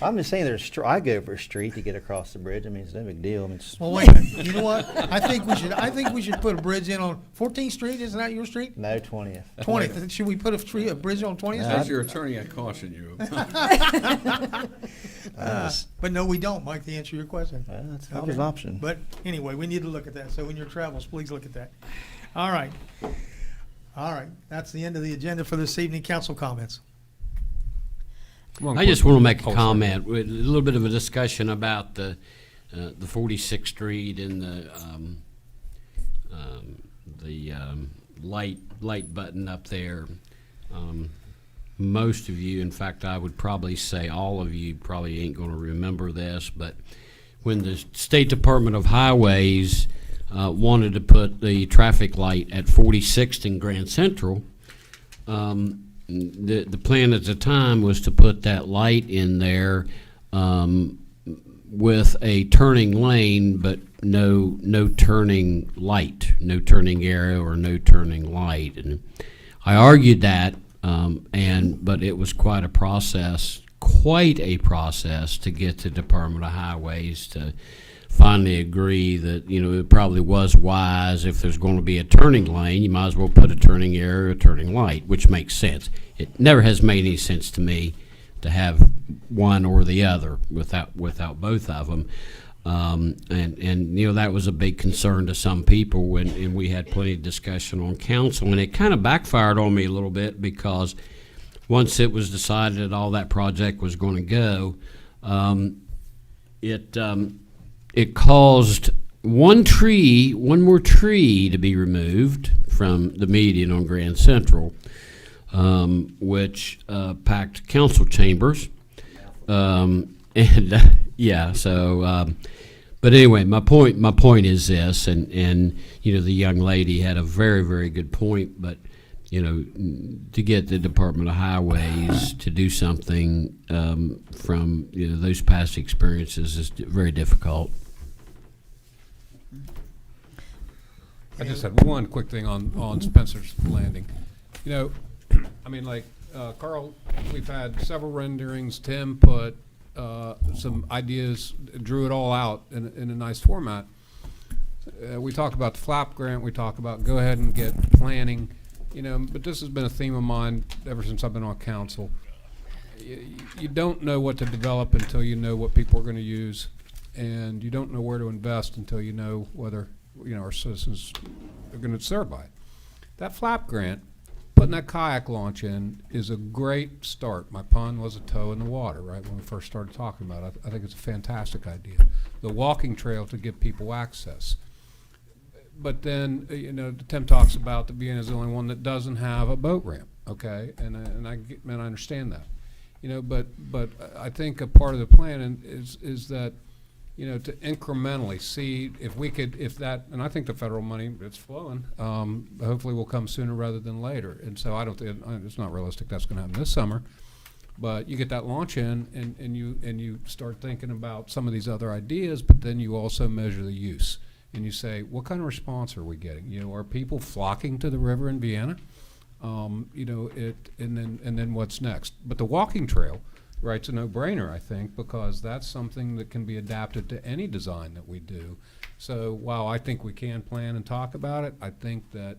[SPEAKER 17] I'm just saying, I go for a street to get across the bridge. I mean, it's no big deal. I mean,
[SPEAKER 1] well, wait a minute. You know what? I think we should put a bridge in on 14th Street. Isn't that your street?
[SPEAKER 17] No, 20th.
[SPEAKER 1] 20th. Should we put a bridge on 20th Street?
[SPEAKER 16] As your attorney, I caution you.
[SPEAKER 1] But no, we don't, Mike, to answer your question.
[SPEAKER 17] That's always an option.
[SPEAKER 1] But anyway, we need to look at that. So in your travels, please look at that. All right. That's the end of the agenda for this evening. Council comments.
[SPEAKER 18] I just want to make a comment with a little bit of a discussion about the 46th Street and the light button up there. Most of you, in fact, I would probably say all of you probably ain't going to remember this, but when the State Department of Highways wanted to put the traffic light at 46th and Grand Central, the plan at the time was to put that light in there with a turning lane, but no turning light, no turning arrow or no turning light. And I argued that, but it was quite a process to get the Department of Highways to finally agree that, you know, it probably was wise, if there's going to be a turning lane, you might as well put a turning area or a turning light, which makes sense. It never has made any sense to me to have one or the other without both of them. And you know, that was a big concern to some people and we had plenty of discussion on council, and it kind of backfired on me a little bit, because once it was decided that all that project was going to go, it caused one more tree to be removed from the median on Grand Central, which packed council chambers. Yeah, so but anyway, my point is this, and you know, the young lady had a very, very good point, but you know, to get the Department of Highways to do something from, you know, those past experiences is very difficult.
[SPEAKER 19] I just had one quick thing on Spencer's Landing. You know, I mean, like, Carl, we've had several renderings. Tim put some ideas, drew it all out in a nice format. We talk about the flap grant. We talk about go ahead and get planning. You know, but this has been a theme of mine ever since I've been on council. You don't know what to develop until you know what people are going to use, and you don't know where to invest until you know whether, you know, our citizens are going to serve by it. That flap grant, putting that kayak launch in, is a great start. My pun was a toe in the water, right, when we first started talking about it. I think it's a fantastic idea. The walking trail to give people access. But then, you know, Tim talks about that Vienna is the only one that doesn't have a boat ramp, okay? And I understand that. You know, but I think a part of the plan is that, you know, to incrementally see if we could, and I think the federal money, it's flowing, hopefully will come sooner rather than later. And so I don't think, it's not realistic that's going to happen this summer, but you get that launch in and you start thinking about some of these other ideas, but then you also measure the use. And you say, what kind of response are we getting? You know, are people flocking to the river in Vienna? You know, and then what's next? But the walking trail, right, it's a no-brainer, I think, because that's something that can be adapted to any design that we do. So while I think we can plan and talk about it, I think that,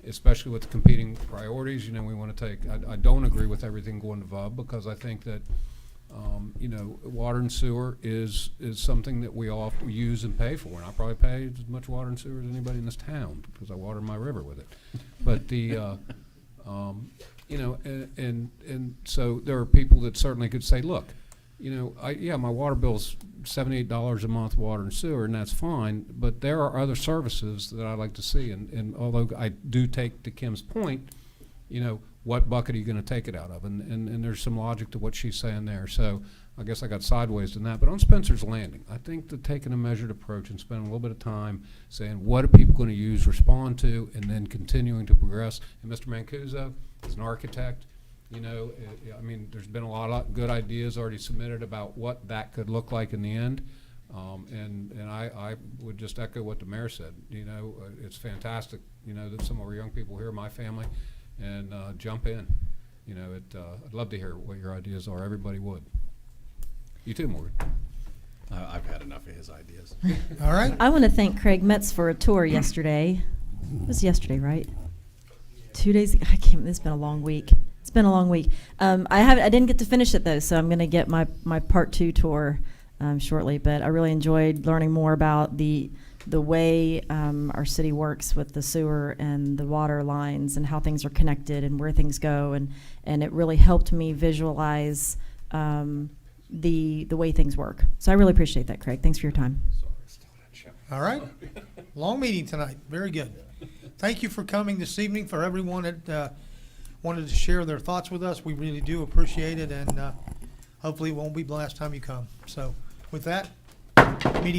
[SPEAKER 19] especially with competing priorities, you know, we want to take, I don't agree with everything going to VUB, because I think that, you know, water and sewer is something that we all use and pay for, and I probably pay as much water and sewer as anybody in this town because I water my river with it. But the, you know, and so there are people that certainly could say, look, you know, yeah, my water bill's $78 a month, water and sewer, and that's fine. But there are other services that I like to see, and although I do take to Kim's point, you know, what bucket are you going to take it out of? And there's some logic to what she's saying there. So I guess I got sideways in that. But on Spencer's Landing, I think that taking a measured approach and spending a little bit of time saying what are people going to use, respond to, and then continuing to progress. And Mr. Mancuso is an architect. You know, I mean, there's been a lot of good ideas already submitted about what that could look like in the end. And I would just echo what the mayor said. You know, it's fantastic, you know, that some of our young people here, my family, and jump in. You know, I'd love to hear what your ideas are. Everybody would. You too, Morgan.
[SPEAKER 16] I've had enough of his ideas.
[SPEAKER 1] All right.
[SPEAKER 15] I want to thank Craig Metz for a tour yesterday. It was yesterday, right? 2 days. I can't. It's been a long week. It's been a long week. I didn't get to finish it though, so I'm going to get my part 2 tour shortly. But I really enjoyed learning more about the way our city works with the sewer and the water lines and how things are connected and where things go, and it really helped me visualize the way things work. So I really appreciate that, Craig. Thanks for your time.
[SPEAKER 1] All right. Long meeting tonight. Very good. Thank you for coming this evening. For everyone that wanted to share their thoughts with us, we really do appreciate it, and hopefully it won't be the last time you come. So with that, meeting